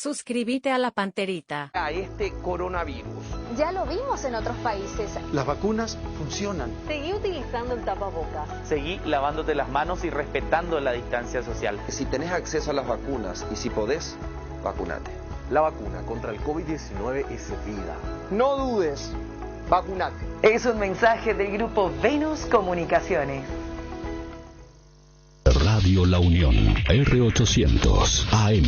Suscríbete a la Panterita. A este coronavirus. Ya lo vimos en otros países. Las vacunas funcionan. Seguí utilizando el tapabocas. Seguí lavándote las manos y respetando la distancia social. Si tenés acceso a las vacunas y si podés, vacunate. La vacuna contra el COVID-19 es vida. No dudes, vacunate. Es un mensaje del grupo Venus Comunicaciones. Radio La Unión, R800 AM.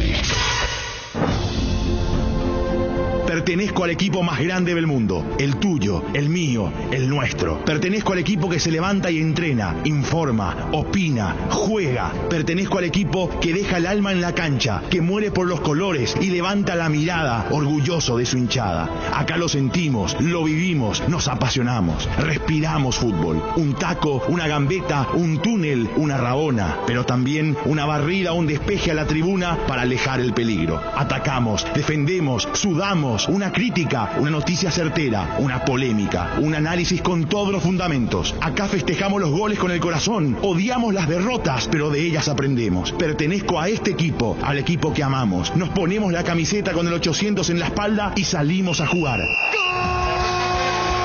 Pertenezco al equipo más grande del mundo, el tuyo, el mío, el nuestro. Pertenezco al equipo que se levanta y entrena, informa, opina, juega. Pertenezco al equipo que deja el alma en la cancha, que muere por los colores y levanta la mirada, orgulloso de su hinchada. Acá lo sentimos, lo vivimos, nos apasionamos, respiramos fútbol. Un taco, una gambeta, un túnel, una rabona, pero también una barrida o un despeje a la tribuna para alejar el peligro. Atacamos, defendemos, sudamos. Una crítica, una noticia certera, una polémica, un análisis con todos los fundamentos. Acá festejamos los goles con el corazón, odiamos las derrotas, pero de ellas aprendemos. Pertenezco a este equipo, al equipo que amamos. Nos ponemos la camiseta con el 800 en la espalda y salimos a jugar.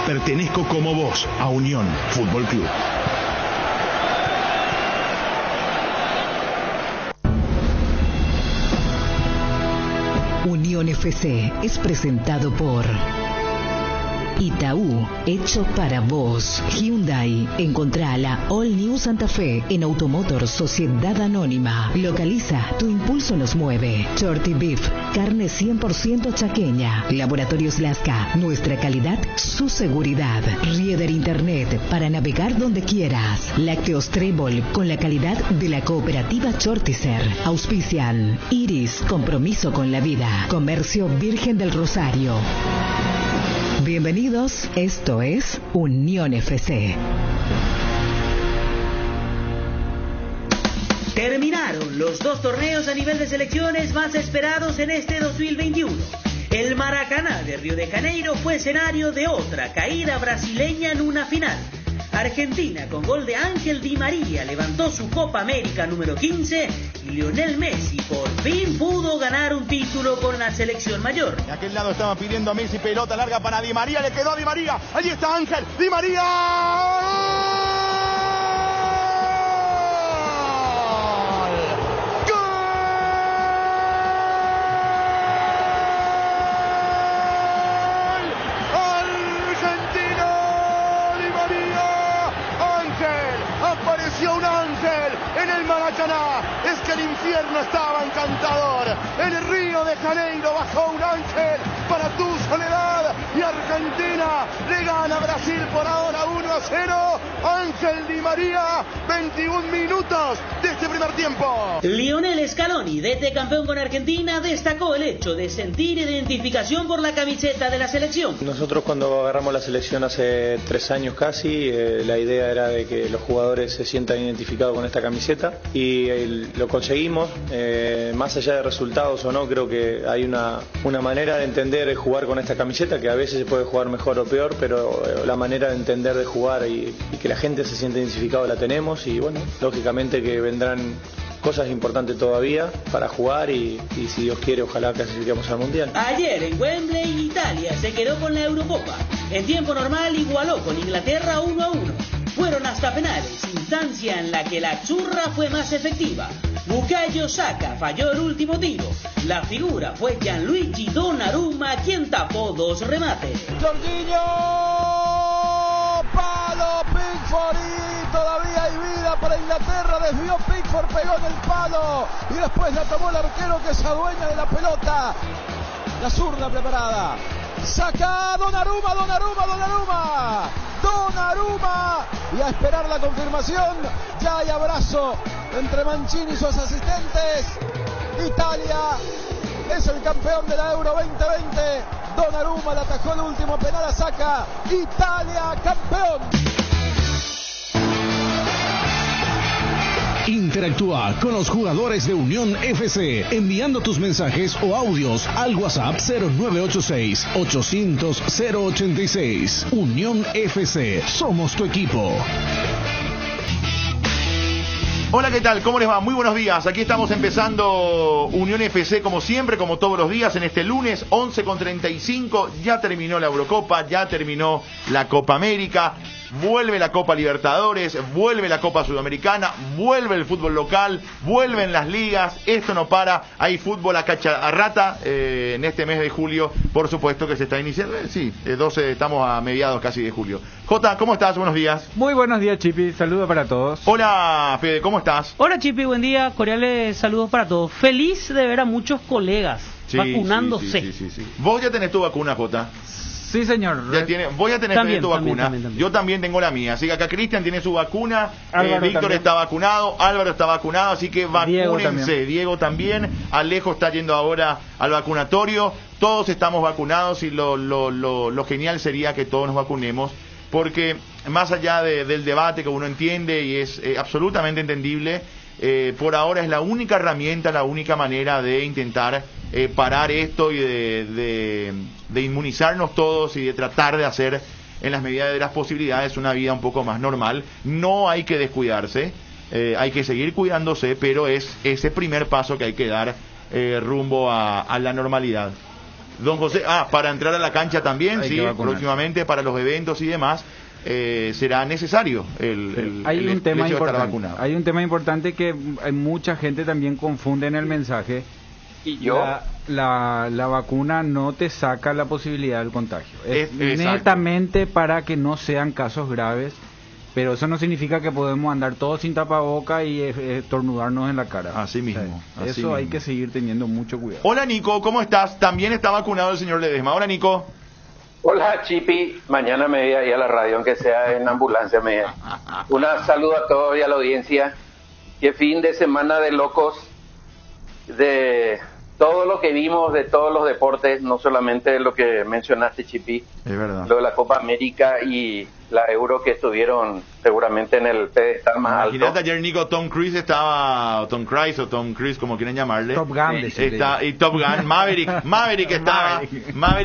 Pertenezco como vos a Unión Fútbol Club. Unión FC es presentado por Itaú, hecho para vos. Hyundai, encontrá la All New Santa Fe en Automotor Sociedad Anónima. Localiza, tu impulso nos mueve. Shorty Beef, carne 100% chaqueña. Laboratorios Lasca, nuestra calidad, su seguridad. Rieder Internet, para navegar donde quieras. Lácteos Trébol, con la calidad de la cooperativa Chortizer. Auspician Iris, compromiso con la vida. Comercio Virgen del Rosario. Bienvenidos, esto es Unión FC. Terminaron los 2 torneos a nivel de selecciones más esperados en este 2021. El Maracaná de Río de Janeiro fue escenario de otra caída brasileña en una final. Argentina, con gol de Ángel Di María, levantó su Copa América número 15 y Lionel Messi por fin pudo ganar un título con la selección mayor. De aquel lado estaban pidiendo a Messi, pelota larga para Di María, le quedó a Di María, allí está Ángel, Di María. Un ángel en el Maracaná, es que el infierno estaba encantador. En el Río de Janeiro bajó un ángel para tu soledad y Argentina le gana a Brasil por ahora 1-0. Ángel Di María, 21 minutos de este primer tiempo. Lionel Scaloni, DT campeón con Argentina, destacó el hecho de sentir identificación por la camiseta de la selección. Nosotros cuando agarramos la selección hace 3 años casi, la idea era de que los jugadores se sientan identificados con esta camiseta y lo conseguimos. Más allá de resultados o no, creo que hay una manera de entender jugar con esta camiseta, que a veces se puede jugar mejor o peor, pero la manera de entender de jugar y que la gente se siente identificado la tenemos, y bueno, lógicamente que vendrán cosas importantes todavía para jugar y si Dios quiere ojalá clasifiquemos al Mundial. Ayer en Wembley, Italia se quedó con la Eurocopa. En tiempo normal igualó con Inglaterra 1-1. Fueron hasta penales, instancia en la que la Azzurra fue más efectiva. Bukayo Saka falló el último tiro. La figura fue Gianluigi Donnarumma, quien tapó 2 remates. Jorginho, palo, Pickford, y todavía hay vida para Inglaterra. Desvió Pickford, pegó en el palo y después la tomó el arquero, que se adueña de la pelota. La zurda preparada. Saka, Donnarumma. Y a esperar la confirmación. Ya hay abrazo entre Mancini y sus asistentes. Italia es el campeón de la Euro 2020. Donnarumma le atajó el último penal a Saka. Italia campeón. Interactúa con los jugadores de Unión FC enviando tus mensajes o audios al WhatsApp 0986-800-086. Unión FC, somos tu equipo. Hola, ¿qué tal? ¿Cómo les va? Muy buenos días. Aquí estamos empezando Unión FC como siempre, como todos los días, en este lunes 11:35. Ya terminó la Eurocopa, ya terminó la Copa América, vuelve la Copa Libertadores, vuelve la Copa Sudamericana, vuelve el fútbol local, vuelven las ligas. Esto no para. Hay fútbol a rata en este mes de julio, por supuesto que se está iniciando. Sí, 12, estamos a mediados casi de julio. Jota, ¿cómo estás? Buenos días. Muy buenos días, Chipi. Saludos para todos. Hola, Fede, ¿cómo estás? Hola, Chipi, buen día. Cordiales saludos para todos. Feliz de ver a muchos colegas vacunándose. Sí. Vos ya tenés tu vacuna, Jota. Sí, señor. Voy a tener tu vacuna. También. Yo también tengo la mía. Así que acá Cristian tiene su vacuna. Víctor está vacunado. Álvaro está vacunado. Así que vacúnense. Diego también. Alejo está yendo ahora al vacunatorio. Todos estamos vacunados y lo genial sería que todos nos vacunemos. Porque más allá del debate que uno entiende y es absolutamente entendible, por ahora es la única herramienta, la única manera de intentar parar esto y de inmunizarnos todos y de tratar de hacer en las medidas de las posibilidades una vida un poco más normal. No hay que descuidarse, hay que seguir cuidándose, pero es ese primer paso que hay que dar rumbo a la normalidad. Don José, para entrar a la cancha también, sí, próximamente para los eventos y demás, será necesario el hecho de estar vacunado. Hay un tema importante que mucha gente también confunde en el mensaje. ¿Y yo? La vacuna no te saca la posibilidad del contagio. Es exacto. Netamente para que no sean casos graves, pero eso no significa que podemos andar todos sin tapaboca y estornudarnos en la cara. Así mismo. Eso hay que seguir teniendo mucho cuidado. Hola, Nico, ¿cómo estás? También está vacunado el señor Ledesma. Hola, Nico. Hola, Chipi. Mañana me voy ahí a la radio, aunque sea en ambulancia. Un saludo a todos y a la audiencia. Qué fin de semana de locos, de todo lo que vimos, de todos los deportes, no solamente lo que mencionaste, Chipi. Es verdad. Lo de la Copa América y la Euro, que estuvieron seguramente en el pedestal más alto. Imagínate, ayer, Nico, Tom Cruise, como quieren llamarle. Top Gun. Y Top Gun, Maverick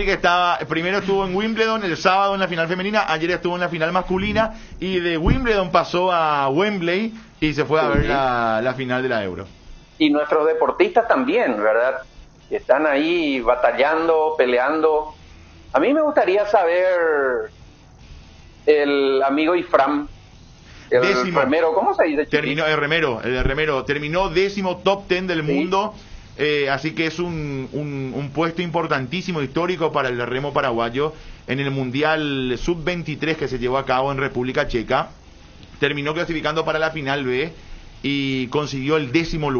estaba, primero estuvo en Wimbledon el sábado en la final femenina, ayer estuvo en la final masculina, y de Wimbledon pasó a Wembley y se fue a ver la final de la Euro. Y nuestros deportistas también, ¿verdad? Que están ahí batallando, peleando. A mí me gustaría saber el amigo Ifram, el remero, ¿cómo se dice? El remero terminó 10º top 10 del mundo, así que es un puesto importantísimo, histórico para el remo paraguayo en el Mundial Sub-23 que se llevó a cabo en República Checa. Terminó clasificando para la final B y consiguió el 10º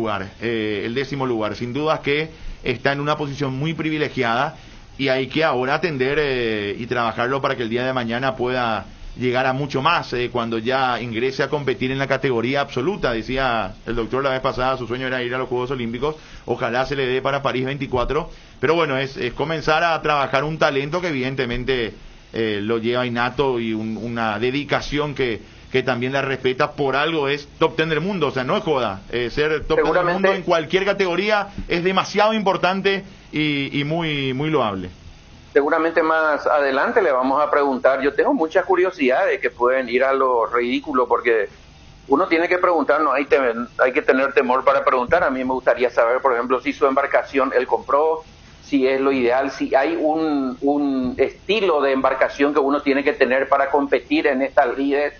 lugar. Sin dudas que está en una posición muy privilegiada y hay que ahora atender y trabajarlo para que el día de mañana pueda llegar a mucho más cuando ya ingrese a competir en la categoría absoluta. Decía el doctor la vez pasada, su sueño era ir a los Juegos Olímpicos, ojalá se le dé para París 24, pero bueno, es comenzar a trabajar un talento que evidentemente lo lleva innato y una dedicación que también la respeta. Por algo es top 10 del mundo, o sea, no es joda. Ser top 10 del mundo en cualquier categoría es demasiado importante y muy loable. Seguramente más adelante le vamos a preguntar. Yo tengo muchas curiosidades que pueden ir a lo ridículo, porque uno tiene que preguntar, no hay que tener temor para preguntar. A mí me gustaría saber, por ejemplo, si su embarcación él compró, si es lo ideal, si hay un estilo de embarcación que uno tiene que tener para competir en estas lides.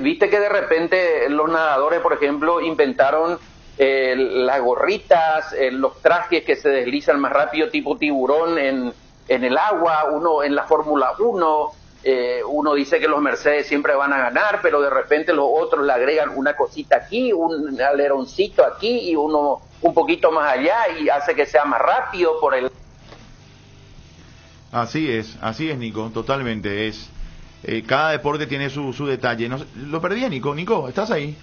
Viste que de repente los nadadores, por ejemplo, inventaron las gorritas, los trajes que se deslizan más rápido tipo tiburón en el agua. Uno en la Fórmula 1, uno dice que los Mercedes siempre van a ganar, pero de repente los otros le agregan una cosita aquí, un aleroncito aquí y uno un poquito más allá y hace que sea más rápido por el... Así es, Nico, totalmente. Cada deporte tiene su detalle. No, lo perdí, Nico. Nico, ¿estás ahí?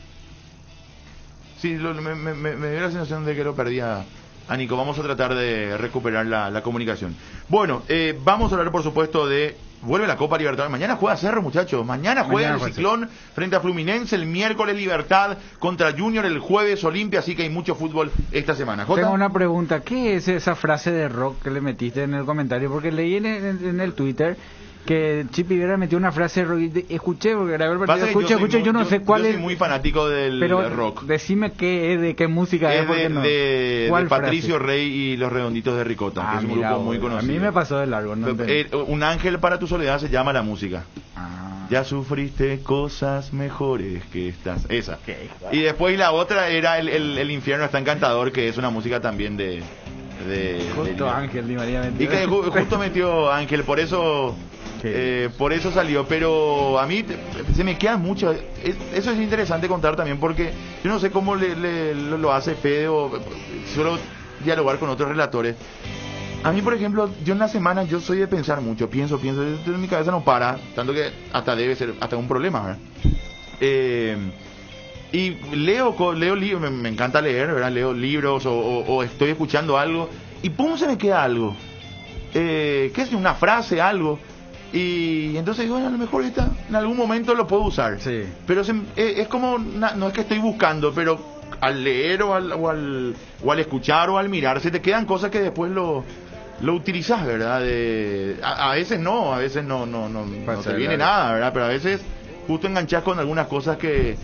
Sí, me dio la sensación de que lo perdía a Nico. Vamos a tratar de recuperar la comunicación. Bueno, vamos a hablar, por supuesto, de... Vuelve la Copa Libertadores. Mañana juega Cerro, muchachos. Mañana juega el Ciclón frente a Fluminense. El miércoles Libertad contra Junior. El jueves Olimpia. Así que hay mucho fútbol esta semana. ¿Jota? Tengo una pregunta. ¿Qué es esa frase de rock que le metiste en el comentario? Porque leí en el Twitter que Chipi hubiera metido una frase escuché porque grabé el partido, escuché, yo no sé cuál es. Yo soy muy fanático del rock. Decime qué es, de qué música es, de Patricio Rey y los Redonditos de Ricota, que es un grupo muy conocido. A mí me pasó de largo, no Un ángel para tu soledad se llama la música. Ya sufriste cosas mejores que estas. Esa. Y después la otra era el infierno está encantador, que es una música también de justo Ángel Di María metió. Y que justo metió Ángel, por eso salió. Pero a mí se me quedan mucho. Eso es interesante contar también, porque yo no sé cómo lo hace Fede o solo dialogar con otros relatores. A mí, por ejemplo, yo en la semana yo soy de pensar mucho, pienso, en mi cabeza no para, tanto que hasta debe ser hasta un problema, ¿verdad? Y leo libros, me encanta leer, ¿verdad? Leo libros o estoy escuchando algo y pum, se me queda algo. ¿Qué es? Una frase, algo. Y entonces digo, bueno, a lo mejor en algún momento lo puedo usar. Sí. Pero es como, no es que estoy buscando, pero al leer o al escuchar o al mirar, se te quedan cosas que después lo utilizas, ¿verdad? A veces no te viene nada, ¿verdad? Pero a veces justo enganchás con algunas cosas que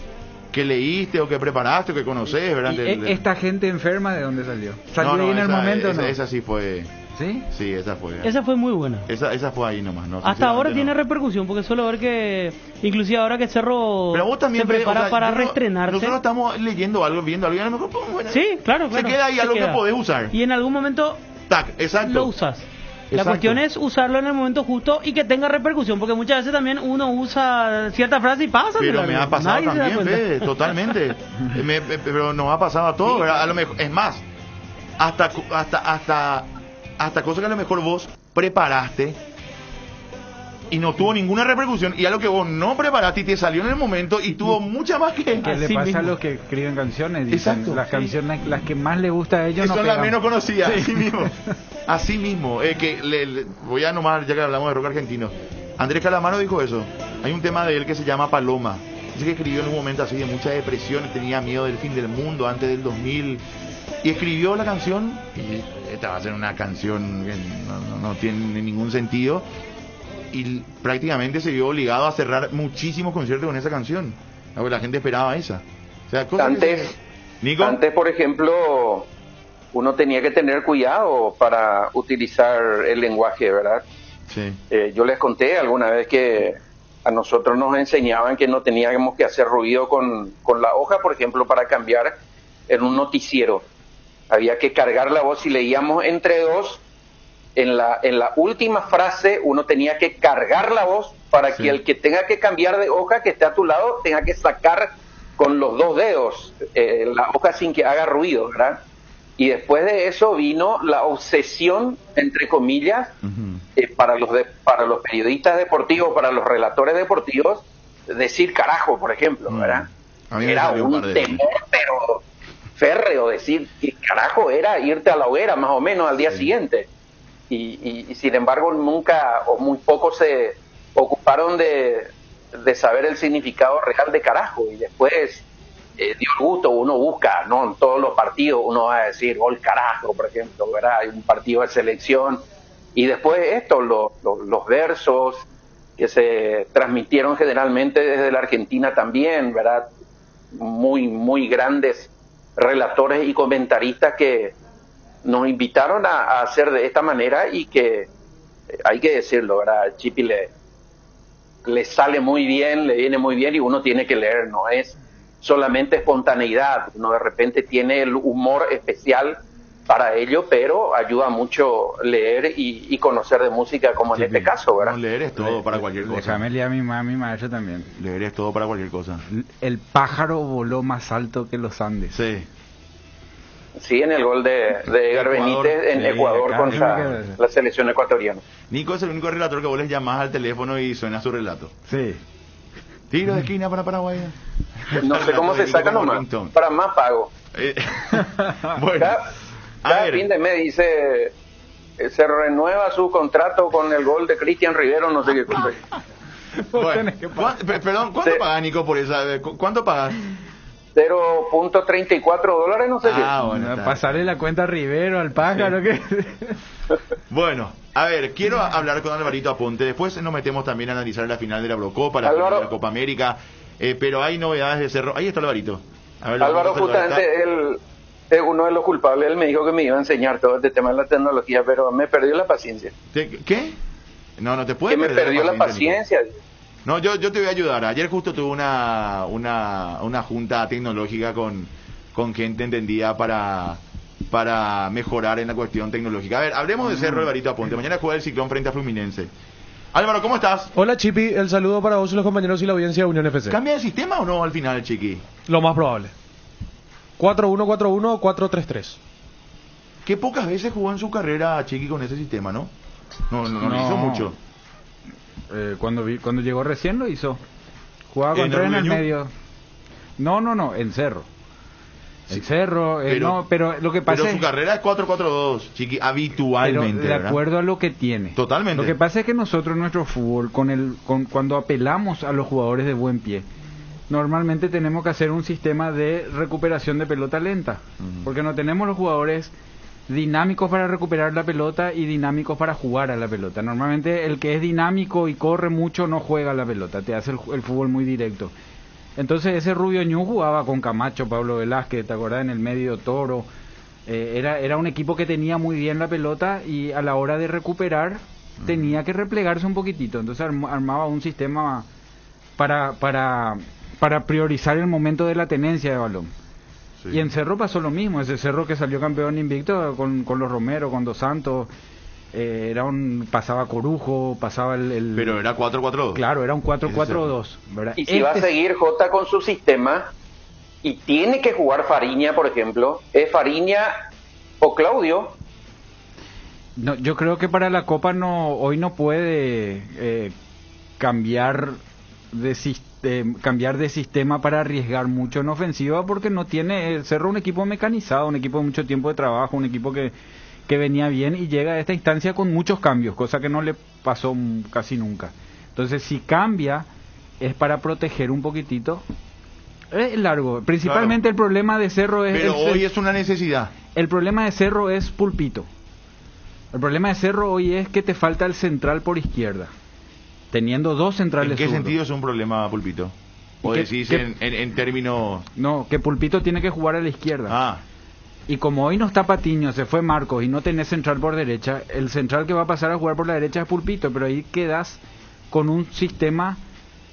leíste o que preparaste o que conoces, ¿verdad? ¿Y esta gente enferma de dónde salió? ¿Salió ahí en el momento o no? Esa sí fue... ¿Sí? Sí, esa fue. Esa fue muy buena. Esa fue ahí nomás, ¿no? Hasta ahora tiene repercusión, porque suelo ver que, inclusive ahora que Cerro se prepara para reestrenarse. Nosotros estamos leyendo algo, viendo algo, y a lo mejor, bueno, sí, claro. Se queda ahí algo que podés usar. Y en algún momento lo usas. La cuestión es usarlo en el momento justo y que tenga repercusión, porque muchas veces también uno usa cierta frase y pasa. Pero me ha pasado también, Fede, totalmente. Pero nos ha pasado a todos, sí, ¿verdad? A lo mejor, es más, hasta cosas que a lo mejor vos preparaste y no tuvo ninguna repercusión, y algo que vos no preparaste y te salió en el momento y tuvo mucha más que... ¿Qué le pasa mismo a los que escriben canciones? Dicen, exacto, las canciones, las que más les gusta a ellos, son las menos conocidas, sí. Así mismo. Voy a nomás, ya que hablamos de rock argentino, Andrés Calamaro dijo eso. Hay un tema de él que se llama Paloma. Dice que escribió en un momento así de mucha depresión, tenía miedo del fin del mundo antes del 2000, y escribió la canción, y esta va a ser una canción que no tiene ningún sentido, y prácticamente se vio obligado a cerrar muchísimos conciertos con esa canción, porque la gente esperaba esa. O sea, antes, por ejemplo, uno tenía que tener cuidado para utilizar el lenguaje, ¿verdad? Sí. Yo les conté alguna vez que a nosotros nos enseñaban que no teníamos que hacer ruido con la hoja, por ejemplo, para cambiar en un noticiero. Había que cargar la voz y leíamos entre dos. En la última frase uno tenía que cargar la voz para que el que tenga que cambiar de hoja, que esté a tu lado, tenga que sacar con los dos dedos la hoja sin que haga ruido, ¿verdad? Y después de eso vino la obsesión, entre comillas, para los periodistas deportivos, para los relatores deportivos, decir carajo, por ejemplo, ¿verdad? Era un temor, pero férreo, decir que carajo era irte a la hoguera más o menos al día siguiente. Y sin embargo nunca o muy pocos se ocuparon de saber el significado real de carajo, y después dio gusto, uno busca, ¿no? En todos los partidos uno va a decir gol carajo, por ejemplo, ¿verdad? Hay un partido de selección, y después los versos que se transmitieron generalmente desde la Argentina también, ¿verdad? Muy, muy grandes relatores y comentaristas que nos invitaron a hacer de esta manera, y que hay que decirlo, ¿verdad? Al Chipi le sale muy bien, le viene muy bien, y uno tiene que leer, no es solamente espontaneidad, uno de repente tiene el humor especial para ello, pero ayuda mucho leer y conocer de música, como Chipi, en este caso, ¿verdad? No, leer es todo para cualquier cosa. Déjame leer a mi maestro también. Leer es todo para cualquier cosa. El pájaro voló más alto que los Andes. Sí. Sí, en el gol de Edgar Benítez en Ecuador contra la selección ecuatoriana. Nico es el único relator que vos les llamás al teléfono y suena su relato. Sí. Tiro de esquina para Paraguay. No sé cómo se saca nomás. Para más pago. Bueno. Cada fin de mes dice, se renueva su contrato con el gol de Cristian Rivero, no sé qué cosa. Bueno, perdón, ¿cuánto pagas, Nico, por esa? ¿Cuánto pagas? $0.34, no sé qué. Bueno, pasarle la cuenta a Rivero, al pájaro, ¿qué? Bueno, A ver, quiero hablar con Alvarito Aponte. Después nos metemos también a analizar la final de la Eurocopa, la final de la Copa América. Pero hay novedades de Cerro. Ahí está Alvarito. A ver, Álvaro, justamente él es uno de los culpables. Él me dijo que me iba a enseñar todo este tema de la tecnología, pero me perdió la paciencia. ¿Qué? No te puede. Que me perdió la paciencia. No, yo te voy a ayudar. Ayer justo tuve una junta tecnológica con gente entendida para mejorar en la cuestión tecnológica. A ver, hablemos de Cerro, Alvarito Aponte. Mañana juega el Ciclón frente a Fluminense. Álvaro, ¿cómo estás? Hola, Chipi. El saludo para vos y los compañeros y la audiencia de Unión FC. ¿Cambia de sistema o no al final, Chiqui? Lo más probable. 4-1-4-1 o 4-3-3. Qué pocas veces jugó en su carrera Chiqui con ese sistema, ¿no? No hizo mucho. Cuando llegó recién lo hizo. Jugaba con tres en el medio. No, en Cerro. En Cerro, pero lo que pasa pero su carrera es 4-4-2, Chiqui, habitualmente, pero de acuerdo a lo que tiene. Totalmente. Lo que pasa es que nosotros, nuestro fútbol, cuando apelamos a los jugadores de buen pie, normalmente tenemos que hacer un sistema de recuperación de pelota lenta, porque no tenemos los jugadores dinámicos para recuperar la pelota y dinámicos para jugar a la pelota. Normalmente el que es dinámico y corre mucho no juega a la pelota, te hace el fútbol muy directo. Entonces ese Rubio Ñu jugaba con Camacho, Pablo Velázquez, ¿te acordás? En el medio Toro. Era un equipo que tenía muy bien la pelota y a la hora de recuperar tenía que replegarse un poquitito. Entonces armaba un sistema para priorizar el momento de la tenencia de balón. Sí. Y en Cerro pasó lo mismo. Ese Cerro que salió campeón invicto con los Romero, con Dos Santos. Pasaba Corujo, pasaba el... Pero era 4-4-2. Claro, era un 4-4-2, ¿verdad? Y si va a seguir Jota con su sistema y tiene que jugar Fariña, por ejemplo, ¿es Fariña o Claudio? No, yo creo que para la Copa hoy no puede cambiar de sistema para arriesgar mucho en ofensiva, porque no tiene... Cerro un equipo mecanizado, un equipo de mucho tiempo de trabajo, un equipo que venía bien y llega a esta instancia con muchos cambios, cosa que no le pasó casi nunca. Entonces, si cambia, es para proteger un poquitito. Es largo. Principalmente claro. El problema de Cerro es... Pero hoy es una necesidad. El problema de Cerro es Pulpito. El problema de Cerro hoy es que te falta el central por izquierda, teniendo dos centrales. ¿En qué sentido es un problema, Pulpito? ¿O decís en términos...? No, que Pulpito tiene que jugar a la izquierda. Y como hoy no está Patiño, se fue Marcos y no tenés central por derecha, el central que va a pasar a jugar por la derecha es Pulpito, pero ahí quedas con un sistema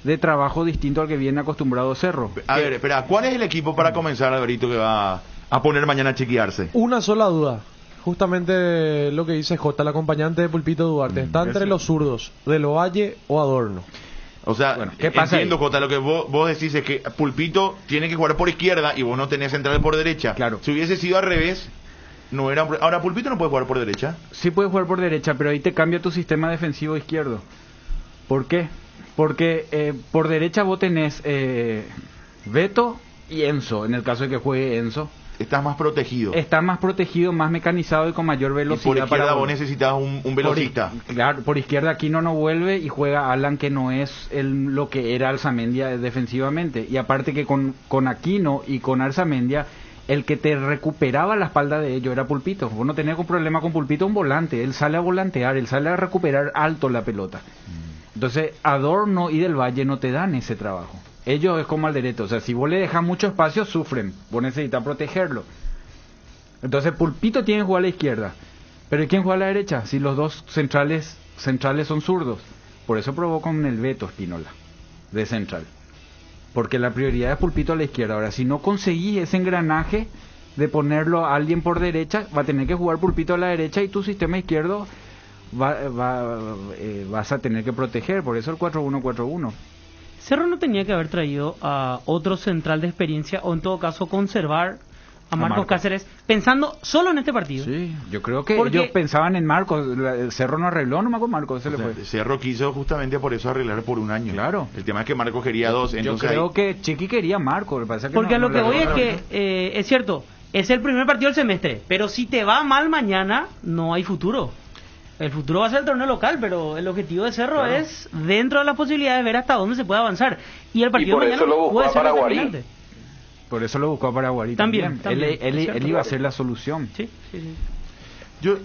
de trabajo distinto al que viene acostumbrado Cerro. A ver, espera, ¿cuál es el equipo para comenzar, Alvarito, que va a poner mañana a chequearse? Una sola duda. Justamente lo que dice Jota, el acompañante de Pulpito Duarte. Está entre los zurdos, de Lovalle o Adorno. O sea, bueno, ¿qué pasa? Entiendo, Jota, lo que vos decís es que Pulpito tiene que jugar por izquierda y vos no tenés central por derecha. Claro. Si hubiese sido al revés, no era... Ahora, ¿Pulpito no puede jugar por derecha? Sí puede jugar por derecha, pero ahí te cambia tu sistema defensivo izquierdo. ¿Por qué? Porque por derecha vos tenés Beto y Enzo, en el caso de que juegue Enzo. Estás más protegido. Está más protegido, más mecanizado y con mayor velocidad. Y por izquierda vos necesitas un velocista. Claro, por izquierda Aquino no vuelve y juega Alan, que no es lo que era Alzamendia defensivamente. Y aparte que con Aquino y con Alzamendia, el que te recuperaba la espalda de ellos era Pulpito. Vos no tenés un problema con Pulpito, un volante. Él sale a volantear, él sale a recuperar alto la pelota. Entonces Adorno y Del Valle no te dan ese trabajo. Ellos es como Alderete, o sea, si vos le dejas mucho espacio, sufren. Vos necesitas protegerlo. Entonces Pulpito tiene que jugar a la izquierda. Pero ¿quién juega a la derecha? Si los dos centrales son zurdos. Por eso probó con el Beto Espínola, de central. Porque la prioridad es Pulpito a la izquierda. Ahora, si no conseguís ese engranaje de ponerlo a alguien por derecha, va a tener que jugar Pulpito a la derecha y tu sistema izquierdo vas a tener que proteger. Por eso el 4-1-4-1. Cerro no tenía que haber traído a otro central de experiencia o en todo caso conservar a Marcos Cáceres pensando solo en este partido. Sí, yo creo que ellos pensaban en Marcos. Cerro no arregló nomás con Marcos, se le fue. Cerro quiso justamente por eso arreglar por un año. Claro. El tema es que Marcos quería dos. Yo creo que Chiqui quería Marcos. Porque a lo que voy es que es cierto, es el primer partido del semestre, pero si te va mal mañana no hay futuro. El futuro va a ser el torneo local, pero el objetivo de Cerro es, dentro de las posibilidades, ver hasta dónde se puede avanzar. Y el partido de mañana puede ser determinante. Por eso lo buscó a Paraguarí también. Él iba a ser la solución. Sí.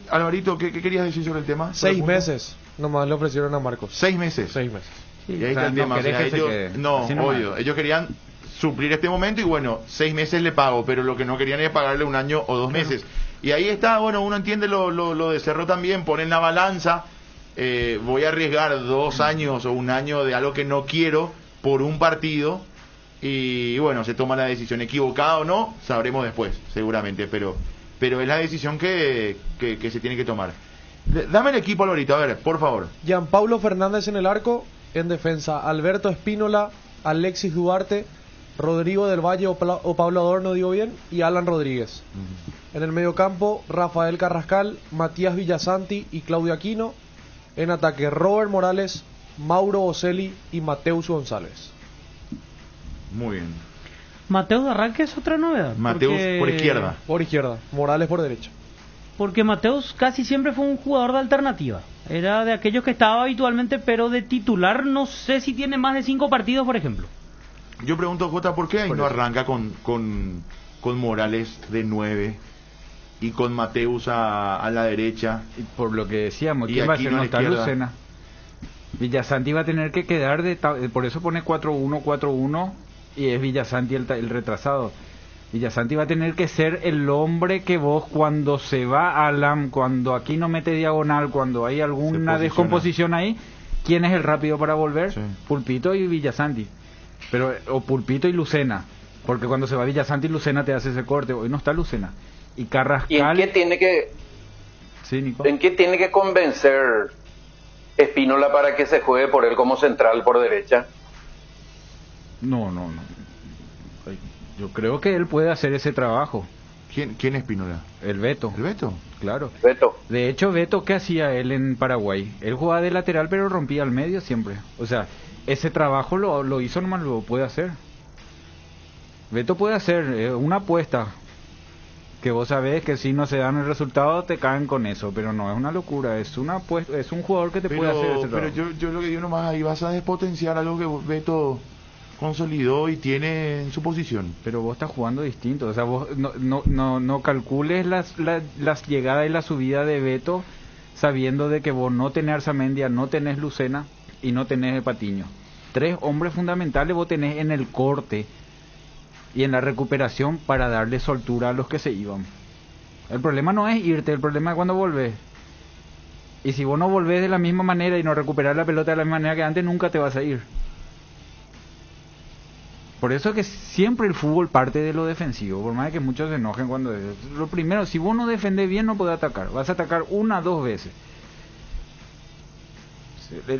Alvarito, ¿qué querías decir sobre el tema? 6 meses nomás le ofrecieron a Marcos. 6 meses. 6 meses. Sí, y ahí está el tema. O sea, ellos querían suplir este momento y bueno, 6 meses le pago, pero lo que no querían es pagarle 1 año o 2 meses. Y ahí está, bueno, uno entiende lo de Cerro también, pone en la balanza, voy a arriesgar 2 años o 1 año de algo que no quiero por un partido y bueno, se toma la decisión equivocada o no, sabremos después, seguramente, pero es la decisión que se tiene que tomar. Dame el equipo, Alvarito, a ver, por favor. Gianpaulo Fernández en el arco, en defensa Alberto Espínola, Alexis Duarte, Rodrigo del Valle o Pablo Adorno, digo bien, y Alan Rodríguez. En el mediocampo, Rafael Carrascal, Matías Villasanti y Claudio Aquino. En ataque, Robert Morales, Mauro Boselli y Mateus González. Muy bien. Mateus de arranque es otra novedad. Mateus por izquierda. Por izquierda, Morales por derecha. Porque Mateus casi siempre fue un jugador de alternativa. Era de aquellos que estaba habitualmente, pero de titular no sé si tiene más de 5 partidos, por ejemplo. Yo pregunto, Jota, ¿por qué ahí no arranca con Morales de 9 y con Mateus a la derecha? Y por lo que decíamos, ¿quién va a ser? No está Lucena. Villasanti va a tener que quedar por eso pone 4-1-4-1 y es Villasanti el retrasado. Villasanti va a tener que ser el hombre que vos cuando se va Alan, cuando aquí no mete diagonal, cuando hay alguna descomposición ahí, ¿quién es el rápido para volver? Sí. Pulpito y Villasanti. Pero o Pulpito y Lucena, porque cuando se va Villasanti, Lucena te hace ese corte. Hoy no está Lucena. Y Carrascal. ¿Y en qué tiene que convencer Espínola para que se juegue por él como central por derecha? No. Yo creo que él puede hacer ese trabajo. ¿Quién es Espínola? El Beto. ¿El Beto? Claro. Beto. De hecho, Beto, ¿qué hacía él en Paraguay? Él jugaba de lateral, pero rompía al medio siempre. O sea, ese trabajo lo hizo, nomás lo puede hacer. Beto puede hacer una apuesta que vos sabés que si no se dan el resultado te caen con eso, pero no es una locura, es una apuesta, es un jugador que te puede hacer ese trabajo. Pero yo lo que digo nomás, ahí vas a despotenciar algo que Beto consolidó y tiene en su posición. Pero vos estás jugando distinto, o sea, vos no calcules las llegadas y la subida de Beto sabiendo de que vos no tenés Arzamendia, no tenés Lucena y no tenés Patiño. 3 hombres fundamentales vos tenés en el corte y en la recuperación para darle soltura a los que se iban. El problema no es irte, el problema es cuando volvés. Y si vos no volvés de la misma manera y no recuperás la pelota de la misma manera que antes, nunca te vas a ir. Por eso es que siempre el fútbol parte de lo defensivo, por más que muchos se enojen cuando... Lo primero, si vos no defendés bien, no podés atacar. Vas a atacar 1 o 2 veces.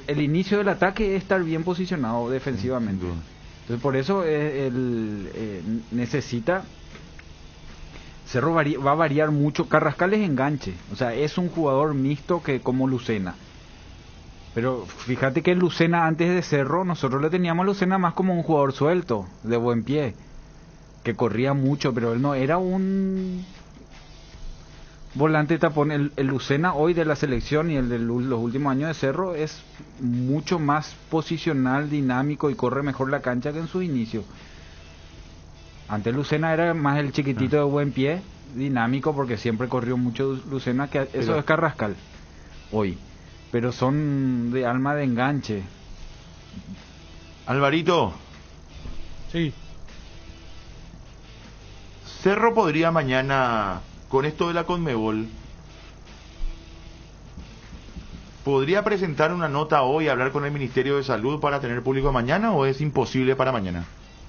El inicio del ataque es estar bien posicionado defensivamente. Entonces por eso necesita... Cerro va a variar mucho. Carrascal es enganche, o sea, es un jugador mixto que como Lucena. Pero fíjate que Lucena antes de Cerro, nosotros le teníamos a Lucena más como un jugador suelto, de buen pie, que corría mucho, pero él no era un volante tapón. El Lucena hoy de la selección y el de los últimos años de Cerro es mucho más posicional, dinámico y corre mejor la cancha que en su inicio. Antes Lucena era más el chiquitito de buen pie, dinámico, porque siempre corrió mucho Lucena, que eso es Carrascal hoy. Pero son de alma de enganche. Alvarito. Sí. Cerro podría mañana, con esto de la Conmebol, ¿podría presentar una nota hoy, hablar con el Ministerio de Salud para tener público mañana o es imposible para mañana?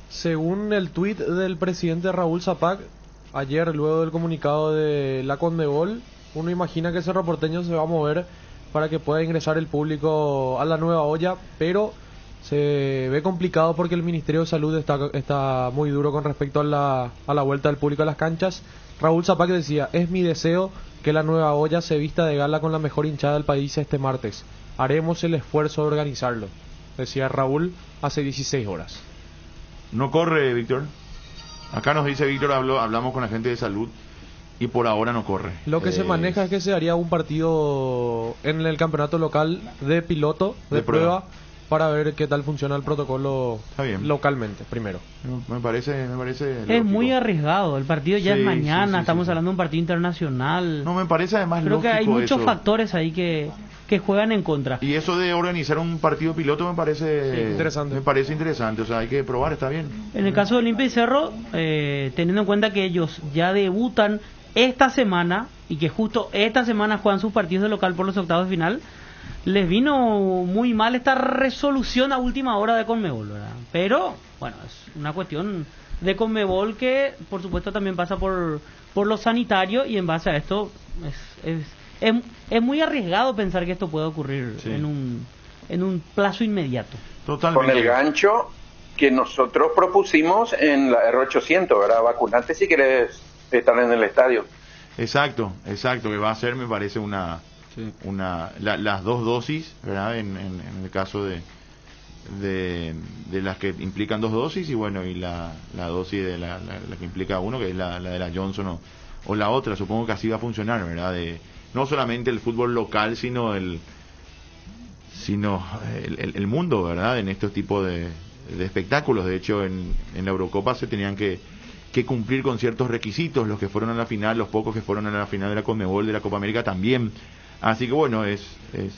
Según el tuit del presidente Raúl Zapac, ayer luego del comunicado de la Conmebol, uno imagina que Cerro Porteño se va a mover para que pueda ingresar el público a la nueva olla, pero se ve complicado porque el Ministerio de Salud está muy duro con respecto a la vuelta del público a las canchas. Raúl Zapac decía: es mi deseo que la nueva olla se vista de gala con la mejor hinchada del país este martes. Haremos el esfuerzo de organizarlo, decía Raúl hace 16 horas. ¿No corre, Víctor? Acá nos dice Víctor, hablamos con la gente de salud y por ahora no corre. Lo que se maneja es que se haría un partido en el campeonato local de piloto, de prueba, para ver qué tal funciona el protocolo localmente, primero. Me parece es lógico. muy arriesgado, el partido ya Sí, es mañana, sí, estamos hablando de un partido internacional. No, me parece además creo lógico que hay muchos eso. factores ahí que juegan en contra. Y eso de organizar un partido piloto me parece interesante. Me parece interesante, o sea, hay que probar, está bien. En el caso de Olimpia y Cerro, teniendo en cuenta que ellos ya debutan esta semana y que justo esta semana juegan sus partidos de local por los octavos de final, les vino muy mal esta resolución a última hora de Conmebol, ¿verdad? Pero, bueno, es una cuestión de Conmebol que, por supuesto, también pasa por lo sanitario, y en base a esto es muy arriesgado pensar que esto puede ocurrir en un plazo inmediato. Totalmente. Con el gancho que nosotros propusimos en la R800, ¿verdad? Vacunarte si quieres estar en el estadio. Exacto, que va a ser, me parece, las dos dosis, ¿verdad? En el caso de las que implican dos dosis, y bueno, y la dosis de la que implica uno, que es la de la Johnson o la otra. Supongo que así va a funcionar, ¿verdad? No solamente el fútbol local, sino el mundo, ¿verdad? En estos tipos de espectáculos. De hecho, en la Eurocopa se tenían que cumplir con ciertos requisitos, los que fueron a la final, los pocos que fueron a la final de la Conmebol, de la Copa América también. Así que bueno, es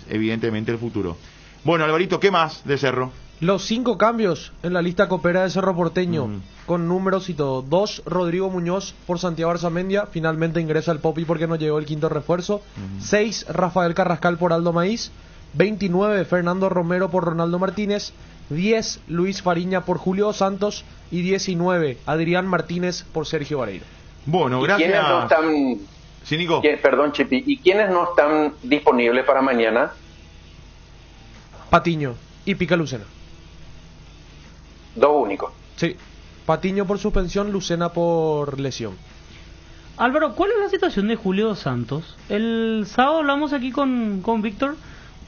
evidentemente el futuro. Bueno, Alvarito, ¿qué más de Cerro? Los 5 cambios en la lista copera de Cerro Porteño, con números y todo. 2, Rodrigo Muñoz por Santiago Arzamendia, finalmente ingresa el Popi porque no llegó el quinto refuerzo. 6, Rafael Carrascal por Aldo Maíz. 29, Fernando Romero por Ronaldo Martínez. 10, Luis Fariña por Julio Santos. Y 19, Adrián Martínez por Sergio Vareiro. Bueno, gracias. ¿Quiénes no están... Sí, Nico. Perdón, Chipi. ¿Y quiénes no están disponibles para mañana? Patiño y Pica Lucena. 2 únicos. Sí. Patiño por suspensión, Lucena por lesión. Álvaro, ¿cuál es la situación de Julio Santos? El sábado hablamos aquí con Víctor.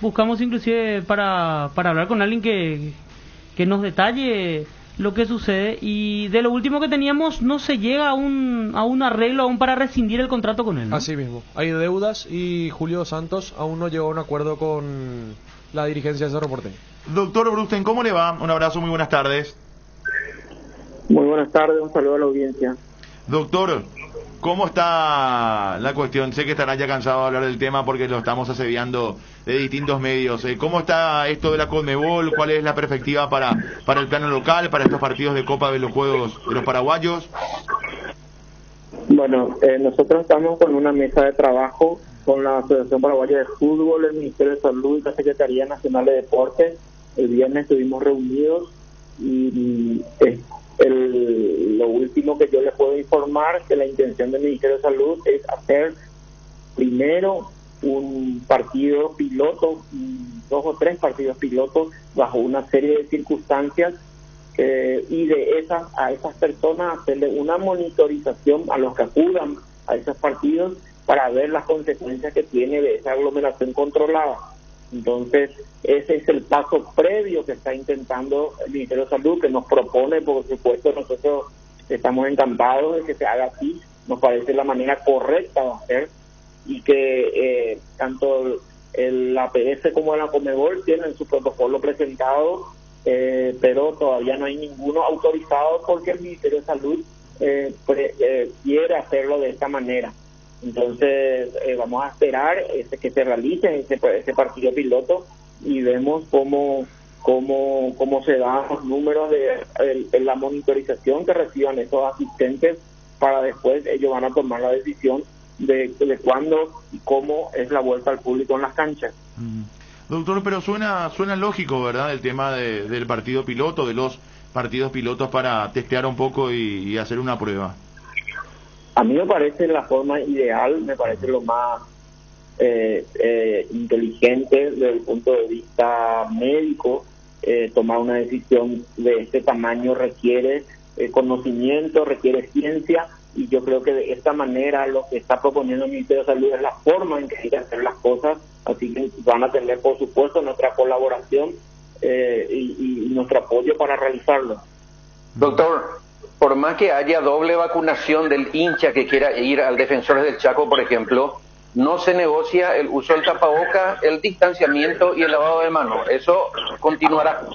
Buscamos inclusive para hablar con alguien que nos detalle lo que sucede, y de lo último que teníamos no se llega a un arreglo aún para rescindir el contrato con él, ¿no? Así mismo, hay deudas y Julio Santos aún no llegó a un acuerdo con la dirigencia de Cerro Porteño. Doctor Brusten, ¿cómo le va? Un abrazo, muy buenas tardes. Muy buenas tardes, un saludo a la audiencia. Doctor, ¿cómo está la cuestión? Sé que estará ya cansado de hablar del tema porque lo estamos asediando de distintos medios. ¿Cómo está esto de la Conmebol? ¿Cuál es la perspectiva para el plano local, para estos partidos de Copa de los Juegos de los Paraguayos? Bueno, nosotros estamos con una mesa de trabajo con la Asociación Paraguaya de Fútbol, el Ministerio de Salud y la Secretaría Nacional de Deportes. El viernes estuvimos reunidos y lo último que yo les puedo informar que la intención del Ministerio de Salud es hacer primero un partido piloto, 2 o 3 partidos pilotos bajo una serie de circunstancias, y a esas personas hacerle una monitorización a los que acudan a esos partidos para ver las consecuencias que tiene de esa aglomeración controlada. Entonces, ese es el paso previo que está intentando el Ministerio de Salud, que nos propone. Por supuesto, nosotros estamos encantados de que se haga así, nos parece la manera correcta de hacer, y que tanto la APS como la Conmebol tienen su protocolo presentado, pero todavía no hay ninguno autorizado porque el Ministerio de Salud quiere hacerlo de esta manera. Entonces vamos a esperar que se realice ese partido piloto y vemos cómo se dan los números de la monitorización que reciban esos asistentes, para después ellos van a tomar la decisión de cuándo y cómo es la vuelta al público en las canchas. Doctor, pero suena lógico, ¿verdad? El tema del partido piloto, de los partidos pilotos, para testear un poco y hacer una prueba. A mí me parece la forma ideal, me parece lo más inteligente desde el punto de vista médico. Tomar una decisión de este tamaño requiere conocimiento, requiere ciencia, y yo creo que de esta manera lo que está proponiendo el Ministerio de Salud es la forma en que hay que hacer las cosas, así que van a tener, por supuesto, nuestra colaboración y nuestro apoyo para realizarlo. Doctor, por más que haya doble vacunación del hincha que quiera ir al Defensores del Chaco, por ejemplo, no se negocia el uso del tapaboca, el distanciamiento y el lavado de manos. Eso continuará.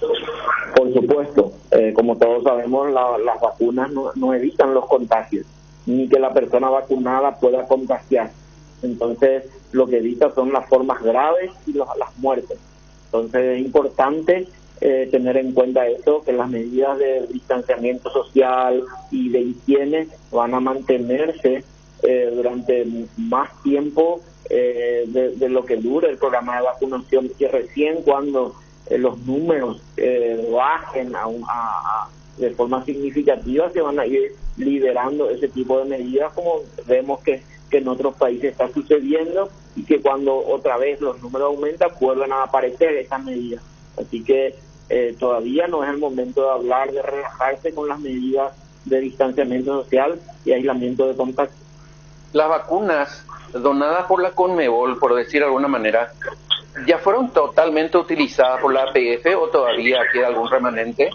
Por supuesto, como todos sabemos, las vacunas no evitan los contagios, ni que la persona vacunada pueda contagiar. Entonces, lo que evita son las formas graves y las muertes. Entonces, es importante tener en cuenta eso, que las medidas de distanciamiento social y de higiene van a mantenerse durante más tiempo de lo que dure el programa de vacunación, que recién cuando los números bajen de forma significativa se van a ir liberando ese tipo de medidas, como vemos que en otros países está sucediendo, y que cuando otra vez los números aumentan vuelven a aparecer esas medidas. Así que todavía no es el momento de hablar de relajarse con las medidas de distanciamiento social y aislamiento de contacto. Las vacunas donadas por la Conmebol, por decir de alguna manera, ¿ya fueron totalmente utilizadas por la APF o todavía queda algún remanente?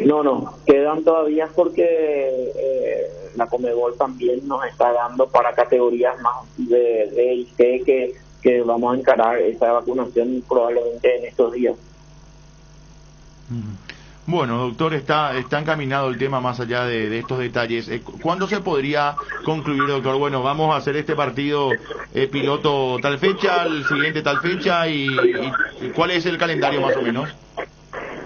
No, quedan todavía porque la Conmebol también nos está dando para categorías más de D y C que vamos a encarar esa vacunación probablemente en estos días. Bueno, doctor, está encaminado el tema más allá de estos detalles. ¿Cuándo se podría concluir, doctor? Bueno, vamos a hacer este partido piloto tal fecha, el siguiente tal fecha, y ¿cuál es el calendario más o menos?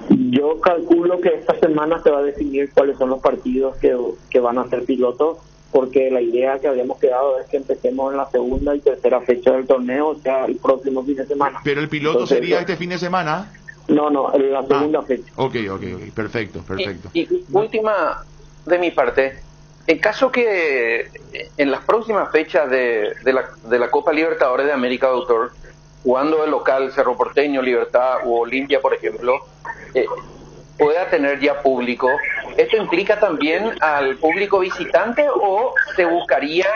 Yo calculo que esta semana se va a definir cuáles son los partidos que van a ser pilotos, porque la idea que habíamos quedado es que empecemos en la segunda y tercera fecha del torneo, o sea, el próximo fin de semana. ¿Pero el piloto sería este fin de semana? No, en la segunda fecha. Ok, perfecto. Y última de mi parte, en caso que en las próximas fechas de la Copa Libertadores de América, doctor, jugando el local Cerro Porteño, Libertad u Olimpia, por ejemplo, pueda tener ya público, ¿esto implica también al público visitante o se buscaría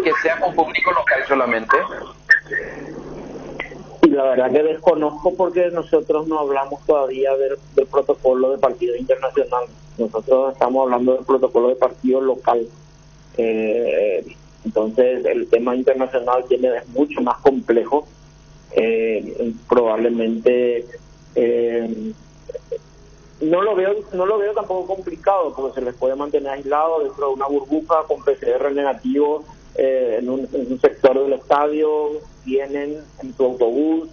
que sea con público local solamente? Y la verdad que desconozco, porque nosotros no hablamos todavía del protocolo de partido internacional. Nosotros estamos hablando del protocolo de partido local. Entonces el tema internacional es mucho más complejo. Probablemente no lo veo tampoco complicado, porque se les puede mantener aislados dentro de una burbuja con PCR negativo en un sector del estadio. Vienen en su autobús,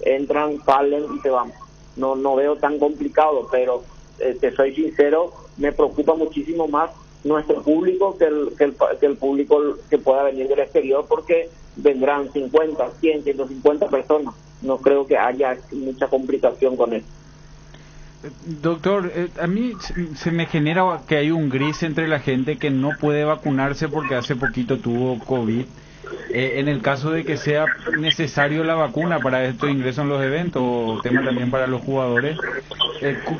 entran, salen y se van. No veo tan complicado, pero te soy sincero, me preocupa muchísimo más nuestro público que el público que pueda venir del exterior, porque vendrán 50, 100, 150 personas. No creo que haya mucha complicación con eso. Doctor, a mí se me genera que hay un gris entre la gente que no puede vacunarse porque hace poquito tuvo COVID. En el caso de que sea necesario la vacuna para estos ingresos en los eventos, o tema también para los jugadores,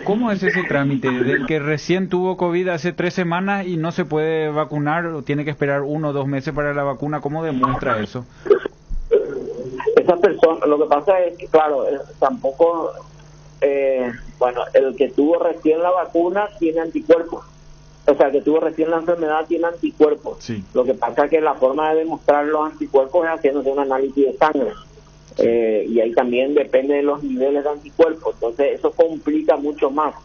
¿cómo es ese trámite? Del que recién tuvo COVID hace 3 semanas y no se puede vacunar, o tiene que esperar 1 o 2 meses para la vacuna, ¿cómo demuestra eso? Esa persona, lo que pasa es que, claro, tampoco, el que tuvo recién la vacuna tiene anticuerpos. O sea, que tuvo recién la enfermedad tiene anticuerpos. Sí. Lo que pasa es que la forma de demostrar los anticuerpos es haciéndose un análisis de sangre. Sí. Y ahí también depende de los niveles de anticuerpos. Entonces, eso complica mucho más,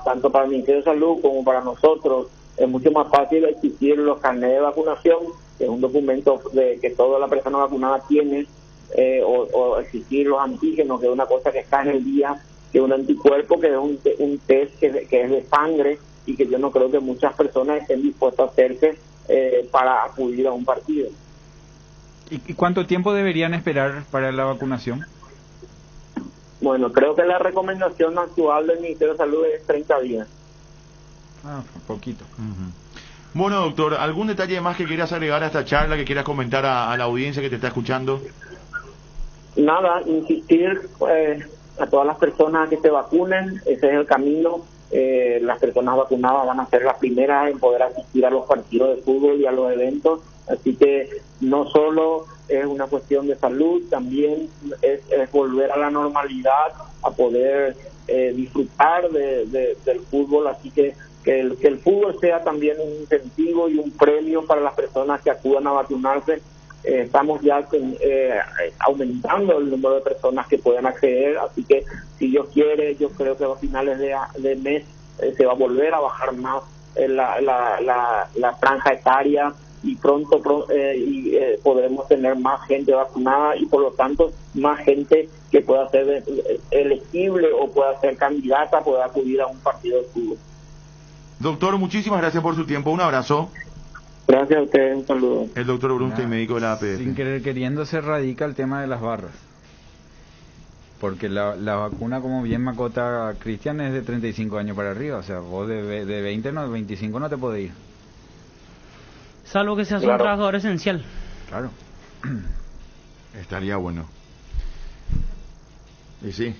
tanto para el Ministerio de Salud como para nosotros. Es mucho más fácil exigir los carnets de vacunación, que es un documento que toda la persona vacunada tiene, o exigir los antígenos, que es una cosa que está en el día, que un anticuerpo, que es un test que es de sangre, y que yo no creo que muchas personas estén dispuestas a hacerse para acudir a un partido. ¿Y cuánto tiempo deberían esperar para la vacunación? Bueno, creo que la recomendación actual del Ministerio de Salud es 30 días. Poquito. Bueno, doctor, ¿algún detalle más que quieras agregar a esta charla, que quieras comentar a la audiencia que te está escuchando? Nada, insistir a todas las personas que se vacunen, ese es el camino. Las personas vacunadas van a ser las primeras en poder asistir a los partidos de fútbol y a los eventos, así que no solo es una cuestión de salud, también es volver a la normalidad, a poder disfrutar del fútbol, así que el fútbol sea también un incentivo y un premio para las personas que acudan a vacunarse, estamos ya aumentando el número de personas que pueden acceder, así que si Dios quiere, yo creo que a finales de mes se va a volver a bajar más la franja etaria y pronto podremos tener más gente vacunada y por lo tanto más gente que pueda ser elegible o pueda ser candidata, pueda acudir a un partido de fútbol. Doctor, muchísimas gracias por su tiempo, un abrazo. Gracias a ustedes, un saludo. El doctor Brunstein, médico de la APF. Sin querer queriendo se radica el tema de las barras. Porque la vacuna, como bien macota Cristian, es de 35 años para arriba. O sea, vos de 20, no, de 25 no te podés ir. Salvo que seas un trabajador esencial. Claro. Estaría bueno. Y sí.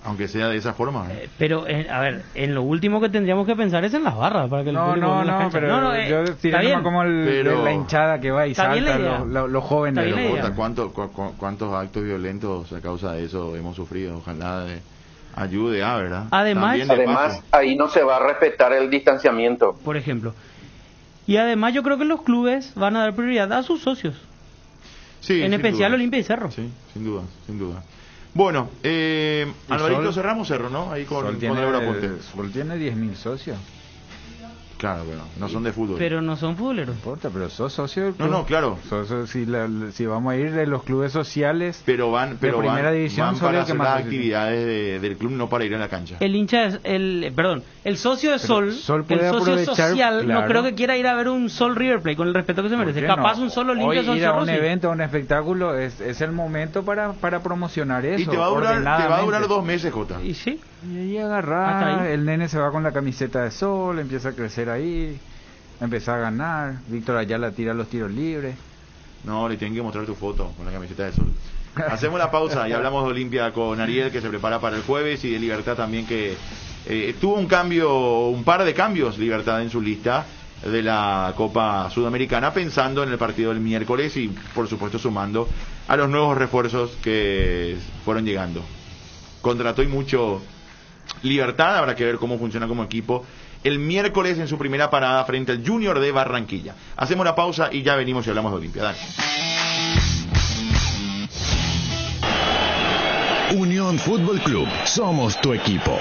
Aunque sea de esa forma. Pero, a ver, en lo último que tendríamos que pensar es en las barras. Para que el pero yo tiré como la hinchada que va y salta, los jóvenes. ¿Cuántos actos violentos a causa de eso hemos sufrido? Ojalá ayude ¿verdad? Además, ahí no se va a respetar el distanciamiento. Por ejemplo. Y además yo creo que los clubes van a dar prioridad a sus socios. Sí, en especial Olimpia y Cerro. Sí, sin duda. Bueno, Alvarito, cerramos Cerro, ¿no? Ahí con Sol tiene 10.000 socios. Claro, pero no son de fútbol. Pero no son futboleros. No importa, pero sos socio del club. No, claro. Si vamos a ir de los clubes sociales de primera división, van para hacer las actividades del club, no para ir a la cancha. El hincha es el socio de Sol el socio social, no creo que quiera ir a ver un Sol River Plate con el respeto que se merece. Capaz un Sol Olimpia Hoy ir a un evento, a un espectáculo, es el momento para promocionar eso. Y te va a durar 2 meses, Jota. Y sí. Y ahí agarrar, el nene se va con la camiseta de Sol, empieza a crecer ahí, empieza a ganar. Víctor Ayala tira los tiros libres. No, le tienen que mostrar tu foto con la camiseta de Sol. Hacemos la pausa y hablamos de Olimpia con Ariel, que se prepara para el jueves, y de Libertad también, que tuvo un par de cambios Libertad en su lista de la Copa Sudamericana, pensando en el partido del miércoles y por supuesto sumando a los nuevos refuerzos que fueron llegando. Contrató y mucho Libertad, habrá que ver cómo funciona como equipo el miércoles en su primera parada frente al Junior de Barranquilla. Hacemos la pausa y ya venimos y hablamos de Olimpia. Dale. Unión Fútbol Club, somos tu equipo.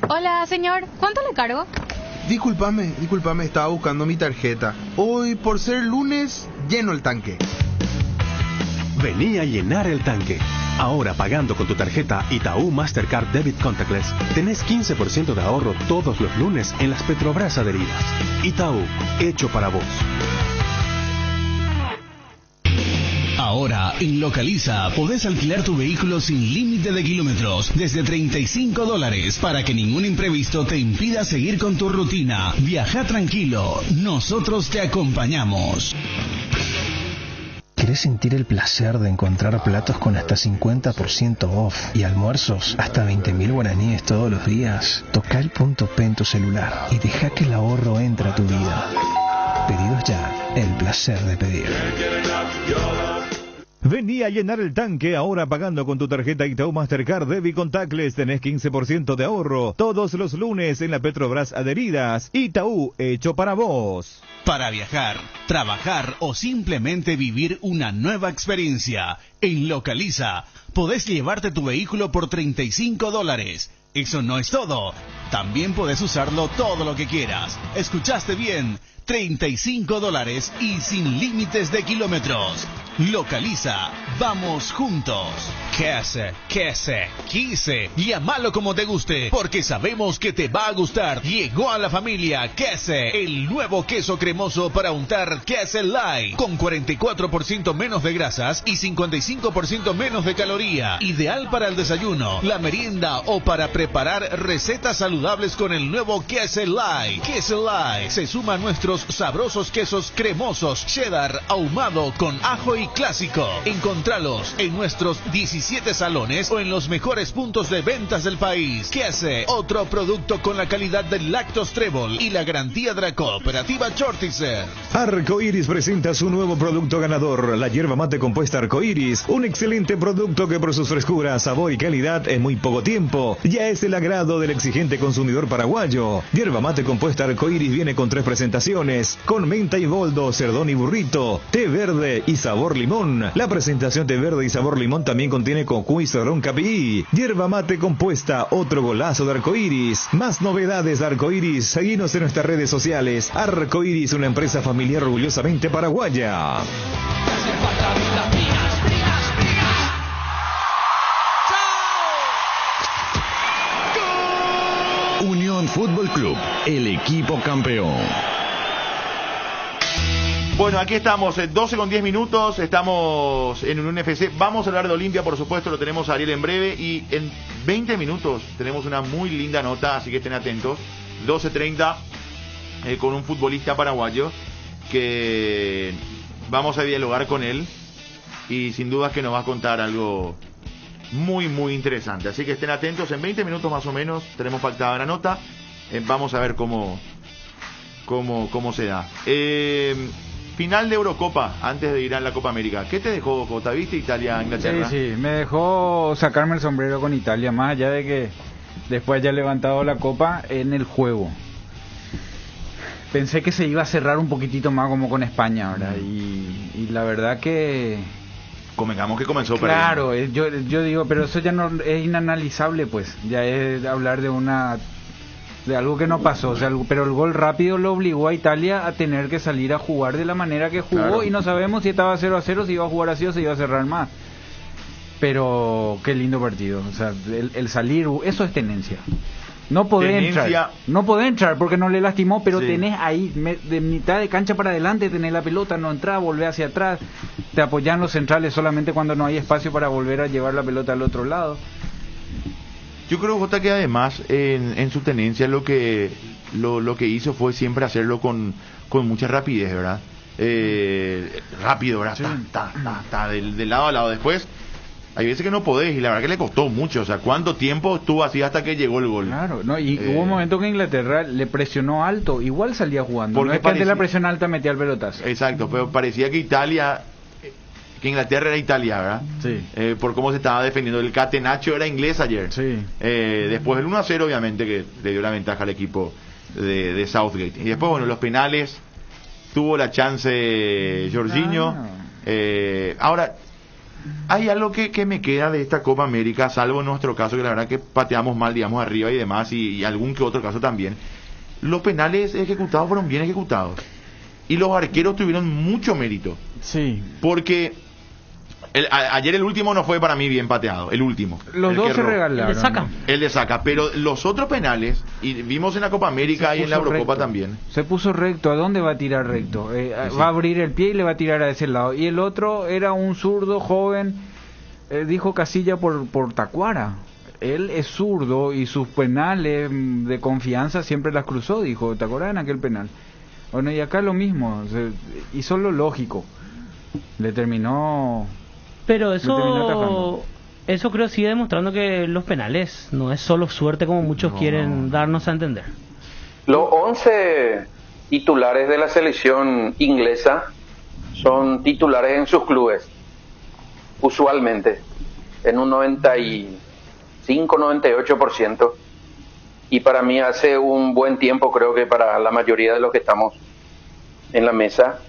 Hola, señor. ¿Cuánto le cargo? Discúlpame, estaba buscando mi tarjeta. Hoy, por ser lunes, lleno el tanque. Vení a llenar el tanque. Ahora, pagando con tu tarjeta Itaú Mastercard Debit Contactless, tenés 15% de ahorro todos los lunes en las Petrobras adheridas. Itaú, hecho para vos. Ahora, en Localiza, podés alquilar tu vehículo sin límite de kilómetros, desde $35, para que ningún imprevisto te impida seguir con tu rutina. Viaja tranquilo, nosotros te acompañamos. ¿Querés sentir el placer de encontrar platos con hasta 50% off y almuerzos hasta 20.000 guaraníes todos los días? Toca el punto P en tu celular y deja que el ahorro entre a tu vida. Pedidos ya, el placer de pedir. Vení a llenar el tanque ahora pagando con tu tarjeta Itaú Mastercard Debit Contactless. Tenés 15% de ahorro todos los lunes en la Petrobras adheridas. Itaú, hecho para vos. Para viajar, trabajar o simplemente vivir una nueva experiencia, en Localiza podés llevarte tu vehículo por $35. Eso no es todo. También podés usarlo todo lo que quieras. ¿Escuchaste bien? $35 y sin límites de kilómetros. Localiza, vamos juntos. Quise, llámalo como te guste, porque sabemos que te va a gustar. Llegó a la familia Quese, el nuevo queso cremoso para untar Quese Light, con 44% menos de grasas y 55% menos de caloría. Ideal para el desayuno, la merienda o para preparar recetas saludables con el nuevo Quese Light. Quese Light se suma a nuestros sabrosos quesos cremosos, cheddar, ahumado con ajo y clásico. Encontrá Encontralos en nuestros 17 salones o en los mejores puntos de ventas del país. Kese, otro producto con la calidad del Lactos Trébol y la garantía de la cooperativa Chortizer. Arcoiris presenta su nuevo producto ganador, la hierba mate compuesta Arcoiris, un excelente producto que por sus frescuras, sabor y calidad en muy poco tiempo ya es el agrado del exigente consumidor paraguayo. Hierba mate compuesta Arcoiris viene con 3 presentaciones, con menta y boldo, cerdón y burrito, té verde y sabor limón. La presentación té verde y sabor limón también contiene cocuy y cedrón capií. Hierba mate compuesta, otro golazo de Arcoiris. Más novedades de Arcoiris, seguinos en nuestras redes sociales. Arcoiris, una empresa familiar orgullosamente paraguaya. Unión Fútbol Club, el equipo campeón. Bueno, aquí estamos, 12 con 10 minutos, estamos en un FC. Vamos a hablar de Olimpia, por supuesto, lo tenemos a Ariel en breve. Y en 20 minutos tenemos una muy linda nota, así que estén atentos. 12:30 con un futbolista paraguayo que vamos a dialogar con él. Y sin duda que nos va a contar algo muy, muy interesante. Así que estén atentos, en 20 minutos más o menos tenemos pactada la nota. Vamos a ver cómo se da. Final de Eurocopa, antes de ir a la Copa América. ¿Qué te dejó, Jota? ¿Viste Italia-Inglaterra? Sí, me dejó sacarme el sombrero con Italia, más allá de que después haya levantado la Copa en el juego. Pensé que se iba a cerrar un poquitito más como con España, ¿verdad? Y la verdad que... Convengamos que comenzó claro, yo digo, pero eso ya no es inanalizable, pues. Ya es hablar de algo que no pasó, o sea, pero el gol rápido lo obligó a Italia a tener que salir a jugar de la manera que jugó, claro. Y no sabemos si estaba 0-0, si iba a jugar así o si iba a cerrar más. Pero qué lindo partido, o sea, el salir, eso es tenencia. No podés entrar porque no le lastimó, pero sí. Tenés ahí, de mitad de cancha para adelante, tenés la pelota, no entrás, volvés hacia atrás, te apoyan los centrales solamente cuando no hay espacio para volver a llevar la pelota al otro lado. Yo creo, Jota, que además en su tenencia lo que hizo fue siempre hacerlo con mucha rapidez, ¿verdad? Rápido, ¿verdad? Sí. Del lado a lado. Después, hay veces que no podés, y la verdad que le costó mucho. O sea, ¿cuánto tiempo estuvo así hasta que llegó el gol? Claro, no, y hubo un momento que Inglaterra le presionó alto, igual salía jugando. No es que ante la presión alta metía el pelotazo. Exacto, pero parecía que Inglaterra era Italia, ¿verdad? Sí. Por cómo se estaba defendiendo. El Catenaccio era inglés ayer. Sí. Después el 1-0, obviamente, que le dio la ventaja al equipo de Southgate. Y después, bueno, los penales. Tuvo la chance Jorginho. Ahora, hay algo que me queda de esta Copa América, salvo en nuestro caso, que la verdad que pateamos mal, digamos, arriba y demás, y algún que otro caso también. Los penales ejecutados fueron bien ejecutados. Y los arqueros tuvieron mucho mérito. Sí. Porque... ayer el último no fue para mí bien pateado, el último. Los dos se regalaron. El de Saca, pero los otros penales, y vimos en la Copa América y en la Eurocopa recto. También. Se puso recto, ¿a dónde va a tirar recto? Sí. Va a abrir el pie y le va a tirar a ese lado. Y el otro era un zurdo joven, dijo Casilla por Tacuara. Él es zurdo y sus penales de confianza siempre las cruzó, dijo. ¿Te acuerdas en aquel penal? Bueno, y acá lo mismo, hizo lo lógico. Le terminó... Pero eso creo sigue demostrando que los penales no es solo suerte como muchos quieren darnos a entender. Los 11 titulares de la selección inglesa son titulares en sus clubes, usualmente, en un 95-98%. Y para mí hace un buen tiempo, creo que para la mayoría de los que estamos en la mesa,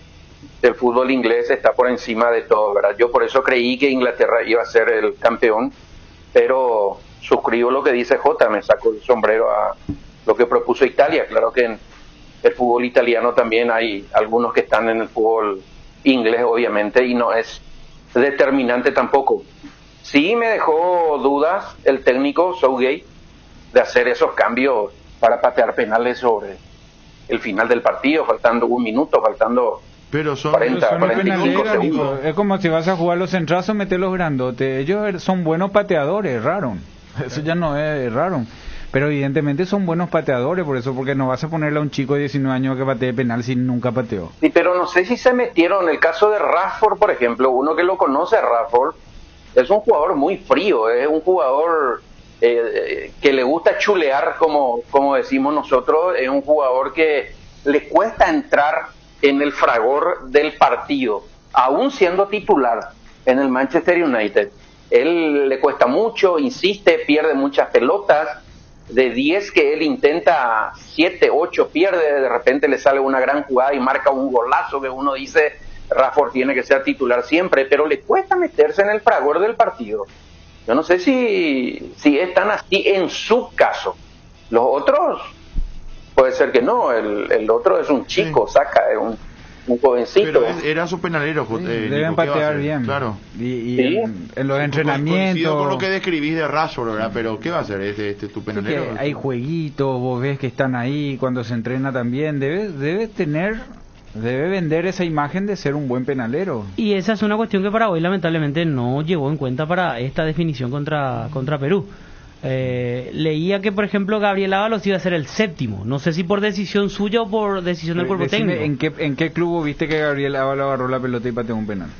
el fútbol inglés está por encima de todo, ¿verdad? Yo por eso creí que Inglaterra iba a ser el campeón, pero suscribo lo que dice Jota, me saco el sombrero a lo que propuso Italia. Claro que en el fútbol italiano también hay algunos que están en el fútbol inglés, obviamente, y no es determinante tampoco. Sí me dejó dudas el técnico Southgate de hacer esos cambios para patear penales sobre el final del partido, faltando un minuto, faltando... Pero son 45 segundos. Es como si vas a jugar los centrazos, meter los grandotes. Ellos son buenos pateadores, raro. Eso ya no es raro. Pero evidentemente son buenos pateadores, por eso, porque no vas a ponerle a un chico de 19 años que patee penal si nunca pateó. Sí, pero no sé si se metieron. En el caso de Rashford, por ejemplo, uno que lo conoce, Rashford, es un jugador muy frío, es un jugador que le gusta chulear, como decimos nosotros, es un jugador que le cuesta entrar en el fragor del partido, aún siendo titular en el Manchester United. Él le cuesta mucho, insiste, pierde muchas pelotas, de 10 que él intenta, 7, 8 pierde, de repente le sale una gran jugada y marca un golazo que uno dice, Rashford tiene que ser titular siempre, pero le cuesta meterse en el fragor del partido. Yo no sé si es tan así en su caso. Los otros, puede ser que no, el otro es un chico, saca, es un jovencito. Pero era su penalero. Deben patear bien. Claro. Y ¿Sí? en los entrenamientos. Coincido con lo que describís de Rashford, ¿verdad? Pero ¿qué va a hacer este tu penalero? Hay jueguitos, vos ves que están ahí, cuando se entrena también. Debe vender esa imagen de ser un buen penalero. Y esa es una cuestión que Paraguay lamentablemente no llevó en cuenta para esta definición contra Perú. Leía que, por ejemplo, Gabriel Ábalos iba a ser el séptimo. No sé si por decisión suya o por decisión del cuerpo técnico. ¿En qué club viste que Gabriel Ábalos agarró la pelota y pateó un penal?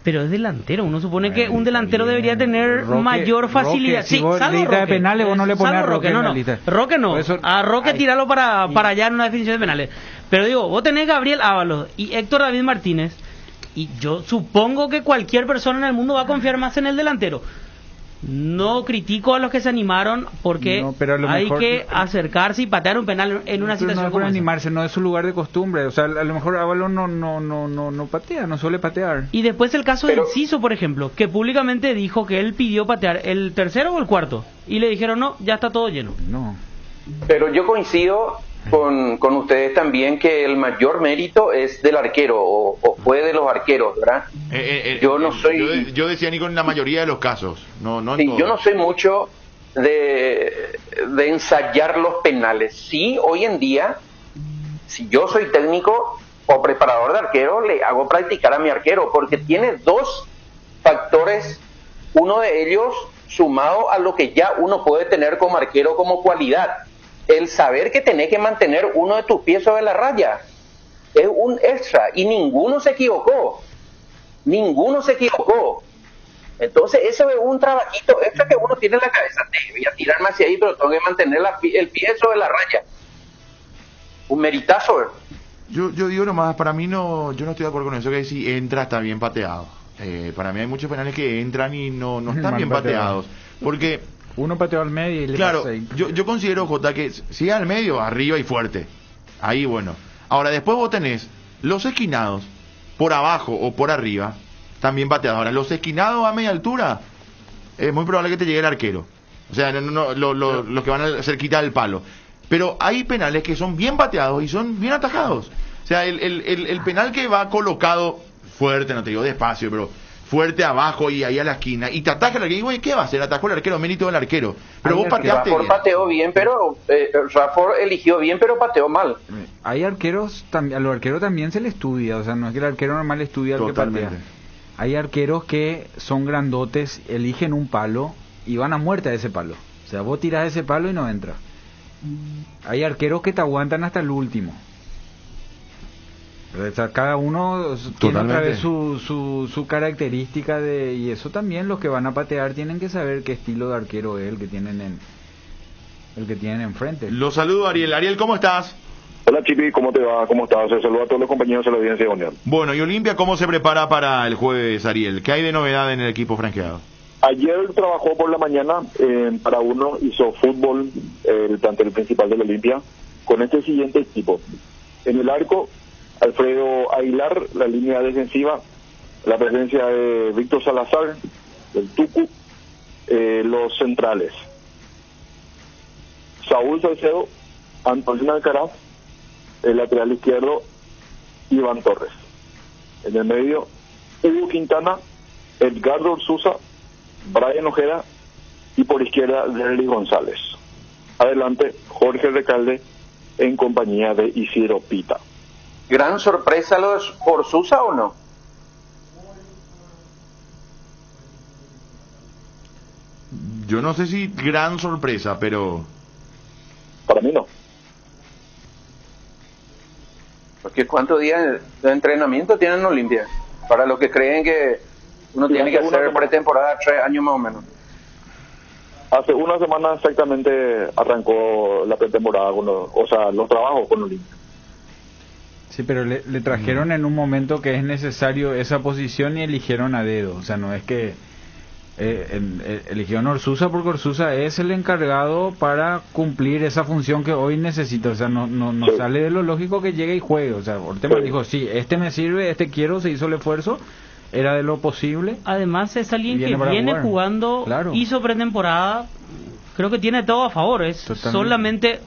Pero es delantero. Uno supone que un delantero debería tener mayor facilidad. Si vos salvo lista de penales, vos no le pones a Roque en la lista. Roque no. A Roque tirarlo para allá en una definición de penales. Pero digo, vos tenés Gabriel Ábalos y Héctor David Martínez, y yo supongo que cualquier persona en el mundo va a confiar más en el delantero. No critico a los que se animaron, porque hay que acercarse y patear un penal en una situación no como esa. Animarse, no es su lugar de costumbre. O sea, a lo mejor Ábalos no patea, no suele patear. Y después el caso de Enciso, por ejemplo, que públicamente dijo que él pidió patear el tercero o el cuarto, y le dijeron no, ya está todo lleno. No. Pero yo coincido con ustedes también que el mayor mérito es del arquero, o fue de los arqueros, ¿verdad? Yo no soy... Yo decía ni con la mayoría de los casos, no en todos. Yo no soy mucho de ensayar los penales. Sí, hoy en día, si yo soy técnico o preparador de arquero, le hago practicar a mi arquero, porque tiene dos factores, uno de ellos sumado a lo que ya uno puede tener como arquero como cualidad. El saber que tenés que mantener uno de tus pies sobre la raya es un extra, y ninguno se equivocó. Entonces eso es un trabajito extra que uno tiene en la cabeza. Voy a tirarme hacia ahí, pero tengo que mantener el pie sobre la raya. Un meritazo. Yo digo nomás, para mí yo no estoy de acuerdo con eso, que si entra está bien pateado. Para mí hay muchos penales que entran y no están bien pateados, porque uno pateó al medio y le claro, pasa ahí. Yo considero, Jota, que si es al medio, arriba y fuerte. Ahí bueno. Ahora después vos tenés los esquinados por abajo o por arriba, también pateados. Ahora los esquinados a media altura, es muy probable que te llegue el arquero. O sea, los que van a cerquita del palo. Pero hay penales que son bien pateados y son bien atajados. O sea, el penal que va colocado fuerte, no te digo despacio, pero fuerte abajo y ahí a la esquina, y te ataca el arquero, y ¿qué va a hacer? Atajó el arquero, mérito del arquero. Pero vos pateaste bien. Pateó bien, pero Rashford eligió bien, pero pateó mal. Hay arqueros, a los arqueros también se le estudia, o sea, no es que el arquero normal estudia al que patea. Hay arqueros que son grandotes, eligen un palo y van a muerte a ese palo. O sea, vos tirás ese palo y no entra. Hay arqueros que te aguantan hasta el último. O sea, cada uno tiene otra vez su característica y eso también los que van a patear tienen que saber qué estilo de arquero es el que tienen enfrente. Los saludo, Ariel. Ariel, ¿cómo estás? Hola, Chipi, ¿cómo te va? ¿Cómo estás? Se saluda a todos los compañeros de la audiencia de Unión. Bueno, y Olimpia, ¿cómo se prepara para el jueves, Ariel? ¿Qué hay de novedad en el equipo franqueado? Ayer trabajó por la mañana, para uno hizo fútbol, el plantel principal de la Olimpia, con este siguiente equipo. En el arco, Alfredo Aguilar, la línea defensiva, la presencia de Víctor Salazar, del Tucu, los centrales, Saúl Salcedo, Antonio Alcaraz, el lateral izquierdo, Iván Torres. En el medio, Hugo Quintana, Edgardo Sousa, Brian Ojeda, y por izquierda, Derly González. Adelante, Jorge Recalde, en compañía de Isidro Pita. ¿Gran sorpresa por Sousa o no? Yo no sé si gran sorpresa, pero... Para mí no. Porque ¿cuántos días de entrenamiento tienen en Olimpia? Para los que creen que uno tiene que hacer pretemporada 3 años más o menos. Hace una semana exactamente arrancó la pretemporada, los trabajos con Olimpia. Sí, pero le trajeron en un momento que es necesario esa posición y eligieron a dedo. O sea, no es que eligieron a Orsusa porque Orsusa es el encargado para cumplir esa función que hoy necesita. O sea, no sí. Sale de lo lógico que llegue y juegue. O sea, Ortega dijo, sí, este me sirve, este quiero, se hizo el esfuerzo, era de lo posible. Además es alguien que viene jugando, claro. Hizo pretemporada, creo que tiene todo a favor. Es solamente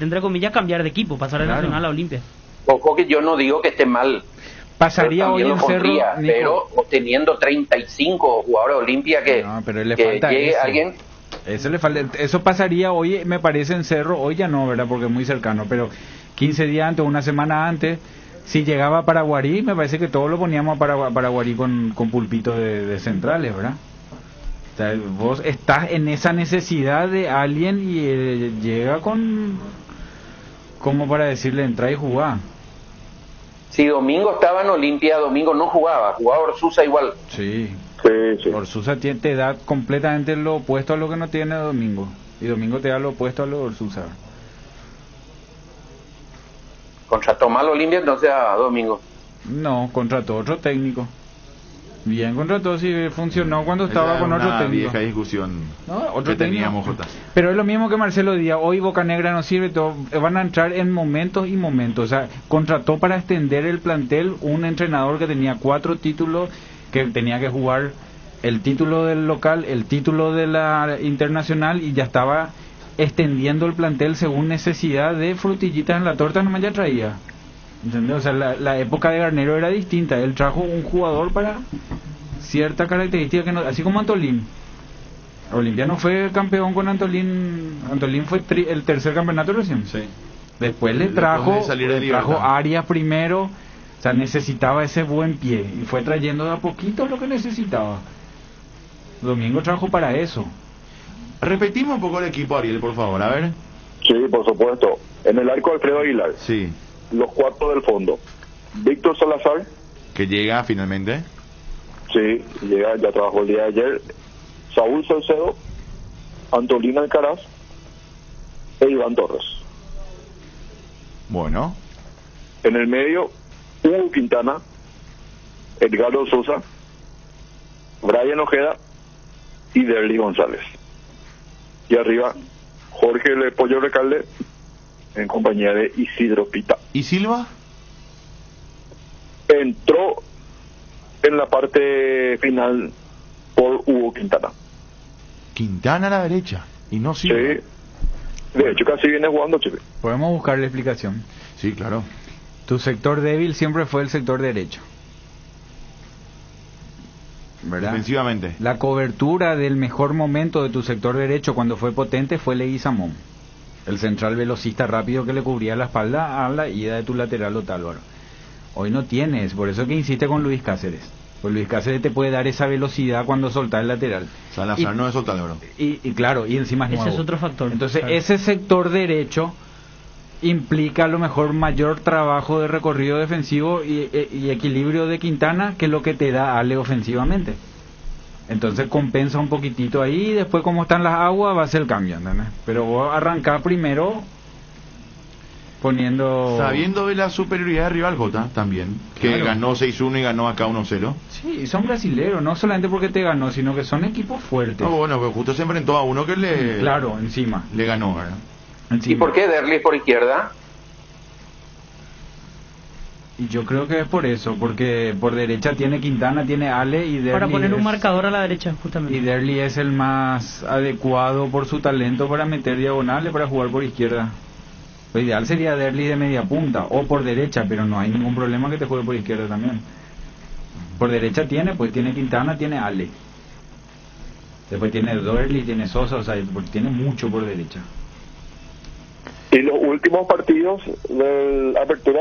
entre comillas cambiar de equipo, pasar de Nacional a Olimpia. Ojo que yo no digo que esté mal. Pasaría hoy en Cerro, pero teniendo 35 jugadores de Olimpia que le falta llegue eso. Alguien. Eso pasaría hoy, me parece, en Cerro. Hoy ya no, ¿verdad? Porque es muy cercano. Pero 15 días antes, una semana antes, si llegaba a Paraguarí, me parece que todos lo poníamos a Paraguarí con pulpitos de centrales, ¿verdad? O sea, vos estás en esa necesidad de alguien y llega con... como para decirle, entra y jugá. Si Domingo estaba en Olimpia, Domingo no jugaba Orsusa igual. Sí. Orsusa te da completamente lo opuesto a lo que no tiene Domingo. Y Domingo te da lo opuesto a lo de Orsusa. ¿Contrató mal Olimpia entonces a Domingo? No, contrató otro técnico. Bien contrató, sí funcionó cuando estaba con otro técnico. Vieja discusión otro que teníamos, Jota. Pero es lo mismo que Marcelo Díaz. Hoy Boca Negra no sirve, van a entrar en momentos y momentos. O sea, contrató para extender el plantel un entrenador que tenía 4 títulos, que tenía que jugar el título del local, el título de la internacional, y ya estaba extendiendo el plantel según necesidad de frutillitas en la torta, nomás ya traía. ¿Entendés? O sea, la época de Garnero era distinta. Él trajo un jugador para cierta característica que no, así como Antolín. Olimpia no fue campeón con Antolín. Antolín fue el tercer campeonato recién. Sí. Después le trajo Arias primero. O sea, necesitaba ese buen pie y fue trayendo de a poquito lo que necesitaba. Domingo trajo para eso. Repetimos un poco el equipo, Ariel, por favor, a ver. Sí, por supuesto. En el arco, Alfredo Aguilar. Sí. Los 4 del fondo. Víctor Salazar. Que llega finalmente. Sí, llega, ya trabajó el día de ayer. Saúl Salcedo, Antolín Alcaraz e Iván Torres. Bueno. En el medio, Hugo Quintana, Edgardo Sosa, Brian Ojeda y Derly González. Y arriba, Jorge Le Pollo Recalde en compañía de Isidro Pita. ¿Y Silva? Entró en la parte final por Hugo Quintana. Quintana a la derecha y no Silva. Sí. De hecho casi viene jugando, Chepe. Podemos buscarle explicación. Sí, claro. Tu sector débil siempre fue el sector derecho, ¿verdad? Defensivamente. La cobertura del mejor momento de tu sector derecho cuando fue potente fue Leguizamón, el central velocista rápido que le cubría la espalda a la ida de tu lateral Otálvaro. Hoy no tienes, por eso que insiste con Luis Cáceres. Pues Luis Cáceres te puede dar esa velocidad cuando soltar el lateral. Salazar no es Otálvaro. Y claro, y encima es nuevo. Ese es otro factor. Entonces, ese sector derecho implica a lo mejor mayor trabajo de recorrido defensivo y equilibrio de Quintana, que es lo que te da Ale ofensivamente. Entonces compensa un poquitito ahí y después como están las aguas va a ser el cambio, ¿entendés? Pero vos arrancás primero poniendo... Sabiendo de la superioridad de rival Jota también, que claro, ganó 6-1 y ganó acá 1-0. Sí, son brasileros, no solamente porque te ganó, sino que son equipos fuertes. No, bueno, pero justo se enfrentó a uno que le... Claro, encima. Le ganó, ¿verdad? ¿Y por qué Derly por izquierda? Y yo creo que es por eso, porque por derecha tiene Quintana, tiene Ale y Derly. Para poner un marcador a la derecha, justamente. Y Derly es el más adecuado por su talento para meter diagonales, para jugar por izquierda. Lo ideal sería Derly de media punta o por derecha, pero no hay ningún problema que te juegue por izquierda también. Por derecha tiene Quintana, tiene Ale. Después tiene Derly, tiene Sosa, o sea, tiene mucho por derecha. Y los últimos partidos de la apertura,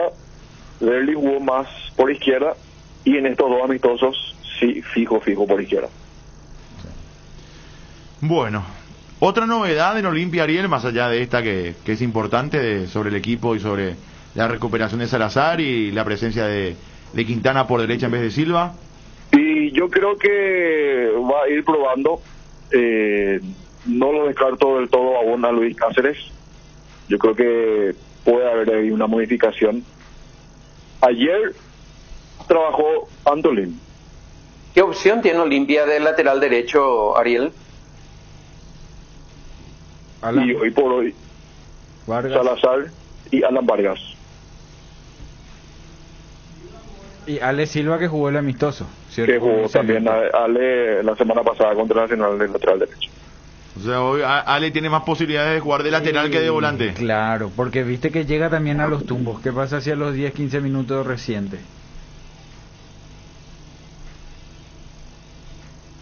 Derly jugó más por izquierda y en estos 2 amistosos, sí, fijo por izquierda. Bueno, otra novedad en Olimpia, Ariel, más allá de esta que es importante sobre el equipo y sobre la recuperación de Salazar y la presencia de Quintana por derecha en vez de Silva. Y yo creo que va a ir probando, no lo descarto del todo a Luis Cáceres. Yo creo que puede haber ahí una modificación. Ayer trabajó Antolín. ¿Qué opción tiene Olimpia de lateral derecho, Ariel? Y hoy por hoy Vargas. Salazar y Alan Vargas. Y Ale Silva, que jugó el amistoso, ¿cierto? Que jugó también Ale la semana pasada contra Nacional del lateral derecho. O sea, hoy Ale tiene más posibilidades de jugar de lateral que de volante. Claro, porque viste que llega también a los tumbos. ¿Qué pasa si a los 10-15 minutos recientes?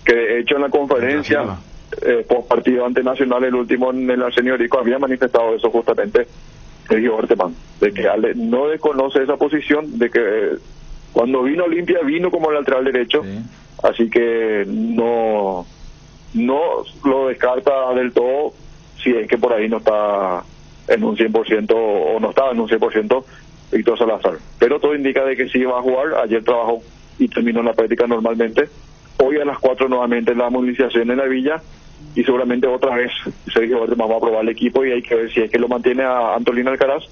Que de hecho en la conferencia post partido ante Nacional, el último en el Arsenio Rico, había manifestado eso justamente Sergio Orteman, de que Ale no desconoce esa posición, de que cuando vino Olimpia vino como lateral derecho, así que no lo descarta del todo si es que por ahí no está en un 100% o no estaba en un 100% Víctor Salazar, pero todo indica de que sí va a jugar. Ayer trabajó y terminó la práctica normalmente. Hoy a las 4 nuevamente la movilización en la Villa y seguramente otra vez Sergio Orteman va a probar el equipo y hay que ver si es que lo mantiene a Antolín Alcaraz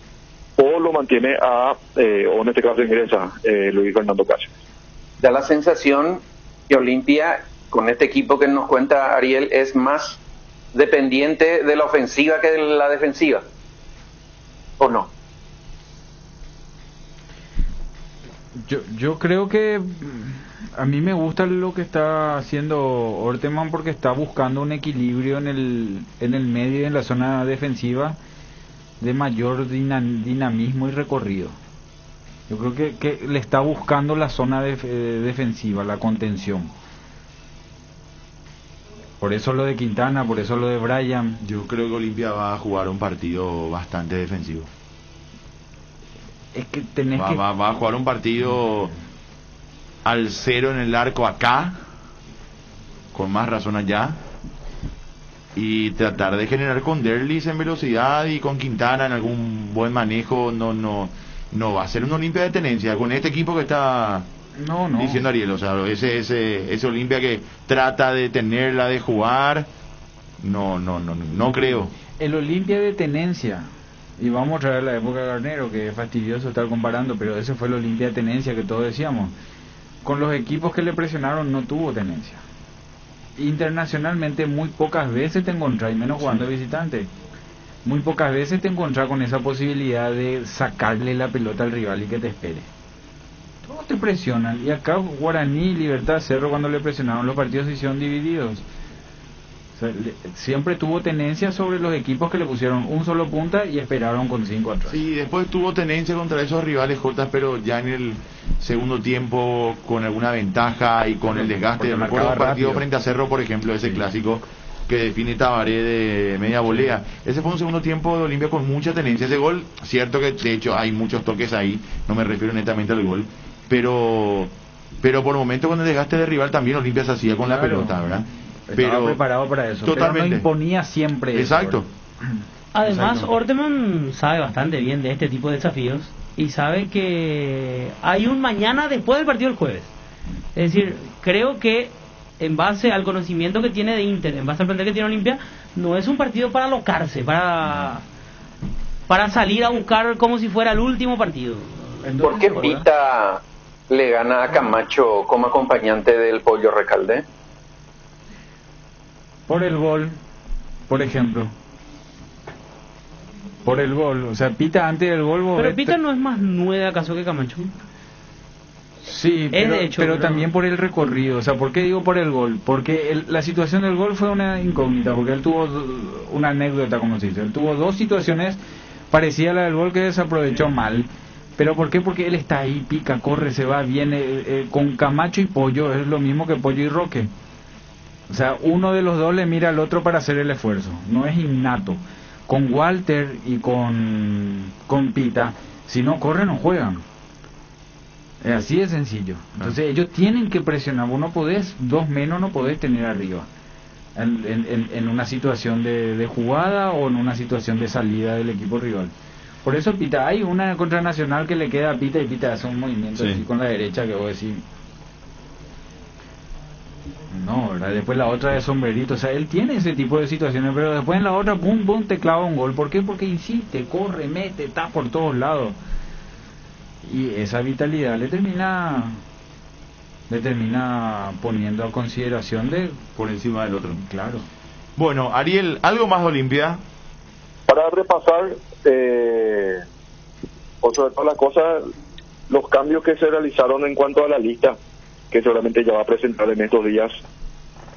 o lo mantiene o en este caso ingresa Luis Fernando Cáceres. Da la sensación que Olimpia, con este equipo que nos cuenta Ariel, es más dependiente de la ofensiva que de la defensiva, ¿o no? Yo creo que a mí me gusta lo que está haciendo Orteman, porque está buscando un equilibrio en el medio y en la zona defensiva de mayor dinamismo y recorrido. Yo creo que le está buscando la zona defensiva, la contención. Por eso lo de Quintana, por eso lo de Brian. Yo creo que Olimpia va a jugar un partido bastante defensivo. Es que tenés va a jugar un partido al 0 en el arco acá, con más razón allá, y tratar de generar con Derlis en velocidad y con Quintana en algún buen manejo. No va a ser una Olimpia de tenencia con este equipo que está diciendo Ariel. O sea, ese Olimpia que trata de tenerla, de jugar, no creo. El Olimpia de tenencia, y vamos a traer la época de Garnero, que es fastidioso estar comparando, pero ese fue el Olimpia de tenencia que todos decíamos. Con los equipos que le presionaron no tuvo tenencia. Internacionalmente muy pocas veces te encontrás, y menos jugando de visitante, muy pocas veces te encontrás con esa posibilidad de sacarle la pelota al rival y que te espere. Todos te presionan, y acá Guaraní, Libertad, Cerro, cuando le presionaron los partidos se hicieron divididos. O sea, siempre tuvo tenencia sobre los equipos que le pusieron un solo punta y esperaron con 5 atrás. Sí, después tuvo tenencia contra esos rivales Jotas, pero ya en el segundo tiempo con alguna ventaja y con el desgaste. Recuerdo un partido frente a Cerro, por ejemplo, ese clásico que define Tabaré de media volea. Ese fue un segundo tiempo de Olimpia con mucha tenencia. Ese gol, cierto que de hecho hay muchos toques ahí, no me refiero netamente al gol, pero por momentos con el desgaste de rival también Olimpia se hacía con la pelota, ¿verdad? Estaba preparado para eso, totalmente. Pero no imponía siempre. Exacto. Además, Orteman sabe bastante bien de este tipo de desafíos y sabe que hay un mañana después del partido del jueves. Es decir, creo que en base al conocimiento que tiene de Inter, en base al plantel que tiene Olimpia, no es un partido para alocarse, para salir a buscar como si fuera el último partido. ¿Por qué Pita le gana a Camacho como acompañante del Pollo Recalde? Por el gol, por ejemplo. Por el gol, o sea, Pita antes del gol... Pero Pita no es más 9 acaso que Camacho. Sí, pero también por el recorrido. O sea, ¿por qué digo por el gol? Porque la situación del gol fue una incógnita, porque él tuvo una anécdota, como se dice. Él tuvo dos situaciones parecidas a la del gol que desaprovechó mal. ¿Pero por qué? Porque él está ahí, pica, corre, se va, viene. Con Camacho y Pollo es lo mismo que Pollo y Roque. O sea, uno de los dos le mira al otro para hacer el esfuerzo. No es innato. Con Walter y con Pita, si no corren no juegan. Es así de sencillo. Entonces ellos tienen que presionar. Vos no podés, dos menos no podés tener arriba. en una situación de jugada o en una situación de salida del equipo rival. Por eso Pita, hay una contra Nacional que le queda a Pita y Pita hace un movimiento así con la derecha que vos decís, no, ¿verdad? Después la otra de sombrerito, o sea, él tiene ese tipo de situaciones, pero después en la otra, pum, pum, te clava un gol. ¿Por qué? Porque insiste, corre, mete, está por todos lados. Y esa vitalidad le termina poniendo a consideración de por encima del otro. Claro. Bueno, Ariel, ¿algo más de Olimpia? Para repasar, por sobre todas las cosas, los cambios que se realizaron en cuanto a la lista, que seguramente ya va a presentar en estos días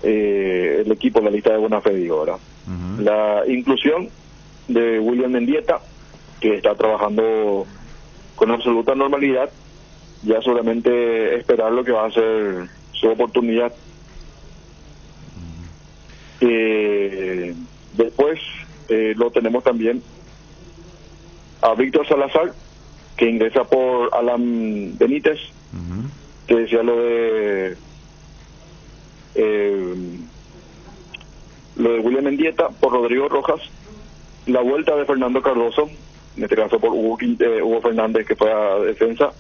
el equipo, la lista de buena fe, digo, ¿verdad? La inclusión de William Mendieta, que está trabajando con absoluta normalidad, ya solamente esperar lo que va a ser su oportunidad. Después lo tenemos también a Víctor Salazar, que ingresa por Alan Benítez, que decía lo de William Mendieta, por Rodrigo Rojas, la vuelta de Fernando Cardoso, en este caso por Hugo Fernández, que fue a defensa,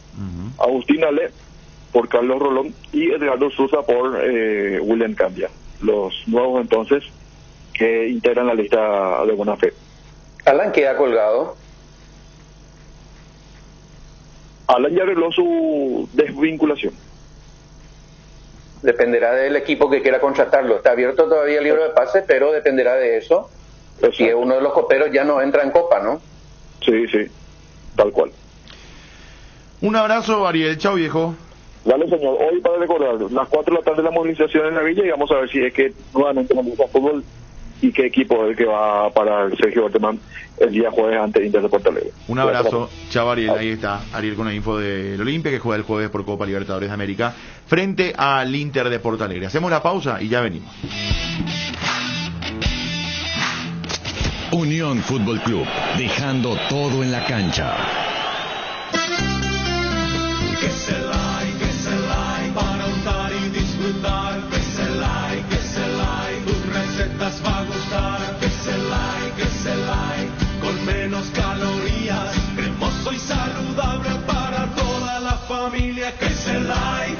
Agustín Ale por Carlos Rolón y Edgardo Sousa por William Cambia, los nuevos entonces que integran la lista de buena fe. Alan queda colgado. Alan ya arregló su desvinculación. Dependerá del equipo que quiera contratarlo. Está abierto todavía el libro de pases, pero dependerá de eso. Exacto. Si uno de los coperos ya no entra en Copa, ¿no? Sí, tal cual. Un abrazo, Ariel. Chao, viejo. Dale, señor. Hoy, para recordar, las 4 de la tarde la movilización en la Villa, y vamos a ver si es que nuevamente moviliza fútbol y qué equipo es el que va a parar Sergio Berteman el día jueves ante Inter de Porto Alegre. Un abrazo. Chao, Ariel. Ahí está Ariel con la info del Olimpia, que juega el jueves por Copa Libertadores de América frente al Inter de Porto Alegre. Hacemos la pausa y ya venimos. Unión Fútbol Club, dejando todo en la cancha. Que se like, para untar y disfrutar. Que se like, tus recetas va a gustar. Que se like, con menos calorías, cremoso y saludable para toda la familia. Que se like.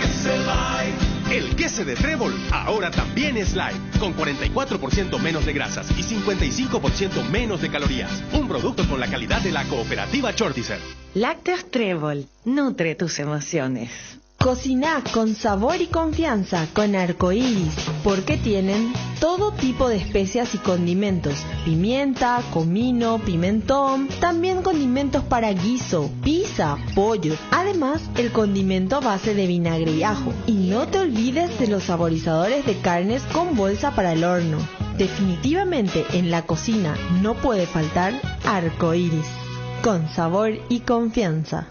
El queso de Trébol ahora también es light, con 44% menos de grasas y 55% menos de calorías. Un producto con la calidad de la cooperativa Chortizer. Lácteos Trébol, nutre tus emociones. Cocina con sabor y confianza con Arcoiris, porque tienen todo tipo de especias y condimentos: pimienta, comino, pimentón, también condimentos para guiso, pizza, pollo. Además, el condimento a base de vinagre y ajo. Y no te olvides de los saborizadores de carnes con bolsa para el horno. Definitivamente en la cocina no puede faltar Arcoiris, con sabor y confianza.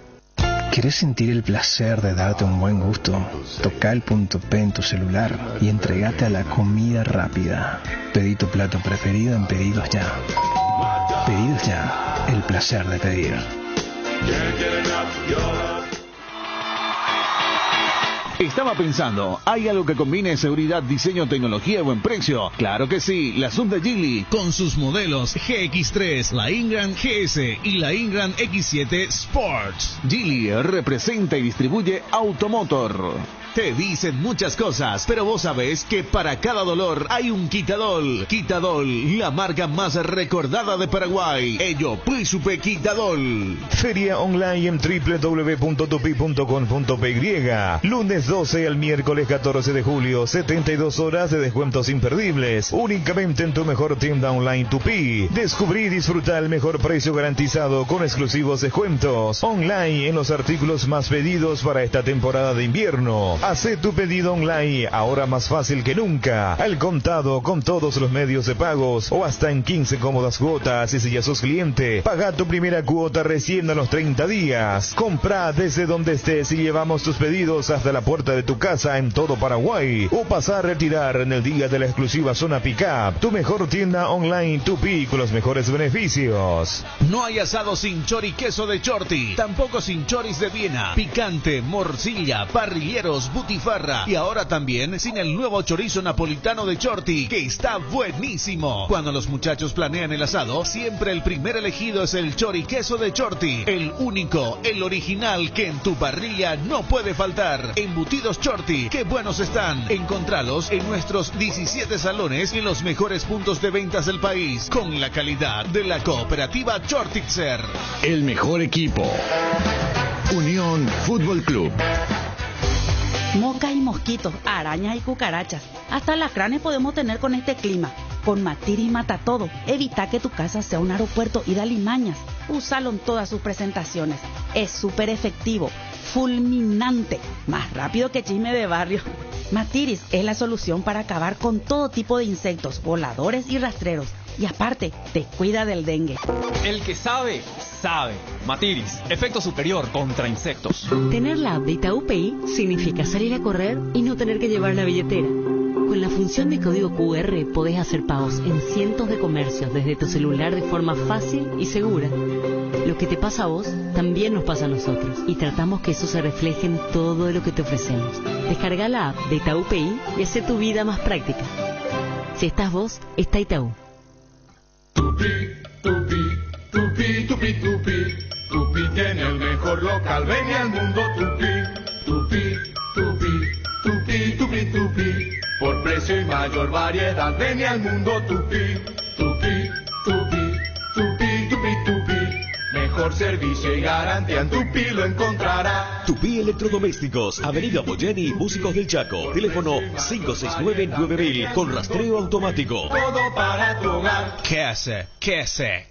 ¿Querés sentir el placer de darte un buen gusto? Toca el punto P en tu celular y entregate a la comida rápida. Pedí tu plato preferido en Pedidos Ya. Pedidos Ya, el placer de pedir. Estaba pensando, ¿hay algo que combine seguridad, diseño, tecnología y buen precio? Claro que sí, la Sub de Geely, con sus modelos GX3, la Ingram GS y la Ingram X7 Sports. Geely representa y distribuye Automotor. Te dicen muchas cosas, pero vos sabés que para cada dolor hay un Quitadol. Quitadol, la marca más recordada de Paraguay. Ello, Príncipe Quitadol. Feria online en www.tupi.com.py. Lunes 12 al miércoles 14 de julio. 72 horas de descuentos imperdibles. Únicamente en tu mejor tienda online Tupi. Descubrí y disfruta el mejor precio garantizado con exclusivos descuentos. Online en los artículos más pedidos para esta temporada de invierno. Hacé tu pedido online, ahora más fácil que nunca. Al contado, con todos los medios de pagos, o hasta en 15 cómodas cuotas. Y si ya sos cliente, paga tu primera cuota recién a los 30 días. Comprá desde donde estés y llevamos tus pedidos hasta la puerta de tu casa en todo Paraguay. O pasá a retirar en el día de la exclusiva zona Pickup. Tu mejor tienda online Tupi con los mejores beneficios. No hay asado sin chori queso de Chorti. Tampoco sin choris de Viena. Picante, morcilla, parrilleros, menos butifarra. Y ahora también sin el nuevo chorizo napolitano de Chorti, que está buenísimo. Cuando los muchachos planean el asado, siempre el primer elegido es el choriqueso de Chorti, el único, el original que en tu parrilla no puede faltar. Embutidos Chorti, qué buenos están. Encontralos en nuestros 17 salones y en los mejores puntos de ventas del país, con la calidad de la cooperativa Chortitzer. El mejor equipo. Unión Fútbol Club. Moscas y mosquitos, arañas y cucarachas. Hasta alacranes podemos tener con este clima. Con Matiris mata todo. Evita que tu casa sea un aeropuerto y de alimañas. Úsalo en todas sus presentaciones. Es súper efectivo, fulminante, más rápido que chisme de barrio. Matiris es la solución para acabar con todo tipo de insectos, voladores y rastreros. Y aparte, te cuida del dengue. El que sabe, sabe. Matiris, efecto superior contra insectos. Tener la app de Itaú Pay significa salir a correr y no tener que llevar la billetera. Con la función de código QR podés hacer pagos en cientos de comercios desde tu celular de forma fácil y segura. Lo que te pasa a vos, también nos pasa a nosotros. Y tratamos que eso se refleje en todo lo que te ofrecemos. Descarga la app de Itaú Pay y hace tu vida más práctica. Si estás vos, está Itaú. Tupi tiene el mejor local, ven al mundo Tupi. Por precio y mayor variedad, ven al mundo Tupi. Mejor servicio y garantía en Tupi lo encontrará. Tupi Electrodomésticos, Avenida Boyeni, Músicos del Chaco. Teléfono 569-9000 con rastreo automático. Todo para tu hogar.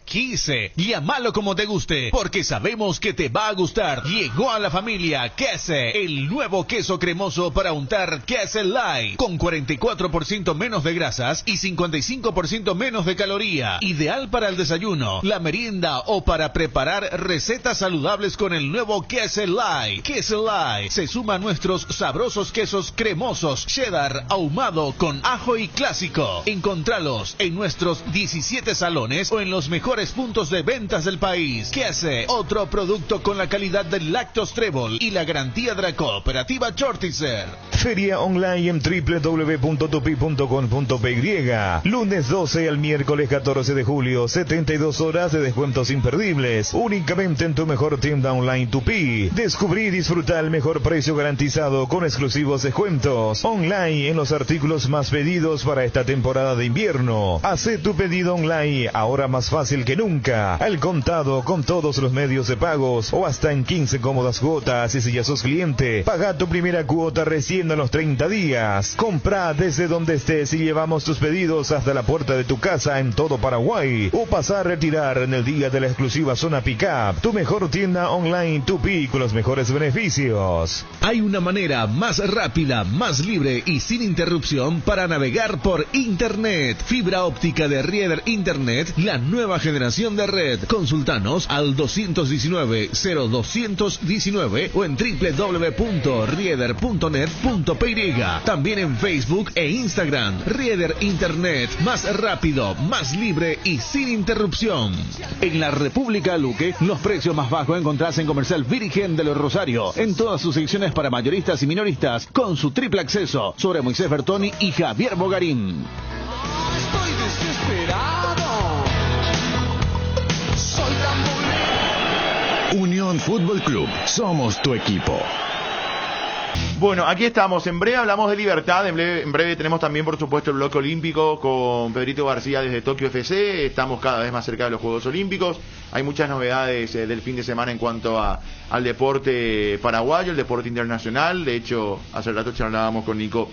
Quise. Llámalo como te guste, porque sabemos que te va a gustar. Llegó a la familia Quese, el nuevo queso cremoso para untar Quese Light, con 44% menos de grasas y 55% menos de caloría. Ideal para el desayuno, la merienda o para preparar recetas saludables con el nuevo Quese Light. Quese Light se suma a nuestros sabrosos quesos cremosos, cheddar, ahumado con ajo y clásico. Encontralos en nuestros 17 salones o en los mejores puntos de ventas del país. Quese, otro producto con la calidad del Lactos Trébol y la garantía de la cooperativa Chortitzer. Feria online en www.tupi.com.py. Lunes 12 al miércoles 14 de julio, 72 horas de descuentos imperdibles, únicamente en tu mejor tienda online Tupi. Descubrí y disfruta el mejor precio garantizado con exclusivos descuentos online en los artículos más pedidos para esta temporada de invierno. Hacé tu pedido online ahora más fácil que nunca, al contado con todos los medios de pagos o hasta en 15 cómodas cuotas. Y si ya sos cliente, paga tu primera cuota recién a los 30 días. Comprá desde donde estés y llevamos tus pedidos hasta la puerta de tu casa en todo Paraguay, o pasá a retirar en el día de la exclusiva zona Pickup. Tu mejor tienda online Tupi con los mejores beneficios. Hay una manera más rápida, más libre y sin interrupción para navegar por Internet. Fibra óptica de Rieder Internet, la nueva generación de red. Consultanos al 219-0219 o en www.rieder.net.py. También en Facebook e Instagram. Rieder Internet, más rápido, más libre y sin interrupción. En la República Luque, los precios más bajos encontrás en Comercial Virgen de los Rosario, en todas sus secciones para mayoristas y minoristas, con su triple acceso sobre Moisés Bertoni y Javier Bogarín. Estoy desesperado. Soy tan Unión Fútbol Club, somos tu equipo. Bueno, aquí estamos. En breve hablamos de Libertad. En breve tenemos también, por supuesto, el bloque olímpico con Pedrito García desde Tokio FC. Estamos cada vez más cerca de los Juegos Olímpicos. Hay muchas novedades del fin de semana en cuanto al deporte paraguayo, el deporte internacional. De hecho, hace rato charlábamos con Nico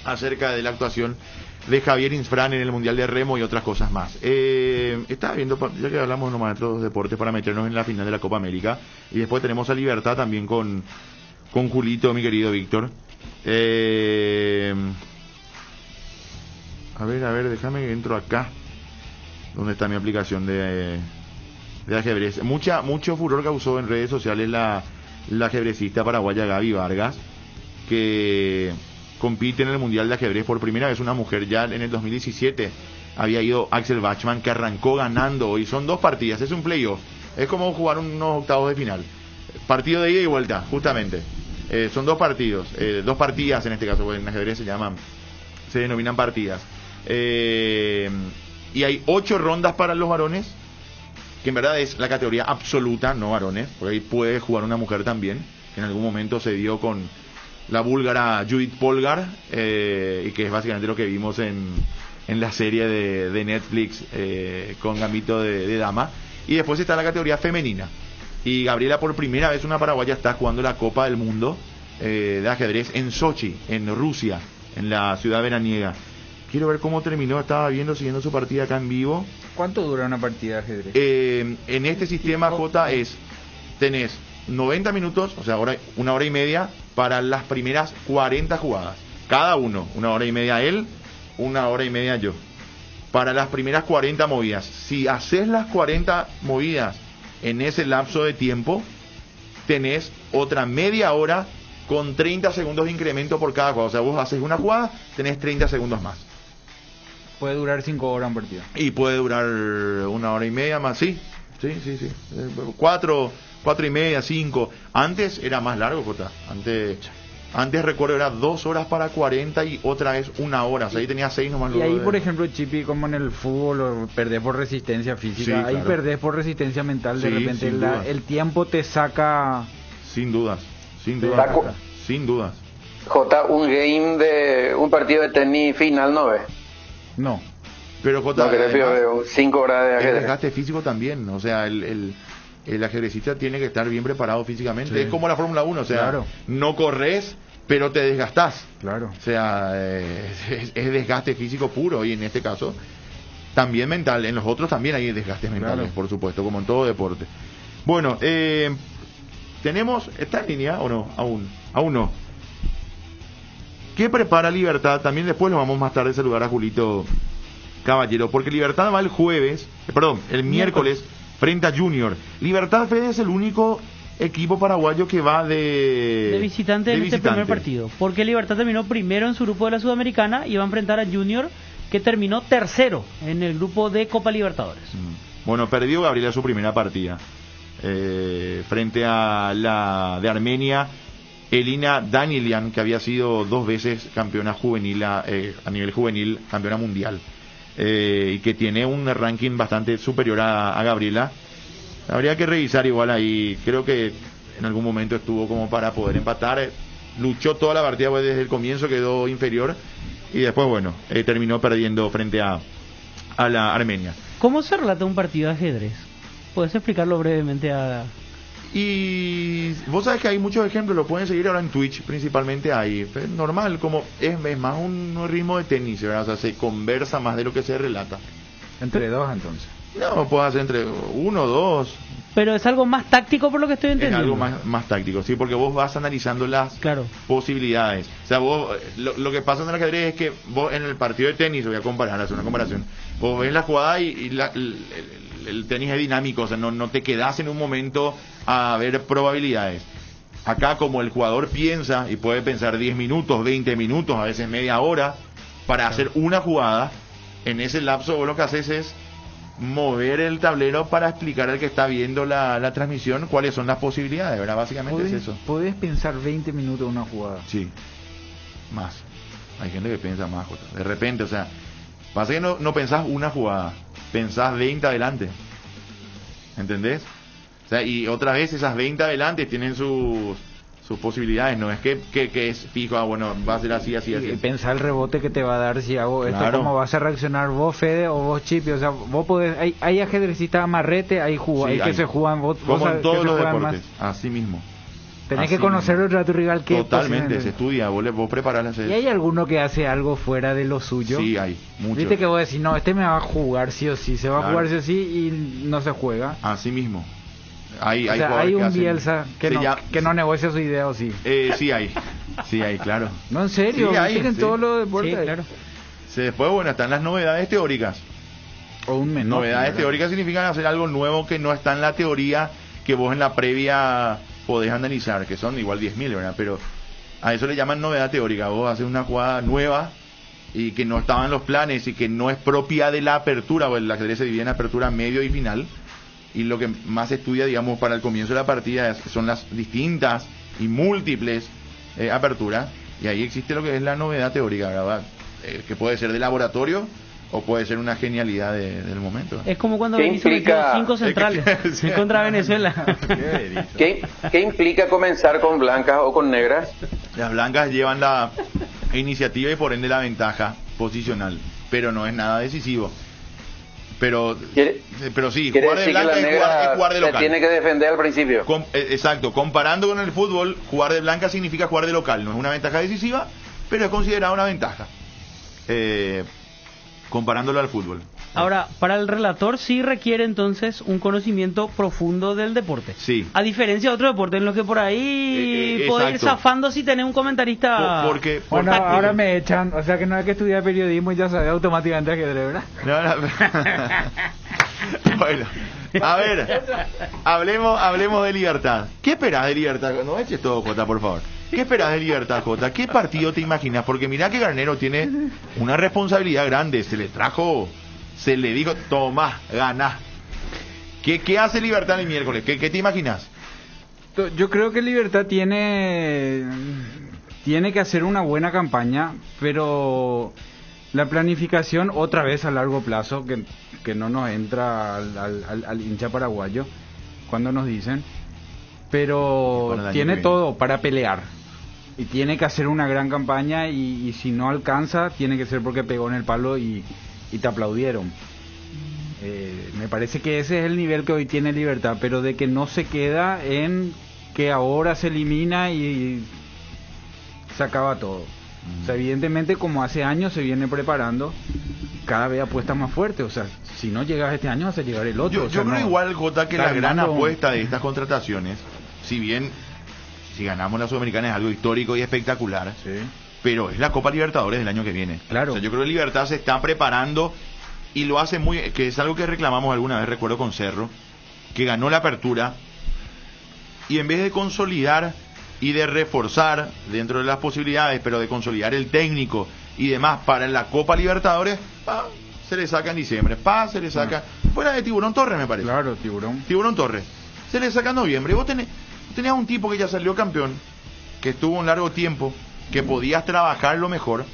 acerca de la actuación de Javier Insfrán en el Mundial de Remo y otras cosas más. Estaba viendo, ya que hablamos nomás de otros deportes, para meternos en la final de la Copa América. Y después tenemos a Libertad también con Julito, mi querido Víctor. A ver, déjame que entro acá. ¿Dónde está mi aplicación de ajedrez? Mucho furor causó en redes sociales la ajedrecista paraguaya Gaby Vargas, que compite en el Mundial de Ajedrez por primera vez una mujer. Ya en el 2017 había ido Axel Bachmann, que arrancó ganando, y son 2 partidas, es un playoff, es como jugar unos octavos de final, partido de ida y vuelta, justamente. Son 2 partidos, 2 partidas en este caso, porque en ajedrez se denominan partidas. Y hay 8 rondas para los varones, que en verdad es la categoría absoluta, no varones, porque ahí puede jugar una mujer también, que en algún momento se dio con la búlgara Judith Polgar, y que es básicamente lo que vimos en la serie de Netflix con Gambito de Dama. Y después está la categoría femenina. Y Gabriela, por primera vez, una paraguaya, está jugando la Copa del Mundo de ajedrez en Sochi, en Rusia, en la ciudad veraniega. Quiero ver cómo terminó, estaba siguiendo su partida acá en vivo. ¿Cuánto dura una partida de ajedrez? En este sistema, J, tenés 90 minutos, o sea, 1 hora y media, para las primeras 40 jugadas. Cada uno, 1 hora y media él, 1 hora y media yo. Para las primeras 40 movidas. Si haces las 40 movidas en ese lapso de tiempo, tenés otra media hora con 30 segundos de incremento por cada jugada. O sea, vos haces una jugada, tenés 30 segundos más. Puede durar 5 horas un partido. Y puede durar 1 hora y media más, sí. 4 y media, 5. Antes era más largo, Jota. Antes recuerdo era 2 horas para 40 y otra vez 1 hora. O sea, ahí tenía 6 nomás. Y ahí, por ejemplo, Chipi, como en el fútbol, perdés por resistencia física. Sí, ahí claro. Perdés por resistencia mental. De repente el tiempo te saca. Sin dudas. Jota, un partido de tenis final, ¿no ves? No. Pero Jota, no, que de 5 horas de ajedrez. El desgaste físico también. O sea, el ajedrecista tiene que estar bien preparado físicamente. Sí. Es como la Fórmula 1, o sea, claro. No corres, pero te desgastás. Claro. O sea, es desgaste físico puro, y en este caso también mental. En los otros también hay desgastes mentales, claro. Por supuesto, como en todo deporte. Bueno, tenemos, ¿está en línea o no? Aún no. ¿Qué prepara Libertad? También después lo vamos más tarde a saludar a Julito Caballero, porque Libertad va el miércoles frente a Junior. Libertad, Fede, es el único equipo paraguayo que va de visitante en este primer partido, porque Libertad terminó primero en su grupo de la Sudamericana y va a enfrentar a Junior, que terminó tercero en el grupo de Copa Libertadores. Bueno, perdió Gabriela su primera partida frente a la de Armenia, Elina Danilian, que había sido 2 veces campeona juvenil a nivel juvenil, campeona mundial, y que tiene un ranking bastante superior a Gabriela. Habría que revisar igual ahí. Creo que en algún momento estuvo como para poder empatar. Luchó toda la partida, pues desde el comienzo quedó inferior y después, terminó perdiendo frente a la Armenia. ¿Cómo se relata un partido de ajedrez? ¿Puedes explicarlo brevemente Y vos sabés que hay muchos ejemplos, lo pueden seguir ahora en Twitch principalmente ahí. Es normal, como es más un ritmo de tenis, ¿verdad? O sea, se conversa más de lo que se relata. ¿Entre 2 entonces? No, puedes hacer entre 1 o 2. Pero es algo más táctico por lo que estoy entendiendo. Es algo más táctico, sí, porque vos vas analizando las posibilidades. O sea, vos, lo que pasa en el ajedrez es que vos en el partido de tenis, voy a hacer una comparación, vos ves la jugada y el tenis es dinámico, o sea, no te quedás en un momento a ver probabilidades. Acá, como el jugador piensa, y puede pensar 10 minutos, 20 minutos, a veces media hora, para hacer una jugada, en ese lapso vos lo que haces es mover el tablero para explicar al que está viendo la transmisión cuáles son las posibilidades, ¿verdad? Básicamente es eso. ¿Podés pensar 20 minutos una jugada? Sí, más. Hay gente que piensa más, de repente, o sea, pasa que no pensás una jugada, pensás 20 adelante, ¿entendés? O sea, y otra vez esas 20 adelante tienen sus posibilidades, no es que es fijo, va a ser así. Pensar el rebote que te va a dar si hago esto, cómo vas a reaccionar vos, Fede, o vos, Chipi. O sea, vos podés, hay ajedrecistas amarrete, hay que se juegan, vos como en todos los deportes, así mismo. Tenés que conocer a tu rival. Totalmente, se estudia, vos preparás. ¿Y hay alguno que hace algo fuera de lo suyo? Sí, hay, mucho. Viste que vos decís, no, me va a jugar sí o sí, se va a jugar sí o sí, y no se juega. Así mismo. Hay un Bielsa que no negocia su idea, ¿o sí? Sí hay, claro. No, en serio, sí hay, en todos los deportes. Sí, claro. Después, están las novedades teóricas. O un menor. Novedades teóricas significan hacer algo nuevo que no está en la teoría, que vos en la previa podés analizar, que son igual 10.000, ¿verdad? Pero a eso le llaman novedad teórica. Vos haces una jugada nueva y que no estaba en los planes y que no es propia de la apertura, o el ajedrez se divide en apertura, medio y final. Y lo que más se estudia, digamos, para el comienzo de la partida son las distintas y múltiples apertura, y ahí existe lo que es la novedad teórica, ¿verdad? Que puede ser de laboratorio o puede ser una genialidad del momento. Es como cuando Berizzo metió 5 centrales contra Venezuela. ¿Qué implica comenzar con blancas o con negras? Las blancas llevan la iniciativa y por ende la ventaja posicional, pero no es nada decisivo. Pero sí, jugar de blanca es jugar de local. Se tiene que defender al principio. Exacto, comparando con el fútbol, jugar de blanca significa jugar de local. No es una ventaja decisiva, pero es considerada una ventaja. Comparándolo al fútbol. Ahora, para el relator sí requiere entonces un conocimiento profundo del deporte. Sí. A diferencia de otro deporte en lo que por ahí puede ir zafando si tenés un comentarista. Porque bueno, ahora me echan, o sea que no hay que estudiar periodismo y ya sabes automáticamente ajedrez, ¿verdad? Bueno, a ver, hablemos de Libertad. ¿Qué esperás de Libertad? No eches todo, Jota, por favor. ¿Qué esperás de Libertad, Jota? ¿Qué partido te imaginas? Porque mirá que Garnero tiene una responsabilidad grande. Se le dijo, toma, gana. ¿Qué hace Libertad el miércoles? ¿Qué te imaginas? Yo creo que Libertad tiene que hacer una buena campaña, pero la planificación otra vez a largo plazo, que no nos entra al hincha paraguayo cuando nos dicen, pero tiene todo para pelear. Y tiene que hacer una gran campaña y si no alcanza, tiene que ser porque pegó en el palo y te aplaudieron. Me parece que ese es el nivel que hoy tiene Libertad, pero de que no se queda en que ahora se elimina y se acaba todo. O sea, evidentemente como hace años se viene preparando, cada vez apuesta más fuerte. O sea, si no llegas este año vas a llegar el otro. Yo creo igual, Jota, que la gran apuesta de estas contrataciones, si bien si ganamos la Sudamericana es algo histórico y espectacular, pero es la Copa Libertadores del año que viene. Claro. O sea, yo creo que Libertad se está preparando y lo hace muy, que es algo que reclamamos alguna vez, recuerdo con Cerro, que ganó la apertura y en vez de consolidar y de reforzar dentro de las posibilidades, pero de consolidar el técnico y demás para la Copa Libertadores, se le saca en diciembre, se le saca, fuera de Tiburón Torres me parece. Claro, Tiburón Torres, se le saca en noviembre. Y vos tenías un tipo que ya salió campeón, que estuvo un largo tiempo, que podías trabajarlo mejor,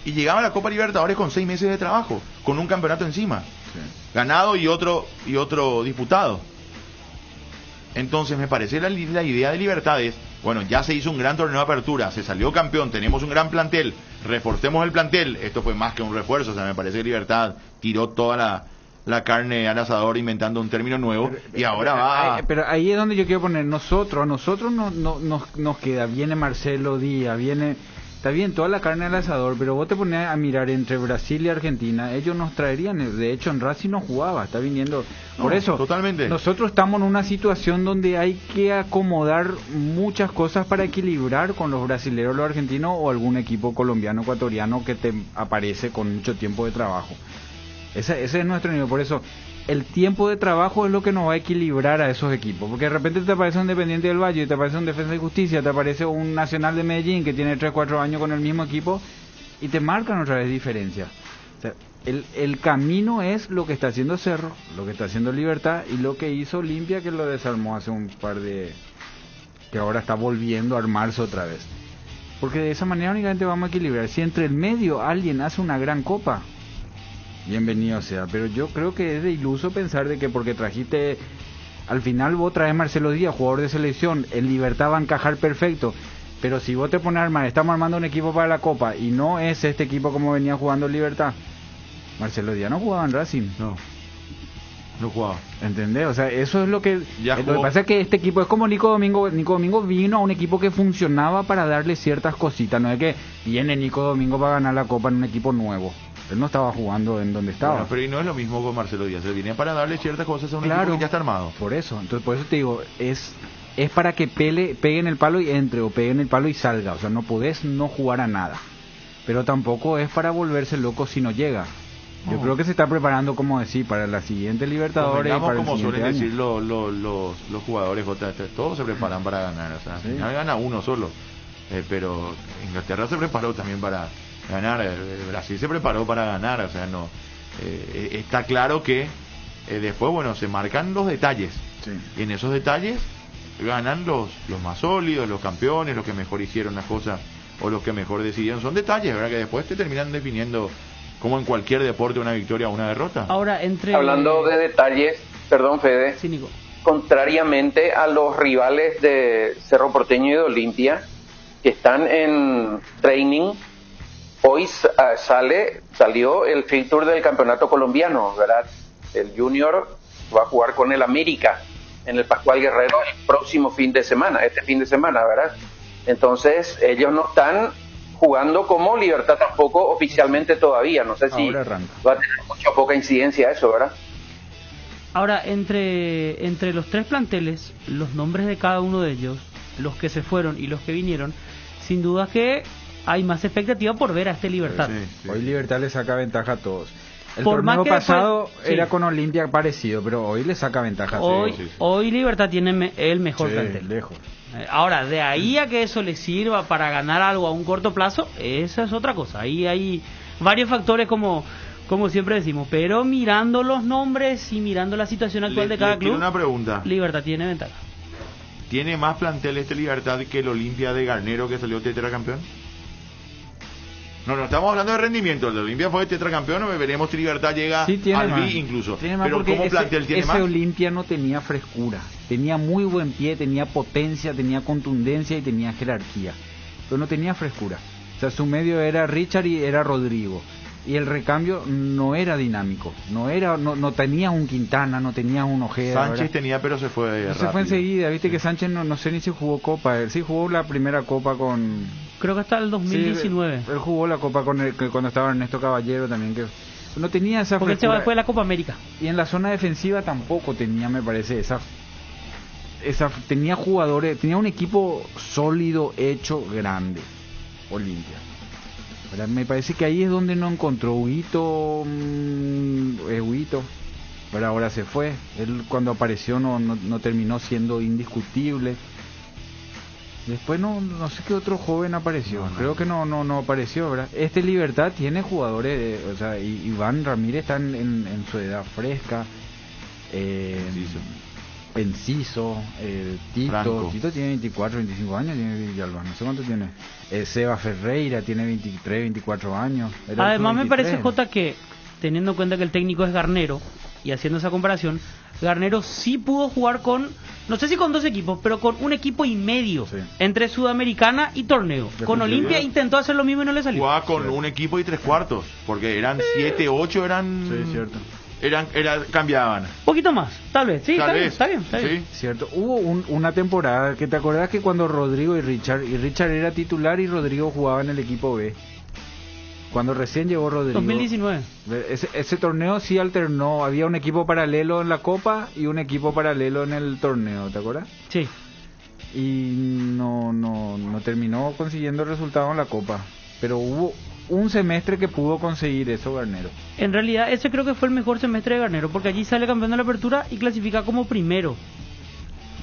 y llegaba a la Copa Libertadores con 6 meses de trabajo, con un campeonato encima, ganado y otro disputado. Entonces me parece la idea de Libertad es, bueno, ya se hizo un gran torneo de apertura, se salió campeón, tenemos un gran plantel, reforcemos el plantel. Esto fue más que un refuerzo, o sea, me parece que Libertad tiró toda la carne al asador inventando un término nuevo, y ahora va... Pero ahí es donde yo quiero poner, a nosotros nos queda, viene Marcelo Díaz, está bien toda la carne al asador, pero vos te pones a mirar entre Brasil y Argentina, ellos nos traerían, de hecho en Racing no jugaba, está viniendo, por eso totalmente. Nosotros estamos en una situación donde hay que acomodar muchas cosas para equilibrar con los brasileños, los argentinos o algún equipo colombiano, ecuatoriano que te aparece con mucho tiempo de trabajo. Ese es nuestro nivel, por eso el tiempo de trabajo es lo que nos va a equilibrar a esos equipos, porque de repente te aparece un Independiente del Valle, te aparece un Defensa y Justicia, te aparece un Nacional de Medellín que tiene 3-4 años con el mismo equipo y te marcan otra vez diferencia. O sea, el camino es lo que está haciendo Cerro, lo que está haciendo Libertad y lo que hizo Olimpia, que lo desarmó hace un par de... que ahora está volviendo a armarse otra vez. Porque de esa manera únicamente vamos a equilibrar. Si entre el medio alguien hace una gran copa, bienvenido sea, pero yo creo que es de iluso pensar de que porque trajiste, al final vos traes Marcelo Díaz, jugador de selección, en Libertad va a encajar perfecto, pero si vos te pones a armar, estamos armando un equipo para la Copa y no es este equipo como venía jugando Libertad, Marcelo Díaz no jugaba en Racing, no jugaba, ¿entendés? O sea, eso es lo que pasa, es que este equipo es como Nico Domingo vino a un equipo que funcionaba para darle ciertas cositas, no es que viene Nico Domingo para ganar la Copa en un equipo nuevo. Él no estaba jugando en donde estaba. Bueno, pero y no es lo mismo con Marcelo Díaz. Él viene para darle ciertas cosas a un equipo que ya está armado. Por eso. Entonces, por eso te digo, es para que pegue en el palo y entre, o pegue en el palo y salga. O sea, no podés no jugar a nada. Pero tampoco es para volverse loco si no llega. Yo creo que se está preparando, como decir, para la siguiente Libertadores y para como el siguiente suelen año. decir los jugadores, todos se preparan para ganar. O sea, al final gana uno solo. Pero Inglaterra se preparó también para ganar, Brasil se preparó para ganar, o sea, no está claro que después, bueno, se marcan los detalles, y en esos detalles ganan los más sólidos, los campeones, los que mejor hicieron las cosas o los que mejor decidieron. Son detalles, ¿verdad? Que después te terminan definiendo, como en cualquier deporte, una victoria o una derrota. Ahora, hablando de detalles, perdón, Fede, contrariamente a los rivales de Cerro Porteño y de Olimpia, que están en training, hoy salió el fixture del campeonato colombiano, ¿verdad? El Junior va a jugar con el América en el Pascual Guerrero el próximo fin de semana, ¿verdad? Entonces, ellos no están jugando como Libertad tampoco oficialmente todavía. No sé si va a tener mucha o poca incidencia eso, ¿verdad? Ahora, entre los tres planteles, los nombres de cada uno de ellos, los que se fueron y los que vinieron, sin duda que hay más expectativa por ver a este Libertad. Sí. Hoy Libertad le saca ventaja a todos. El Por torneo más que pasado después, era con Olimpia parecido, pero hoy le saca ventaja a todos. Hoy Libertad tiene el mejor plantel. Lejos. Ahora, de ahí a que eso le sirva para ganar algo a un corto plazo, esa es otra cosa. Ahí hay varios factores como siempre decimos, pero mirando los nombres y mirando la situación actual de cada club, una pregunta. Libertad tiene ventaja. ¿Tiene más plantel este Libertad que el Olimpia de Garnero, que salió tetracampeón? No estamos hablando de rendimiento. El de Olimpia fue tetracampeón, veremos si Libertad llega al B incluso. Pero ¿cómo plantel tiene más? Ese Olimpia no tenía frescura, tenía muy buen pie, tenía potencia, tenía contundencia y tenía jerarquía, pero no tenía frescura. O sea, su medio era Richard y era Rodrigo, y el recambio no era dinámico, no tenía un Quintana, no tenía un Ojeda. Sánchez, ¿verdad? Tenía, pero se fue rápido. Se fue enseguida, viste que Sánchez no sé ni si jugó Copa. Él sí jugó la primera Copa con... Creo que hasta el 2019. Sí, él jugó la Copa cuando estaba Ernesto Caballero también, que no tenía esa porque frescura. Porque fue la Copa América. Y en la zona defensiva tampoco tenía, me parece, esa tenía jugadores, tenía un equipo sólido, hecho, grande, Olimpia. ¿Verdad? Me parece que ahí es donde no encontró Huguito, pero ahora se fue. Él cuando apareció no terminó siendo indiscutible. Después no sé qué otro joven apareció. Creo que no apareció, ¿verdad? Este Libertad tiene jugadores, o sea, Iván Ramírez está en su edad fresca. Enciso, Tito tiene 24, 25 años, tiene Villalba, no sé cuánto tiene. Seba Ferreira tiene 23, 24 años. Además me parece, Jota, que teniendo en cuenta que el técnico es Garnero, y haciendo esa comparación, Garnero sí pudo jugar con, no sé si con dos equipos, pero con un equipo y medio, entre Sudamericana y torneo. Con Olimpia intentó hacer lo mismo y no le salió. Jugaba con un equipo y 3/4, porque eran 7, 8, eran... Sí, cierto. Cambiaban. Un poquito más, tal vez, sí, está bien. Cierto, hubo una temporada que te acordás que cuando Rodrigo y Richard era titular y Rodrigo jugaba en el equipo B. Cuando recién llegó Rodrigo. 2019. Ese torneo sí alternó, había un equipo paralelo en la Copa y un equipo paralelo en el torneo, ¿te acuerdas? Sí. Y no terminó consiguiendo resultados en la Copa, pero hubo un semestre que pudo conseguir eso Garnero. En realidad ese creo que fue el mejor semestre de Garnero, porque allí sale campeón de la Apertura y clasifica como primero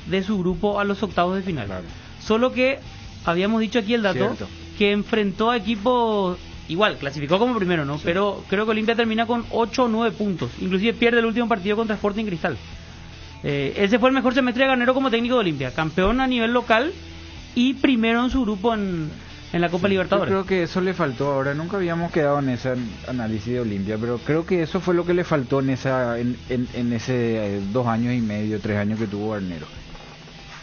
de su grupo a los octavos de final. Claro. Solo que habíamos dicho aquí el dato, que enfrentó a equipos, igual, clasificó como primero, ¿no? Sí. Pero creo que Olimpia termina con 8 o 9 puntos, inclusive pierde el último partido contra Sporting Cristal. Ese fue el mejor semestre de Garnero como técnico de Olimpia, campeón a nivel local y primero en su grupo en la Copa Libertadores. Yo creo que eso le faltó. Ahora nunca habíamos quedado en ese análisis de Olimpia, pero creo que eso fue lo que le faltó en ese 2 años y medio, 3 años que tuvo Garnero.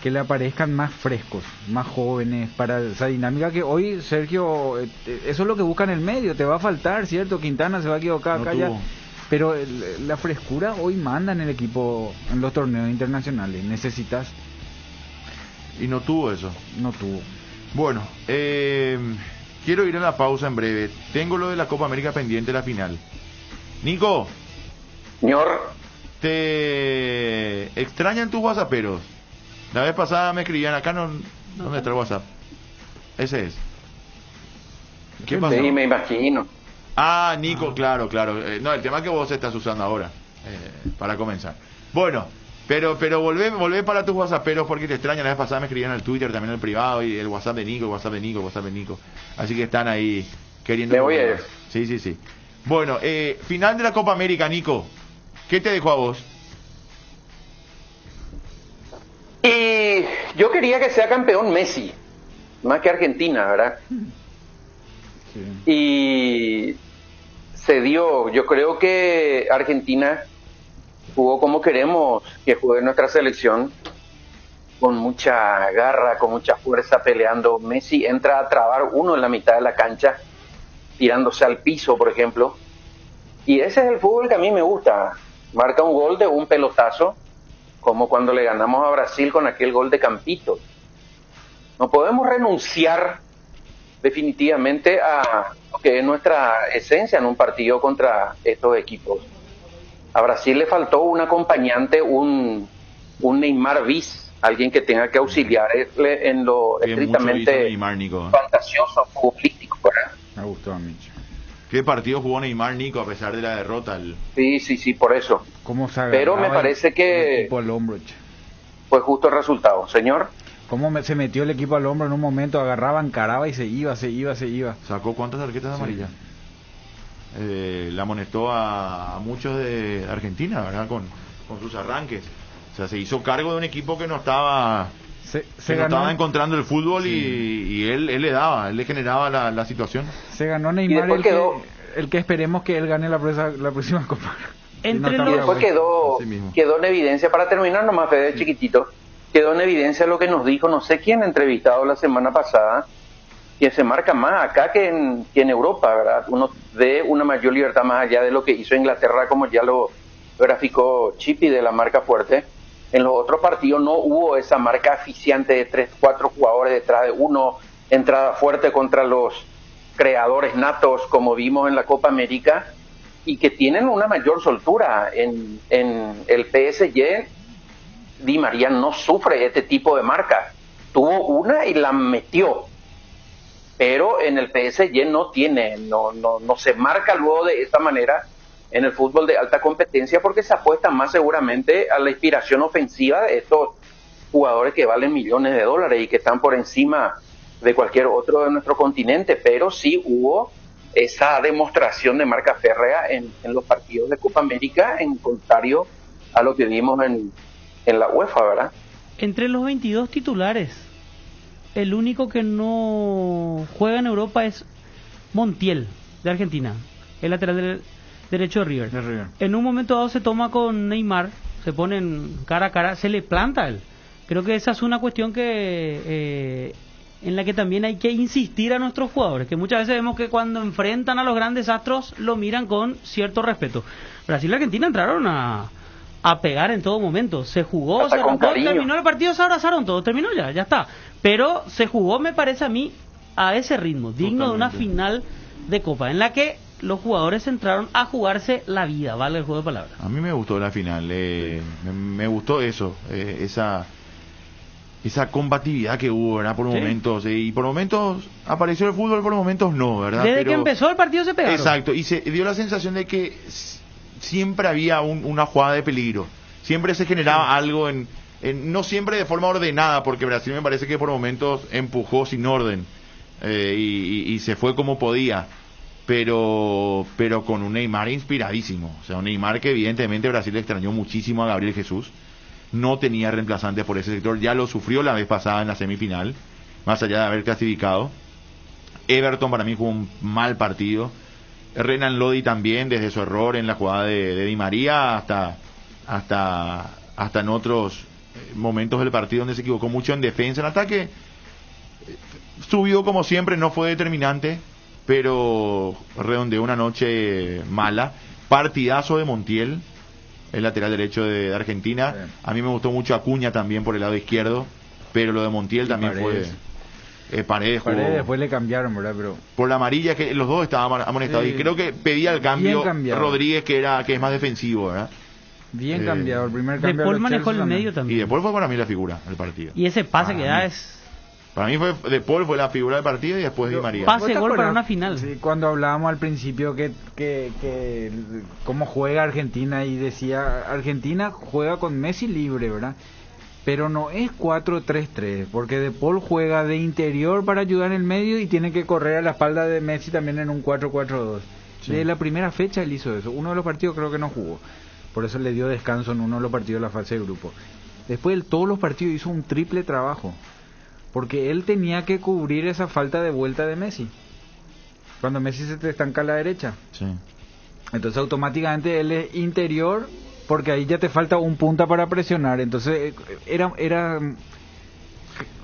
Que le aparezcan más frescos, más jóvenes, para esa dinámica que hoy, Sergio, eso es lo que busca en el medio. Te va a faltar, ¿cierto? Quintana se va a equivocar acá ya. Pero la frescura hoy manda en el equipo, en los torneos internacionales. Necesitas. Y no tuvo eso. No tuvo. Bueno, quiero ir a la pausa en breve. Tengo lo de la Copa América pendiente, la final. Nico. Señor. ¿Te extrañan tus whatsapperos? La vez pasada me escribían acá, ¿dónde está el WhatsApp? Ese es. ¿Qué pasó? Sí, me imagino. Ah, Nico, claro. No, el tema que vos estás usando ahora, para comenzar. Bueno, pero volvé para tus whatsapperos porque te extrañan. La vez pasada me escribían al Twitter, también al privado, y el WhatsApp de Nico. Así que están ahí queriendo... Me voy a ir. Sí. Bueno, final de la Copa América, Nico. ¿Qué te dejó a vos? Y Yo quería que sea campeón Messi, más que Argentina, ¿verdad? Sí. Y se dio. Yo creo que Argentina jugó como queremos que juegue nuestra selección, con mucha garra, con mucha fuerza, peleando. Messi entra a trabar uno en la mitad de la cancha, tirándose al piso, por ejemplo. Y ese es el fútbol que a mí me gusta. Marca un gol de un pelotazo, como cuando le ganamos a Brasil con aquel gol de Campito. No podemos renunciar definitivamente a lo que es nuestra esencia en un partido contra estos equipos. A Brasil le faltó un acompañante, un Neymar bis, alguien que tenga que auxiliarle en lo estrictamente Neymar, Nico, fantasioso, futbolístico, ¿verdad? Me gustó a mí. ¿Qué partido jugó Neymar, Nico, a pesar de la derrota? Sí, por eso. ¿Cómo se Pero me parece que el equipo al hombro, fue justo el resultado, señor. ¿Cómo se metió el equipo al hombro en un momento? Agarraba, encaraba y se iba. ¿Sacó cuántas tarjetas amarillas? Le amonestó a muchos de Argentina, ¿verdad? Con sus arranques. O sea, se hizo cargo de un equipo que no estaba... no estaba encontrando el fútbol, sí. y él le generaba la situación. Se ganó Neymar, el que esperemos que él gane la próxima Copa. Después quedó en evidencia, para terminar nomás, Fede, sí. Chiquitito, quedó en evidencia lo que nos dijo, no sé quién entrevistado la semana pasada, que se marca más acá que en Europa, ¿verdad? Uno ve una mayor libertad más allá de lo que hizo Inglaterra, como ya lo graficó Chippy de la marca fuerte. En los otros partidos no hubo esa marca eficiente de 3-4 jugadores detrás de uno, entrada fuerte contra los creadores natos como vimos en la Copa América, y que tienen una mayor soltura. En el PSG, Di María no sufre este tipo de marca. Tuvo una y la metió, pero en el PSG no se marca luego de esta manera en el fútbol de alta competencia, porque se apuesta más seguramente a la inspiración ofensiva de estos jugadores que valen millones de dólares y que están por encima de cualquier otro de nuestro continente. Pero sí hubo esa demostración de marca férrea en los partidos de Copa América, en contrario a lo que vimos en la UEFA, ¿verdad? Entre los 22 titulares, el único que no juega en Europa es Montiel, de Argentina, el lateral derecho de River. En un momento dado se toma con Neymar, se ponen cara a cara, se le planta a él. Creo que esa es una cuestión que en la que también hay que insistir a nuestros jugadores, que muchas veces vemos que cuando enfrentan a los grandes astros lo miran con cierto respeto. Brasil y Argentina entraron a pegar en todo momento, se jugó, hasta se arrancó, terminó el partido, se abrazaron todos, terminó ya está. Pero se jugó, me parece a mí, a ese ritmo, digno de una final de Copa, en la que los jugadores entraron a jugarse la vida, vale el juego de palabras. A mí me gustó la final, me gustó eso, esa combatividad que hubo, ¿verdad? Por momentos, y por momentos apareció el fútbol, por momentos no, ¿verdad? Desde que empezó el partido se pegaron. Exacto, y se dio la sensación de que siempre había una jugada de peligro, siempre se generaba algo no siempre de forma ordenada, porque Brasil me parece que por momentos empujó sin orden, y se fue como podía. Pero con un Neymar inspiradísimo, o sea, un Neymar que evidentemente Brasil extrañó muchísimo a Gabriel Jesús, no tenía reemplazante por ese sector, ya lo sufrió la vez pasada en la semifinal, más allá de haber clasificado. Everton para mí jugó un mal partido, Renan Lodi también, desde su error en la jugada de Di María hasta en otros momentos del partido donde se equivocó mucho en defensa. En ataque subió como siempre, no fue determinante, pero redondeó una noche mala. Partidazo de Montiel, el lateral derecho de Argentina. Sí. A mí me gustó mucho Acuña también por el lado izquierdo, pero lo de Montiel también Paredes. Paredes después le cambiaron, ¿verdad? Pero por la amarilla, que los dos estaban amonestados, sí. Y creo que pedía el cambio Rodríguez, que es más defensivo, ¿verdad? Bien cambiado, el primer cambio. De Paul manejó el medio también. Y De Paul fue para mí la figura del partido. Y ese pase que da es... Para mí De Paul fue la figura del partido y después Di María. Pase gol para una final. Sí, cuando hablábamos al principio que cómo juega Argentina, y decía, Argentina juega con Messi libre, ¿verdad? Pero no es 4-3-3, porque De Paul juega de interior para ayudar en el medio y tiene que correr a la espalda de Messi también en un 4-4-2. Sí. Desde la primera fecha él hizo eso. Uno de los partidos creo que no jugó, por eso le dio descanso en uno de los partidos de la fase de grupo. Después de todos los partidos hizo un triple trabajo, porque él tenía que cubrir esa falta de vuelta de Messi. Cuando Messi se te estanca a la derecha. Sí. Entonces automáticamente él es interior, porque ahí ya te falta un punta para presionar. Entonces era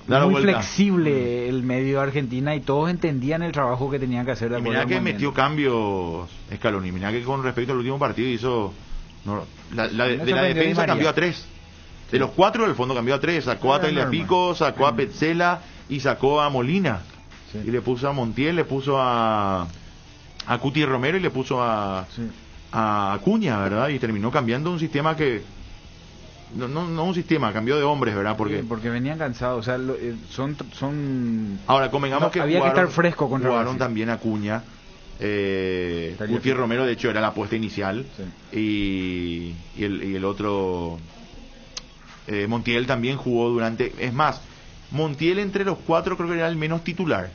muy flexible el medio de Argentina y todos entendían el trabajo que tenían que hacer. Y mirá que metió cambios Scaloni, mirá que con respecto al último partido hizo... de la defensa cambió a 3. De los 4 del fondo cambió a 3. Sacó a Tagliafico, sacó a Petzela y sacó a Molina. Sí. Y le puso a Montiel, le puso a Cuti Romero y le puso a Acuña, ¿verdad? Y terminó cambiando un sistema que... No un sistema, cambió de hombres, ¿verdad? Porque venían cansados, o sea, son... Ahora, convengamos que había jugaron, que estar fresco contra jugaron también Acuña. Cuti Romero, de hecho, era la apuesta inicial. Sí. Y el otro... Montiel también jugó durante... Es más, Montiel entre los 4 creo que era el menos titular.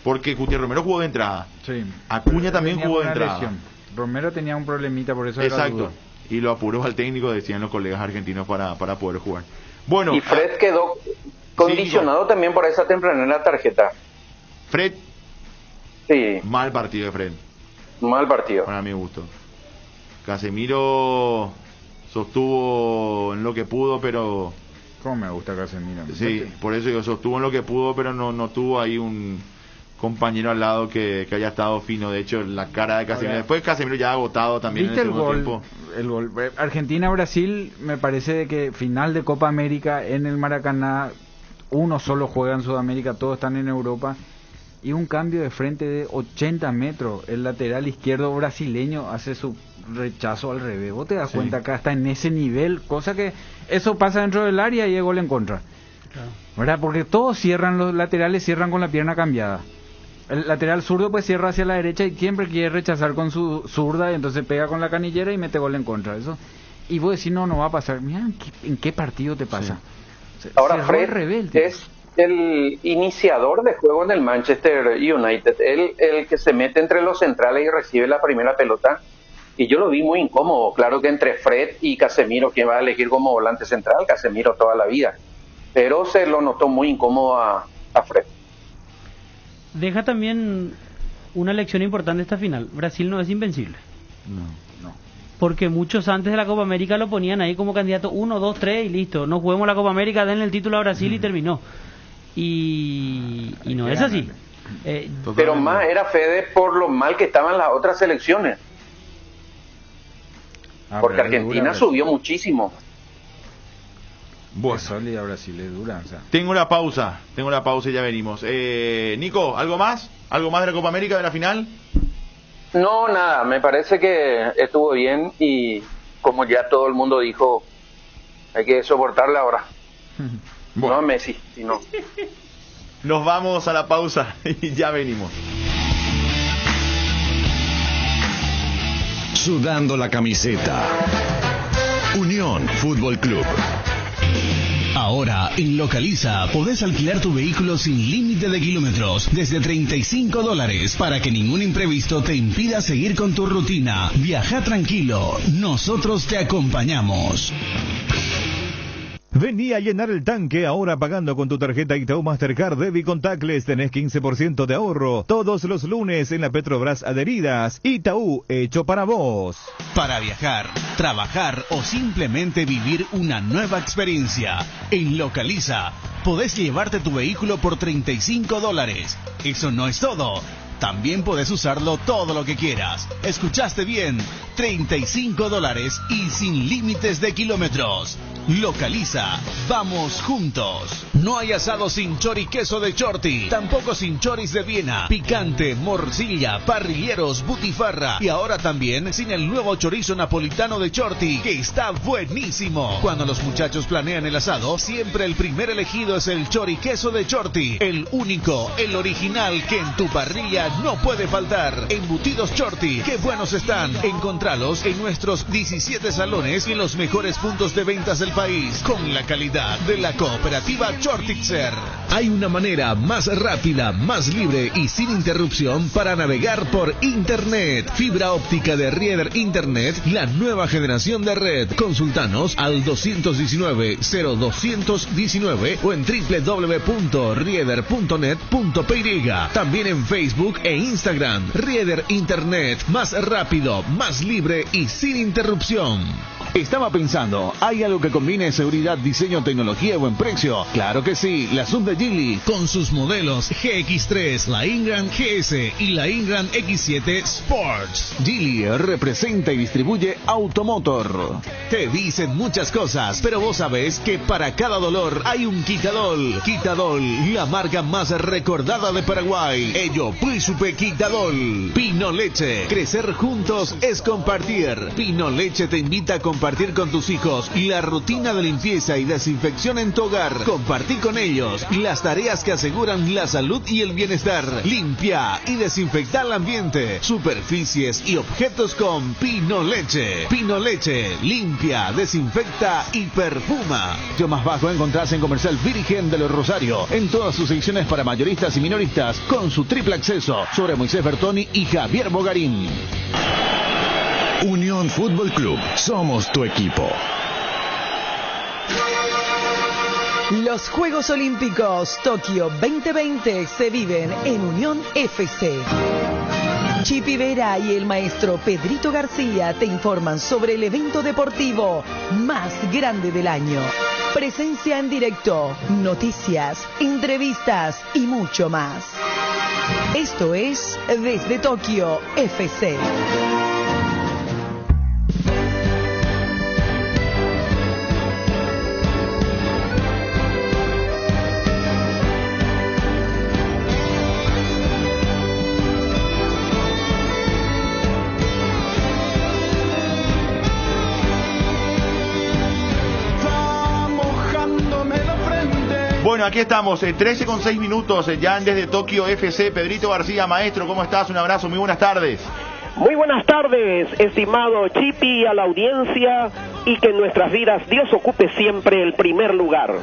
Porque Cuti Romero jugó de entrada. Sí. Acuña también jugó de entrada. Lesión. Romero tenía un problemita, por eso exacto. Era duda. Y lo apuró al técnico, decían los colegas argentinos, para poder jugar. Bueno, y Fred quedó condicionado también por esa tempranera tarjeta. Fred. Sí. Mal partido de Fred. Mal partido. Para mi gusto. Casemiro sostuvo en lo que pudo, pero... ¿Cómo me gusta Casemiro? Sí, por eso yo sostuvo en lo que pudo, pero no tuvo ahí un compañero al lado que haya estado fino. De hecho, la cara de Casemiro... Después Casemiro ya agotado también en el segundo tiempo. El gol. Argentina-Brasil, me parece de que final de Copa América en el Maracaná, uno solo juega en Sudamérica, todos están en Europa, y un cambio de frente de 80 metros. El lateral izquierdo brasileño hace su rechazo al revés. Vos te das cuenta acá está en ese nivel, cosa que eso pasa dentro del área y es gol en contra. Claro. ¿Verdad? Porque todos cierran, los laterales cierran con la pierna cambiada. El lateral zurdo pues cierra hacia la derecha y siempre quiere rechazar con su zurda y entonces pega con la canillera y mete gol en contra. Eso. Y vos decís, no va a pasar. Mira, ¿en qué partido te pasa? Sí. Ahora Fred es el iniciador de juego en el Manchester United. El que se mete entre los centrales y recibe la primera pelota. Y yo lo vi muy incómodo. Claro que entre Fred y Casemiro, ¿quién va a elegir como volante central? Casemiro toda la vida. Pero se lo notó muy incómodo a Fred. Deja también una lección importante esta final. Brasil no es invencible. No. Porque muchos antes de la Copa América lo ponían ahí como candidato 1, 2, 3 y listo. No juguemos la Copa América, denle el título a Brasil y terminó. Y no es así. Pero más era Fede por lo mal que estaban las otras selecciones. Porque Argentina subió muchísimo. Bueno, y a Brasil es dura, o sea. Tengo la pausa y ya venimos. Nico, ¿algo más? ¿Algo más de la Copa América, de la final? No, nada, me parece que estuvo bien y como ya todo el mundo dijo, hay que soportarla ahora. Bueno. No a Messi, sino. Nos vamos a la pausa y ya venimos. Sudando la camiseta. Unión Fútbol Club. Ahora, en Localiza, podés alquilar tu vehículo sin límite de kilómetros, desde $35, para que ningún imprevisto te impida seguir con tu rutina. Viaja tranquilo, nosotros te acompañamos. Vení a llenar el tanque ahora pagando con tu tarjeta Itaú Mastercard Debit Contactless. Tenés 15% de ahorro todos los lunes en la Petrobras Adheridas. Itaú, hecho para vos. Para viajar, trabajar o simplemente vivir una nueva experiencia. En Localiza, podés llevarte tu vehículo por $35. Eso no es todo. También podés usarlo todo lo que quieras. Escuchaste bien, $35 y sin límites de kilómetros. Localiza, vamos juntos. No hay asado sin choriqueso de Chorti, tampoco sin choris de Viena, picante, morcilla, parrilleros, butifarra y ahora también sin el nuevo chorizo napolitano de Chorti, que está buenísimo. Cuando los muchachos planean el asado, siempre el primer elegido es el choriqueso de Chorti, el único, el original que en tu parrilla no puede faltar. Embutidos Chorti, qué buenos están. Encontralos en nuestros 17 salones y en los mejores puntos de ventas del país. país con la calidad de la cooperativa Chortixer. Hay una manera más rápida, más libre y sin interrupción para navegar por Internet. Fibra óptica de Rieder Internet, la nueva generación de red. Consultanos al 219-0219 o en www.rieder.net.py. También en Facebook e Instagram. Rieder Internet, más rápido, más libre y sin interrupción. Estaba pensando, ¿hay algo que combine seguridad, diseño, tecnología y buen precio? Claro que sí, la sub de Geely, con sus modelos GX3, la Ingram GS y la Ingram X7 Sports. Geely representa y distribuye Automotor. Te dicen muchas cosas, pero vos sabés que para cada dolor hay un Quitadol. Quitadol, la marca más recordada de Paraguay. Ello, Príncipe Quitadol. Pino Leche, crecer juntos es compartir. Pino Leche te invita a compartir con tus hijos la rutina de limpieza y desinfección en tu hogar. Compartí con ellos las tareas que aseguran la salud y el bienestar. Limpia y desinfecta el ambiente, superficies y objetos con Pino Leche. Pino Leche, limpia, desinfecta y perfuma. Yo más bajo encontrás en Comercial Virgen de los Rosario, en todas sus secciones para mayoristas y minoristas, con su triple acceso sobre Moisés Bertoni y Javier Bogarín. Unión Fútbol Club, somos tu equipo. Los Juegos Olímpicos Tokio 2020 se viven en Unión FC. Chipi Vera y el maestro Pedrito García te informan sobre el evento deportivo más grande del año. Presencia en directo, noticias, entrevistas y mucho más. Esto es Desde Tokio FC. Bueno, aquí estamos, 13 con 6 minutos, ya Desde Tokio FC. Pedrito García, maestro, ¿cómo estás? Un abrazo, muy buenas tardes. Muy buenas tardes, estimado Chipi, a la audiencia, y que en nuestras vidas Dios ocupe siempre el primer lugar.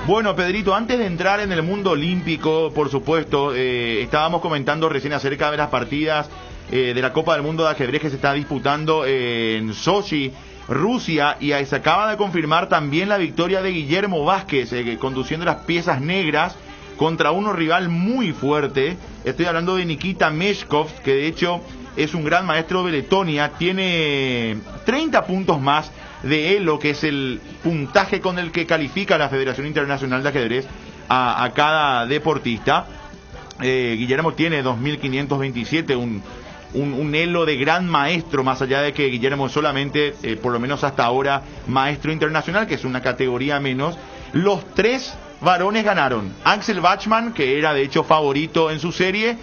Bueno, Pedrito, antes de entrar en el mundo olímpico, por supuesto, estábamos comentando recién acerca de las partidas de la Copa del Mundo de Ajedrez que se está disputando en Sochi, Rusia, y ahí se acaba de confirmar también la victoria de Guillermo Vázquez, conduciendo las piezas negras contra un rival muy fuerte. Estoy hablando de Nikita Meshkov, que de hecho es un gran maestro de Letonia, tiene 30 puntos más de Elo, que es el puntaje con el que califica la Federación Internacional de Ajedrez a cada deportista. Guillermo tiene 2.527, un elo de gran maestro, más allá de que Guillermo es solamente, por lo menos hasta ahora, maestro internacional, que es una categoría menos. Los tres varones ganaron. Axel Bachmann, que era de hecho favorito en su serie,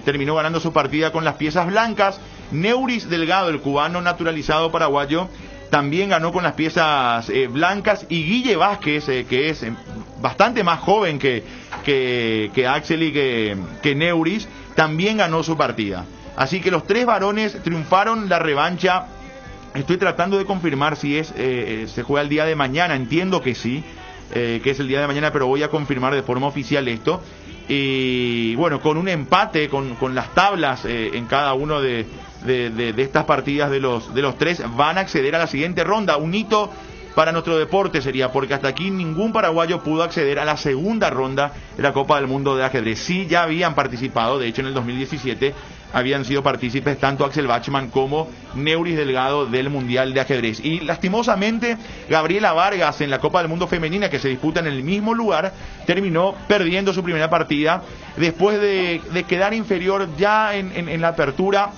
terminó ganando su partida con las piezas blancas. Neuris Delgado, el cubano naturalizado paraguayo, también ganó con las piezas blancas. Y Guille Vázquez, que es bastante más joven que Axel y que Neuris, también ganó su partida. Así que los tres varones triunfaron. La revancha, estoy tratando de confirmar si se juega el día de mañana, entiendo que sí, que es el día de mañana, pero voy a confirmar de forma oficial esto. Y bueno, con un empate, con las tablas en cada uno de estas partidas de los tres, van a acceder a la siguiente ronda. Un hito para nuestro deporte sería, porque hasta aquí ningún paraguayo pudo acceder a la segunda ronda de la Copa del Mundo de Ajedrez. Sí, ya habían participado, de hecho en el 2017 habían sido partícipes tanto Axel Bachmann como Neuris Delgado del Mundial de Ajedrez. Y lastimosamente Gabriela Vargas, en la Copa del Mundo Femenina, que se disputa en el mismo lugar, terminó perdiendo su primera partida después de quedar inferior ya en la apertura.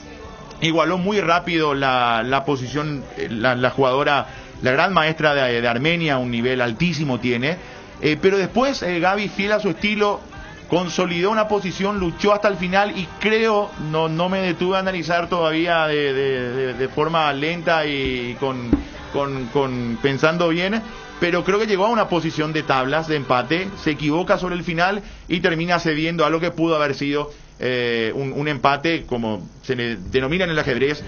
Igualó muy rápido la posición la jugadora, la gran maestra de Armenia, un nivel altísimo tiene, pero después Gaby, fiel a su estilo, consolidó una posición, luchó hasta el final, y creo, no me detuve a analizar todavía de forma lenta y con pensando bien, pero creo que llegó a una posición de tablas, de empate, se equivoca sobre el final y termina cediendo a lo que pudo haber sido un empate, como se le denomina en el ajedrez,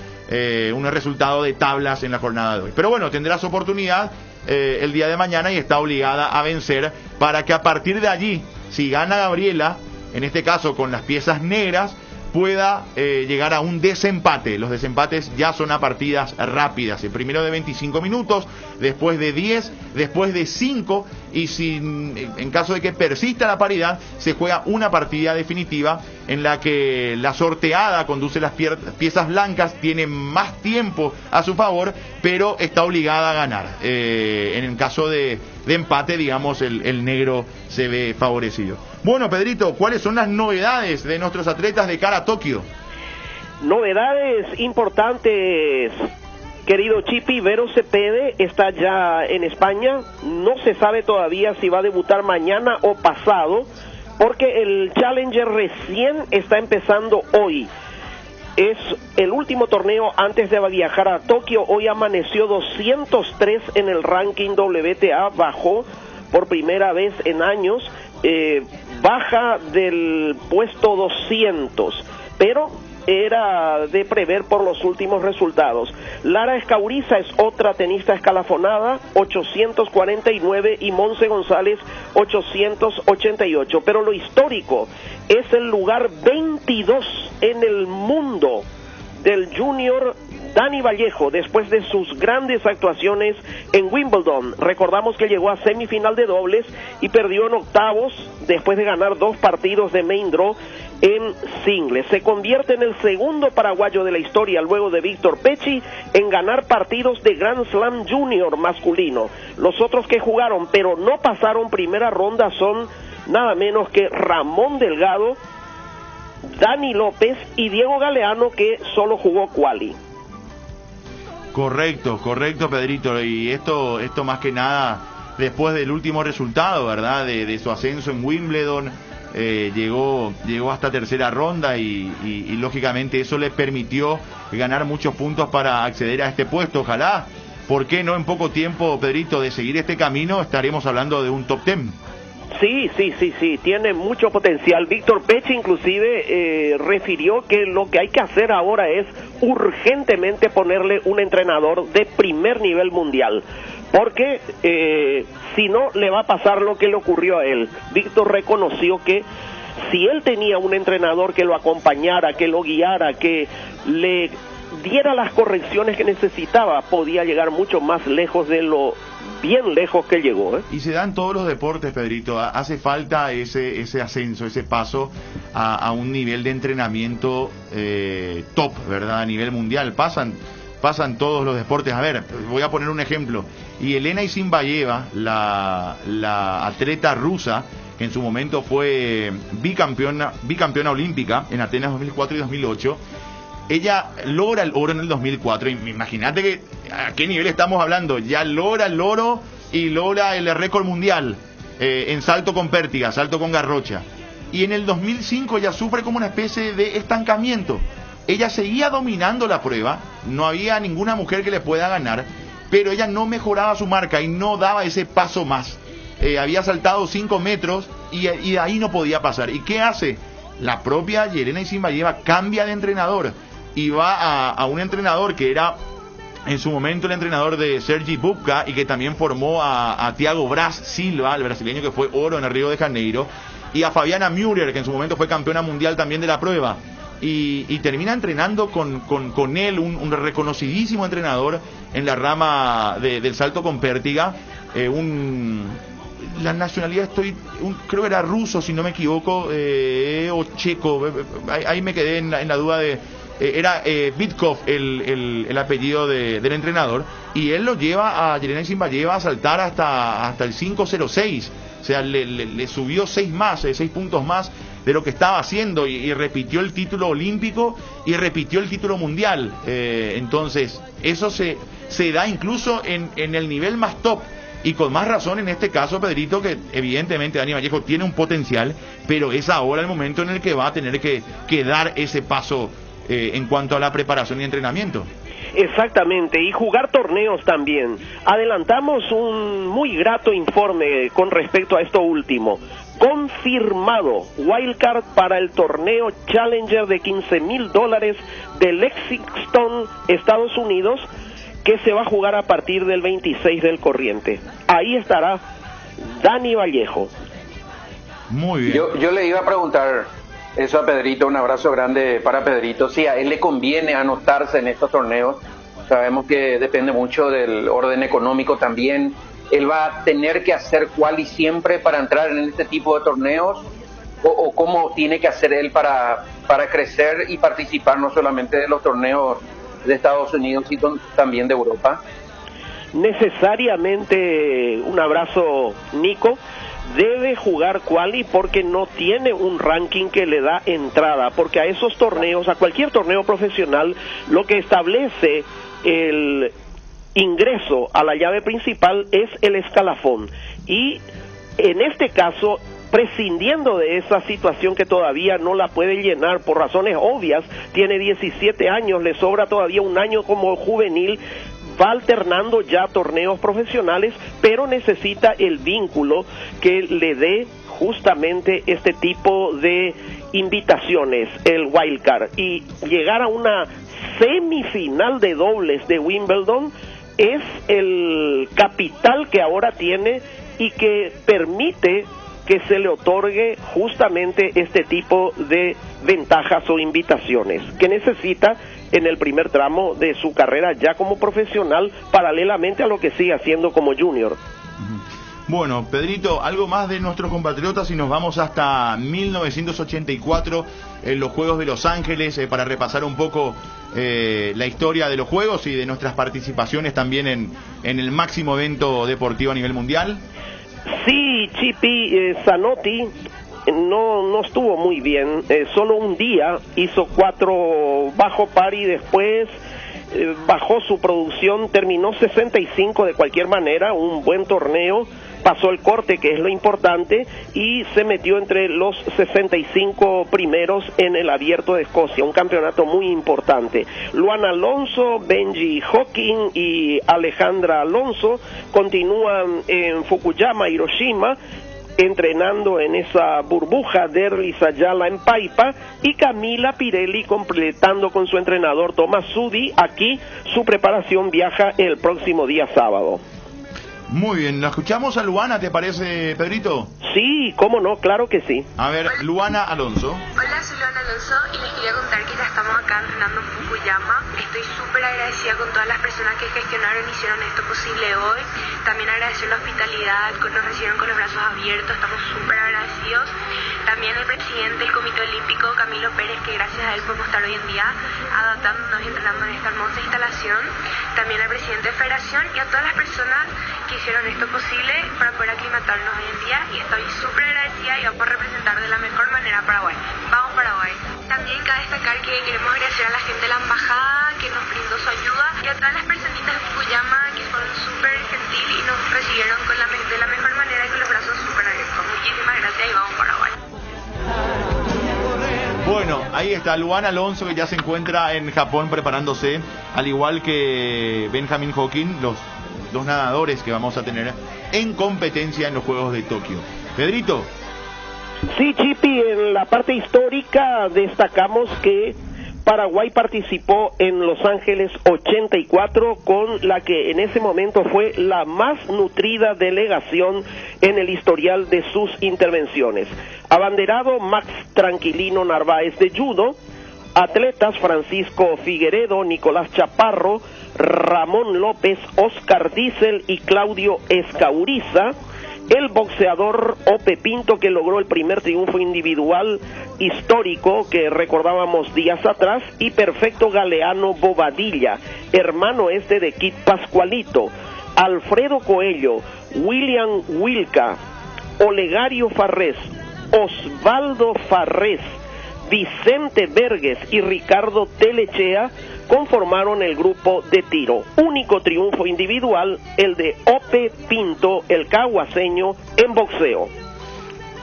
un resultado de tablas en la jornada de hoy. Pero bueno, tendrá su oportunidad el día de mañana y está obligada a vencer para que a partir de allí, si gana Gabriela, en este caso con las piezas negras, pueda llegar a un desempate. Los desempates ya son a partidas rápidas, el primero de 25 minutos, después de 10, después de 5, y si en caso de que persista la paridad, se juega una partida definitiva en la que la sorteada conduce las piezas blancas, tiene más tiempo a su favor, pero está obligada a ganar. En el caso de empate, digamos, el negro se ve favorecido. Bueno, Pedrito, ¿cuáles son las novedades de nuestros atletas de cara a Tokio? Novedades importantes, querido Chipi. Vero Cepede está ya en España. No se sabe todavía si va a debutar mañana o pasado, porque el Challenger recién está empezando hoy. Es el último torneo antes de viajar a Tokio. Hoy amaneció 203 en el ranking WTA, bajó por primera vez en años, baja del puesto 200, pero era de prever por los últimos resultados. Lara Escauriza es otra tenista escalafonada, 849, y Monse González 888, pero lo histórico es el lugar 22 en el mundo del junior Dani Vallejo, después de sus grandes actuaciones en Wimbledon. Recordamos que llegó a semifinal de dobles y perdió en octavos después de ganar 2 partidos de main draw en singles. Se convierte en el segundo paraguayo de la historia, luego de Víctor Pecci, en ganar partidos de Grand Slam Junior masculino. Los otros que jugaron pero no pasaron primera ronda son nada menos que Ramón Delgado, Dani López y Diego Galeano, que solo jugó quali. Correcto, Pedrito, y esto más que nada después del último resultado, ¿verdad? De su ascenso en Wimbledon, llegó hasta tercera ronda y lógicamente eso le permitió ganar muchos puntos para acceder a este puesto. Ojalá, ¿por qué no en poco tiempo, Pedrito, de seguir este camino estaremos hablando de un top 10? Sí, tiene mucho potencial. Víctor Pecci inclusive refirió que lo que hay que hacer ahora es urgentemente ponerle un entrenador de primer nivel mundial, porque si no le va a pasar lo que le ocurrió a él. Víctor reconoció que si él tenía un entrenador que lo acompañara, que lo guiara, que le diera las correcciones que necesitaba, podía llegar mucho más lejos de lo bien lejos que llegó. Y se dan todos los deportes, Pedrito. Hace falta ese ascenso, ese paso a un nivel de entrenamiento top, ¿verdad? A nivel mundial. Pasan todos los deportes. A ver, voy a poner un ejemplo. Y Elena Isinbayeva, la atleta rusa, que en su momento fue bicampeona olímpica en Atenas 2004 y 2008, ella logra el oro en el 2004. Imagínate a qué nivel estamos hablando. Ya logra el oro y logra el récord mundial en salto con pértiga, salto con garrocha. Y en el 2005 ya sufre como una especie de estancamiento. Ella seguía dominando la prueba, no había ninguna mujer que le pueda ganar, pero ella no mejoraba su marca y no daba ese paso más. Había saltado 5 metros y de ahí no podía pasar. ¿Y qué hace? La propia Yelena Isinbayeva cambia de entrenador y va a un entrenador que era en su momento el entrenador de Sergi Bubka y que también formó a Thiago Braz Silva, el brasileño que fue oro en el Río de Janeiro, y a Fabiana Müller, que en su momento fue campeona mundial también de la prueba, y termina entrenando con él, un reconocidísimo entrenador en la rama del salto con pértiga, la nacionalidad creo que era ruso si no me equivoco, o checo, ahí me quedé en la duda de era Vitkov el apellido del entrenador, y él lo lleva a Yelena Isinbayeva a saltar hasta el 5.06, o sea, le subió 6 puntos más de lo que estaba haciendo, y repitió el título olímpico y repitió el título mundial. Entonces eso se da incluso en el nivel más top, y con más razón en este caso, Pedrito, que evidentemente Dani Vallejo tiene un potencial, pero es ahora el momento en el que va a tener que dar ese paso en cuanto a la preparación y entrenamiento. Exactamente, y jugar torneos también. Adelantamos un muy grato informe con respecto a esto último. confirmado wildcard para el torneo Challenger de $15,000 de Lexington, Estados Unidos, que se va a jugar a partir del 26 del corriente. Ahí estará Dani Vallejo. Muy bien. Yo le iba a preguntar eso a Pedrito, un abrazo grande para Pedrito, si a él le conviene anotarse en estos torneos. Sabemos que depende mucho del orden económico también. ¿Él va a tener que hacer quali siempre para entrar en este tipo de torneos? ¿O cómo tiene que hacer él para crecer y participar no solamente de los torneos de Estados Unidos, sino también de Europa? Necesariamente, un abrazo, Nico, debe jugar quali porque no tiene un ranking que le da entrada, porque a esos torneos, a cualquier torneo profesional, lo que establece el ingreso a la llave principal es el escalafón, y en este caso, prescindiendo de esa situación que todavía no la puede llenar por razones obvias, tiene 17 años, le sobra todavía un año como juvenil, va alternando ya torneos profesionales, pero necesita el vínculo que le dé justamente este tipo de invitaciones, el wildcard, y llegar a una semifinal de dobles de Wimbledon es el capital que ahora tiene y que permite que se le otorgue justamente este tipo de ventajas o invitaciones que necesita en el primer tramo de su carrera ya como profesional, paralelamente a lo que sigue haciendo como junior. Bueno, Pedrito, algo más de nuestros compatriotas y nos vamos hasta 1984 en los Juegos de Los Ángeles para repasar un poco la historia de los Juegos y de nuestras participaciones también en el máximo evento deportivo a nivel mundial. Sí, Chipi, Zanotti no estuvo muy bien, solo un día hizo 4 bajo par y después bajó su producción, terminó 65 de cualquier manera, un buen torneo, pasó el corte que es lo importante y se metió entre los 65 primeros en el Abierto de Escocia, un campeonato muy importante. Luan Alonso, Benji Hawking y Alejandra Alonso continúan en Fukuyama, Hiroshima, entrenando en esa burbuja de Erlis Ayala en Paipa, y Camila Pirelli completando con su entrenador Tomás Sudi. Aquí su preparación viaja el próximo día sábado. Muy bien, ¿la escuchamos a Luana, te parece, Pedrito? Sí, cómo no, claro que sí. A ver, Luana Alonso. Hola, soy Luana Alonso y les quería contar que ya estamos acá entrenando en Fukuyama. Estoy súper agradecida con todas las personas que gestionaron y hicieron esto posible hoy. También agradecer la hospitalidad, nos recibieron con los brazos abiertos, estamos súper agradecidos. También el presidente del Comité Olímpico, Camilo Pérez, que gracias a él podemos estar hoy en día adaptándonos y entrenando en esta hermosa instalación. También al presidente de Federación y a todas las personas que hicieron esto posible para poder aclimatarnos hoy en día, y estoy súper agradecida y vamos a representar de la mejor manera a Paraguay. ¡Vamos Paraguay! También cabe destacar que queremos agradecer a la gente de la embajada que nos brindó su ayuda y a todas las personitas de Fukuyama que fueron súper gentiles y nos recibieron de la mejor manera y con los brazos súper abiertos. Muchísimas gracias y vamos Paraguay. Bueno, ahí está Luana Alonso, que ya se encuentra en Japón preparándose, al igual que Benjamin Hawking, los dos nadadores que vamos a tener en competencia en los Juegos de Tokio. Pedrito. Sí, Chipi, en la parte histórica destacamos que Paraguay participó en Los Ángeles 84 con la que en ese momento fue la más nutrida delegación en el historial de sus intervenciones. Abanderado Max Tranquilino Narváez de judo, atletas Francisco Figueredo, Nicolás Chaparro, Ramón López, Oscar Diesel y Claudio Escauriza, el boxeador Ope Pinto, que logró el primer triunfo individual histórico que recordábamos días atrás, y Perfecto Galeano Bobadilla, hermano de Kit Pascualito, Alfredo Coelho, William Wilca, Olegario Farrés, Osvaldo Farrés, Vicente Verges y Ricardo Telechea conformaron el grupo de tiro. Único triunfo individual, el de Ope Pinto, el caguaseño, en boxeo.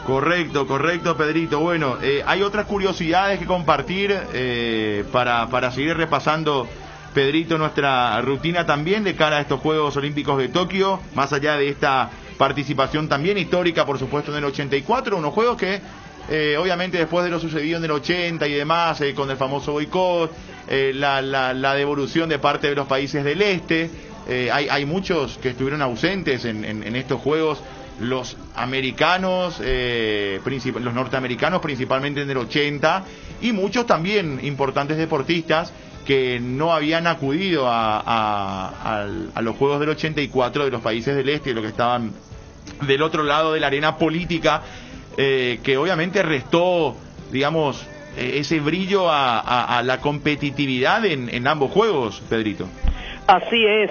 Correcto, Pedrito. Bueno, hay otras curiosidades que compartir para seguir repasando, Pedrito, nuestra rutina también de cara a estos Juegos Olímpicos de Tokio, más allá de esta participación también histórica, por supuesto, en el 84, unos juegos que obviamente después de lo sucedido en el 80 y demás, con el famoso boicot, la devolución de parte de los países del este, hay muchos que estuvieron ausentes en estos juegos, los americanos, los norteamericanos principalmente en el 80, y muchos también importantes deportistas que no habían acudido a los juegos del 84 de los países del este, de los que estaban del otro lado de la arena política, que obviamente restó, digamos, ese brillo a la competitividad en ambos juegos, Pedrito. Así es,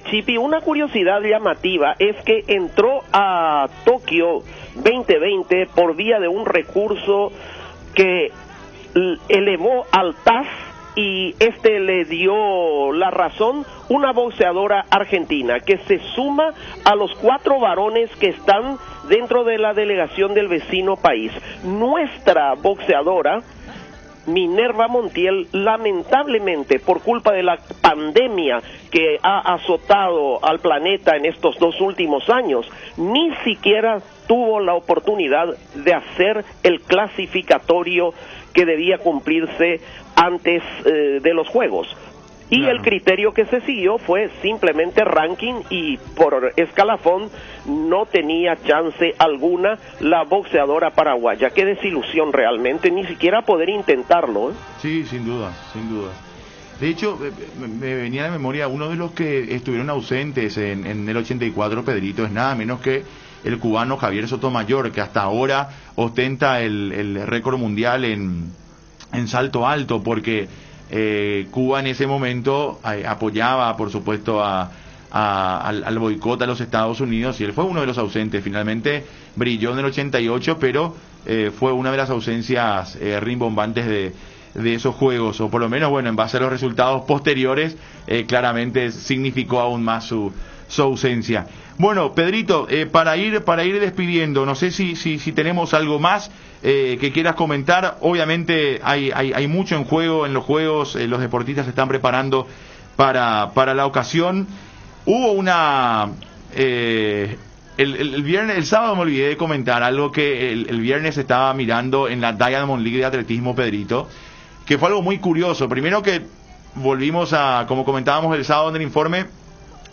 Chipi. Una curiosidad llamativa es que entró a Tokio 2020 por vía de un recurso que elevó al TAS, y le dio la razón una boxeadora argentina que se suma a los 4 varones que están dentro de la delegación del vecino país. Nuestra boxeadora Minerva Montiel, lamentablemente por culpa de la pandemia que ha azotado al planeta en estos 2 últimos años, ni siquiera tuvo la oportunidad de hacer el clasificatorio que debía cumplirse antes de los Juegos. Y claro, el criterio que se siguió fue simplemente ranking, y por escalafón no tenía chance alguna la boxeadora paraguaya. Qué desilusión realmente, ni siquiera poder intentarlo, ¿eh? Sí, sin duda, sin duda. De hecho, me venía a la memoria uno de los que estuvieron ausentes en el 84, Pedrito, es nada menos que el cubano Javier Sotomayor, que hasta ahora ostenta el récord mundial en salto alto, porque Cuba en ese momento apoyaba, por supuesto, al boicot a los Estados Unidos, y él fue uno de los ausentes. Finalmente brilló en el 88, pero fue una de las ausencias rimbombantes de esos juegos, o por lo menos, bueno, en base a los resultados posteriores, claramente significó aún más su ausencia. Bueno, Pedrito, para ir despidiendo, no sé si tenemos algo más que quieras comentar. Obviamente hay mucho en juego en los juegos, los deportistas se están preparando para la ocasión. Hubo una el sábado me olvidé de comentar algo que el viernes estaba mirando en la Diamond League de atletismo, Pedrito, que fue algo muy curioso. Primero que volvimos como comentábamos el sábado en el informe,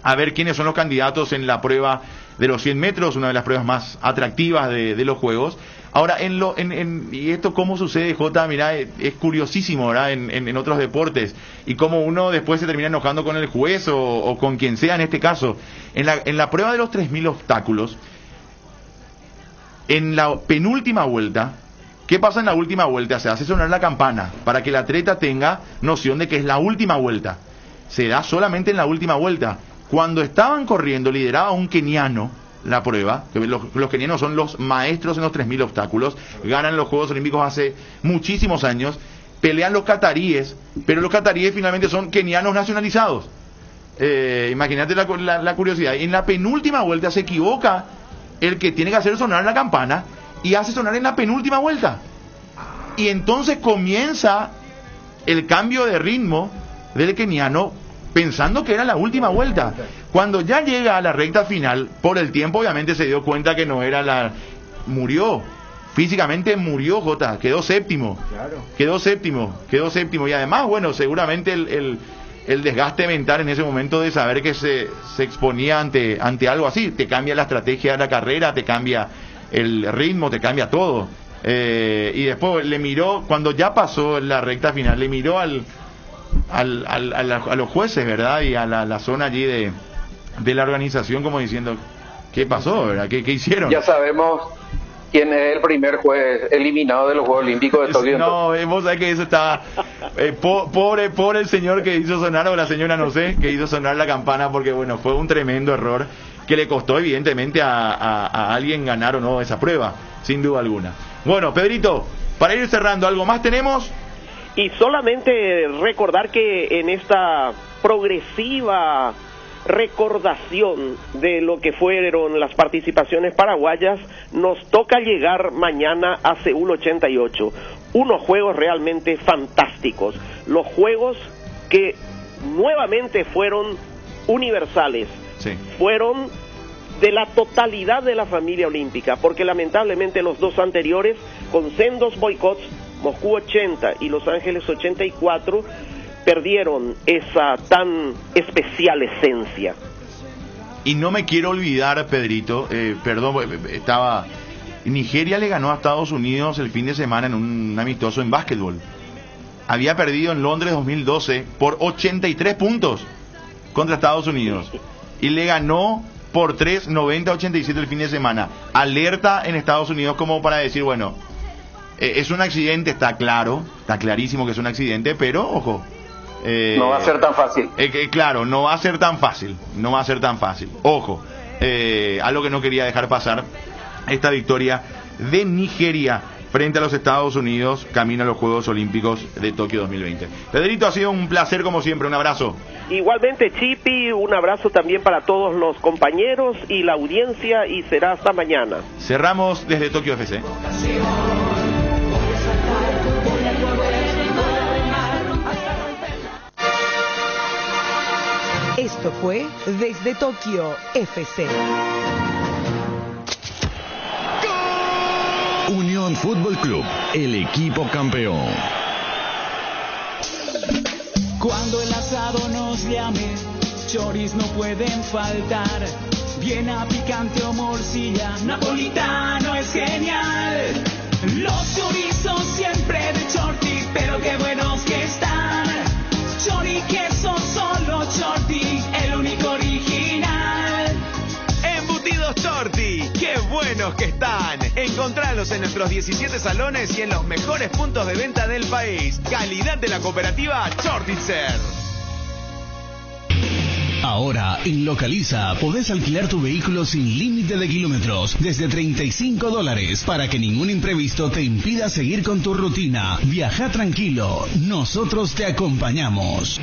a ver quiénes son los candidatos en la prueba de los 100 metros, una de las pruebas más atractivas de los Juegos. Ahora, y esto cómo sucede, Jota, mirá, es curiosísimo, ¿verdad? En otros deportes, y cómo uno después se termina enojando con el juez o con quien sea en este caso. En la prueba de los 3.000 obstáculos, en la penúltima vuelta, ¿qué pasa en la última vuelta? Se hace sonar la campana para que el atleta tenga noción de que es la última vuelta. Se da solamente en la última vuelta. Cuando estaban corriendo, lideraba un keniano la prueba, que los kenianos son los maestros en los 3.000 obstáculos, ganan los Juegos Olímpicos hace muchísimos años, pelean los cataríes, pero los cataríes finalmente son kenianos nacionalizados. Imagínate la curiosidad. En la penúltima vuelta se equivoca el que tiene que hacer sonar la campana, y hace sonar en la penúltima vuelta. Y entonces comienza el cambio de ritmo del keniano, pensando que era la última vuelta. Cuando ya llega a la recta final, por el tiempo obviamente se dio cuenta que no era murió, físicamente murió, Jota, quedó séptimo. Claro. Quedó séptimo, y además, bueno, seguramente el desgaste mental en ese momento de saber que se exponía ante algo así, te cambia la estrategia de la carrera, te cambia el ritmo, te cambia todo. Y después le miró, cuando ya pasó la recta final, le miró a los jueces, ¿verdad? Y a la zona allí de la organización, como diciendo, ¿qué pasó, verdad? ¿Qué hicieron? Ya sabemos quién es el primer juez eliminado de los Juegos Olímpicos de Tokio. No, vos sabés que eso está pobre el señor que hizo sonar, o la señora, no sé, que hizo sonar la campana, porque bueno, fue un tremendo error que le costó evidentemente a alguien ganar o no esa prueba, sin duda alguna. Bueno, Pedrito, para ir cerrando, ¿algo más tenemos? Y solamente recordar que en esta progresiva recordación de lo que fueron las participaciones paraguayas, nos toca llegar mañana a Seúl 88. Unos juegos realmente fantásticos. Los juegos que nuevamente fueron universales. Sí. Fueron de la totalidad de la familia olímpica, porque lamentablemente los dos anteriores, con sendos boicots, Moscú 80 y Los Ángeles 84, perdieron esa tan especial esencia. Y no me quiero olvidar, Pedrito, Nigeria le ganó a Estados Unidos el fin de semana en un amistoso en básquetbol. Había perdido en Londres 2012 por 83 puntos contra Estados Unidos. Y le ganó por 3, 90-87 el fin de semana. Alerta en Estados Unidos como para decir, bueno, es un accidente, está clarísimo que es un accidente, pero ojo. No va a ser tan fácil. Claro, no va a ser tan fácil. Ojo, algo que no quería dejar pasar, esta victoria de Nigeria frente a los Estados Unidos, camino a los Juegos Olímpicos de Tokio 2020. Pedrito, ha sido un placer como siempre, un abrazo. Igualmente, Chipi, un abrazo también para todos los compañeros y la audiencia, y será hasta mañana. Cerramos desde Tokio FC. Esto fue Desde Tokio FC. Unión Fútbol Club, el equipo campeón. Cuando el asado nos llame, choris no pueden faltar. Viena, picante o morcilla, napolitano es genial. Los chorizos siempre de Chorti, pero qué buenos que están. Chori queso, solo Chorti, el único original. Embutidos Chorti, qué buenos que están. Encontralos en nuestros 17 salones y en los mejores puntos de venta del país. Calidad de la cooperativa Chortitzer. Ahora, en Localiza, podés alquilar tu vehículo sin límite de kilómetros, desde $35, para que ningún imprevisto te impida seguir con tu rutina. Viaja tranquilo, nosotros te acompañamos.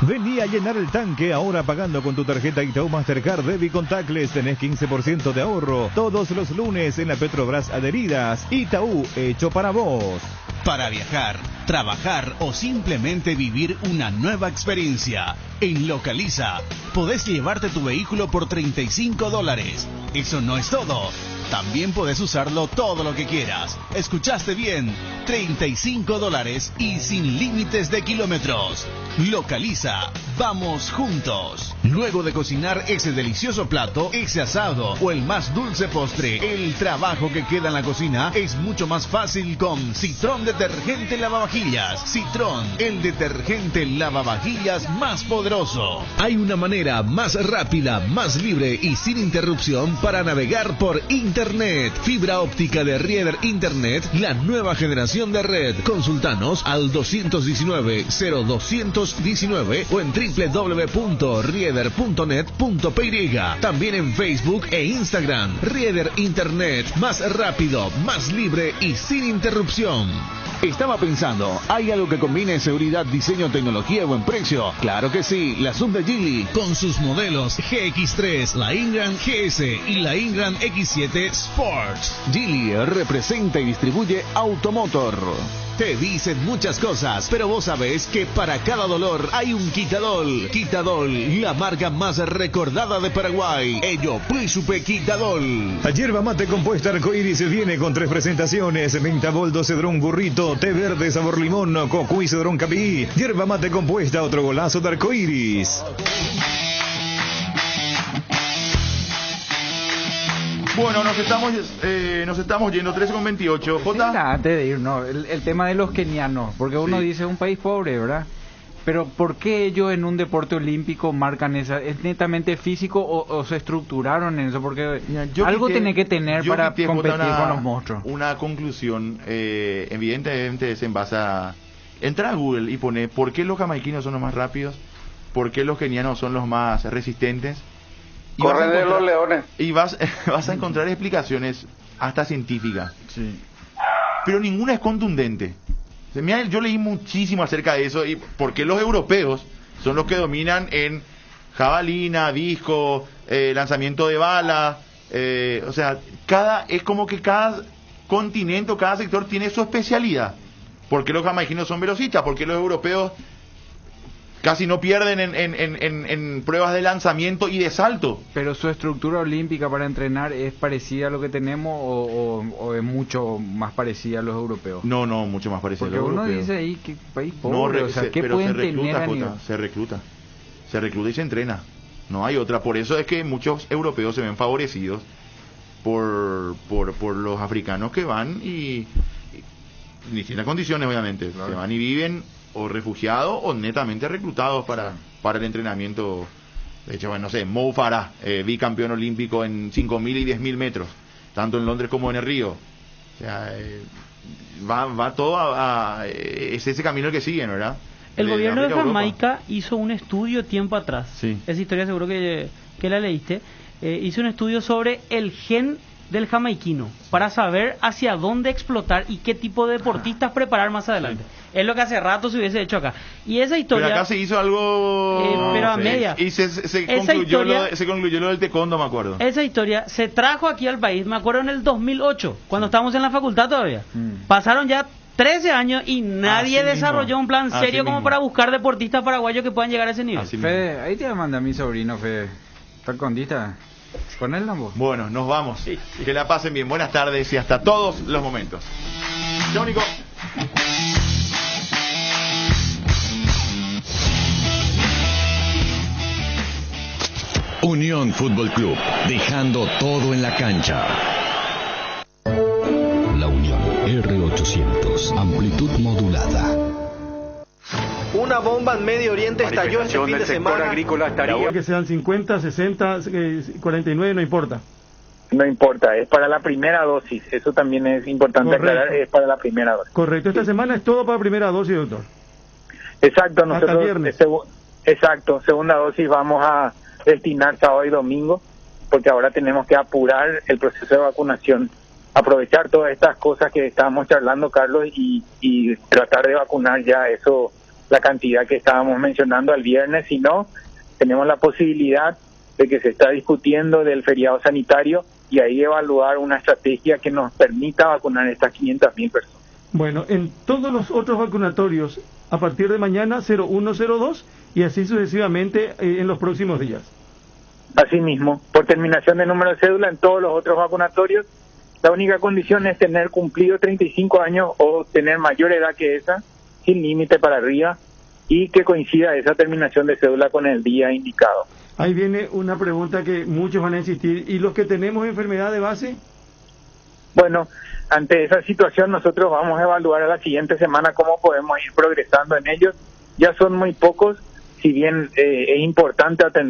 Vení a llenar el tanque ahora pagando con tu tarjeta Itaú Mastercard Debit Contactless. Tenés 15% de ahorro todos los lunes en la Petrobras Adheridas. Itaú, hecho para vos. Para viajar, trabajar o simplemente vivir una nueva experiencia, en Localiza podés llevarte tu vehículo por $35. Eso no es todo. También podés usarlo todo lo que quieras. ¿Escuchaste bien? $35 y sin límites de kilómetros. Localiza, vamos juntos. Luego de cocinar ese delicioso plato, ese asado o el más dulce postre, el trabajo que queda en la cocina es mucho más fácil con Citrón Detergente Lavavajillas. Citrón, el detergente lavavajillas más poderoso. Hay una manera más rápida, más libre y sin interrupción para navegar por Internet. Fibra óptica de Rieder Internet, la nueva generación de red. Consultanos al 219-0219 o en www.rieder.net.py. También en Facebook e Instagram. Rieder Internet, más rápido, más libre y sin interrupción. Estaba pensando, ¿hay algo que combine seguridad, diseño, tecnología y buen precio? Claro que sí, la sub de Geely, con sus modelos GX3, la Ingram GS y la Ingram X7 Sports. Geely representa y distribuye Automotor. Te dicen muchas cosas, pero vos sabés que para cada dolor hay un Quitadol. Quitadol, la marca más recordada de Paraguay. Ello, Príncipe Quitadol. La yerba mate compuesta Arcoiris viene con 3 presentaciones: menta, boldo, cedrón, burrito, té verde, sabor limón, coco y cedrón capí. Yerba mate compuesta, otro golazo de Arcoiris. Bueno, nos estamos yendo, 13:28. Jota. Antes de ir, no, el tema de los kenianos, porque uno dice un país pobre, ¿verdad? Pero ¿por qué ellos en un deporte olímpico marcan esa? ¿Es netamente físico o se estructuraron en eso? Porque algo tiene que tener para competir con los monstruos. Una conclusión, evidentemente es en base a... Entra a Google y pone ¿por qué los jamaiquinos son los más rápidos? ¿Por qué los kenianos son los más resistentes? Corren de los leones. Y vas a encontrar explicaciones hasta científicas. Sí. Pero ninguna es contundente. Mira, yo leí muchísimo acerca de eso y por qué los europeos son los que dominan en jabalina, disco, lanzamiento de bala, o sea, es como que cada continente o cada sector tiene su especialidad. ¿Por qué los jamaiquinos son velocistas? ¿Por qué los europeos casi no pierden en pruebas de lanzamiento y de salto. Pero su estructura olímpica para entrenar es parecida a lo que tenemos o es mucho más parecida a los europeos. No, mucho más parecida a los europeos. Porque uno dice ahí que país pobre, ¿qué pueden tener a nivel? Se recluta y se entrena. No hay otra. Por eso es que muchos europeos se ven favorecidos por los africanos que van y en distintas condiciones, obviamente, que van y viven o refugiados o netamente reclutados para el entrenamiento. De hecho, bueno, no sé, Mo Farah, bicampeón olímpico en 5.000 y 10.000 metros, tanto en Londres como en el Río. O sea, va todo es ese camino el que siguen, ¿verdad? El gobierno de Jamaica hizo un estudio tiempo atrás. Sí. Esa historia seguro que la leíste. Hizo un estudio sobre el gen del jamaiquino para saber hacia dónde explotar y qué tipo de deportistas preparar más adelante. Sí. Es lo que hace rato se hubiese hecho acá. Y esa historia... Pero acá se hizo algo... pero a media. Y se concluyó lo del taekwondo, me acuerdo. Esa historia se trajo aquí al país, me acuerdo en el 2008, cuando estábamos en la facultad todavía. Pasaron ya 13 años y nadie desarrolló un plan serio como para buscar deportistas paraguayos que puedan llegar a ese nivel. Fede, ahí te manda mi sobrino, Fede. Taekwondista. Con él, ambos. Bueno, nos vamos. Sí. Que la pasen bien. Buenas tardes y hasta todos los momentos. Chao, Nico. Unión Fútbol Club, dejando todo en la cancha. La Unión R800, amplitud modulada. Una bomba en Medio Oriente estalló este fin de semana. Agrícola estaría... Que sean 50, 60, 49, no importa. No importa, es para la primera dosis. Eso también es importante aclarar, es para la primera dosis. Correcto, esta semana es todo para primera dosis, doctor. Exacto, nosotros... Hasta viernes. Exacto, segunda dosis vamos a destinar sábado y domingo, porque ahora tenemos que apurar el proceso de vacunación. Aprovechar todas estas cosas que estábamos charlando, Carlos, y tratar de vacunar ya eso... la cantidad que estábamos mencionando al viernes. Si no, tenemos la posibilidad de que se está discutiendo del feriado sanitario y ahí evaluar una estrategia que nos permita vacunar a estas 500.000 personas. Bueno, en todos los otros vacunatorios, a partir de mañana 0102 y así sucesivamente en los próximos días. Asimismo, por terminación de número de cédula en todos los otros vacunatorios, la única condición es tener cumplido 35 años o tener mayor edad que esa, sin límite para arriba, y que coincida esa terminación de cédula con el día indicado. Ahí viene una pregunta que muchos van a insistir. ¿Y los que tenemos enfermedad de base? Bueno, ante esa situación nosotros vamos a evaluar a la siguiente semana cómo podemos ir progresando en ellos. Ya son muy pocos, si bien es importante atender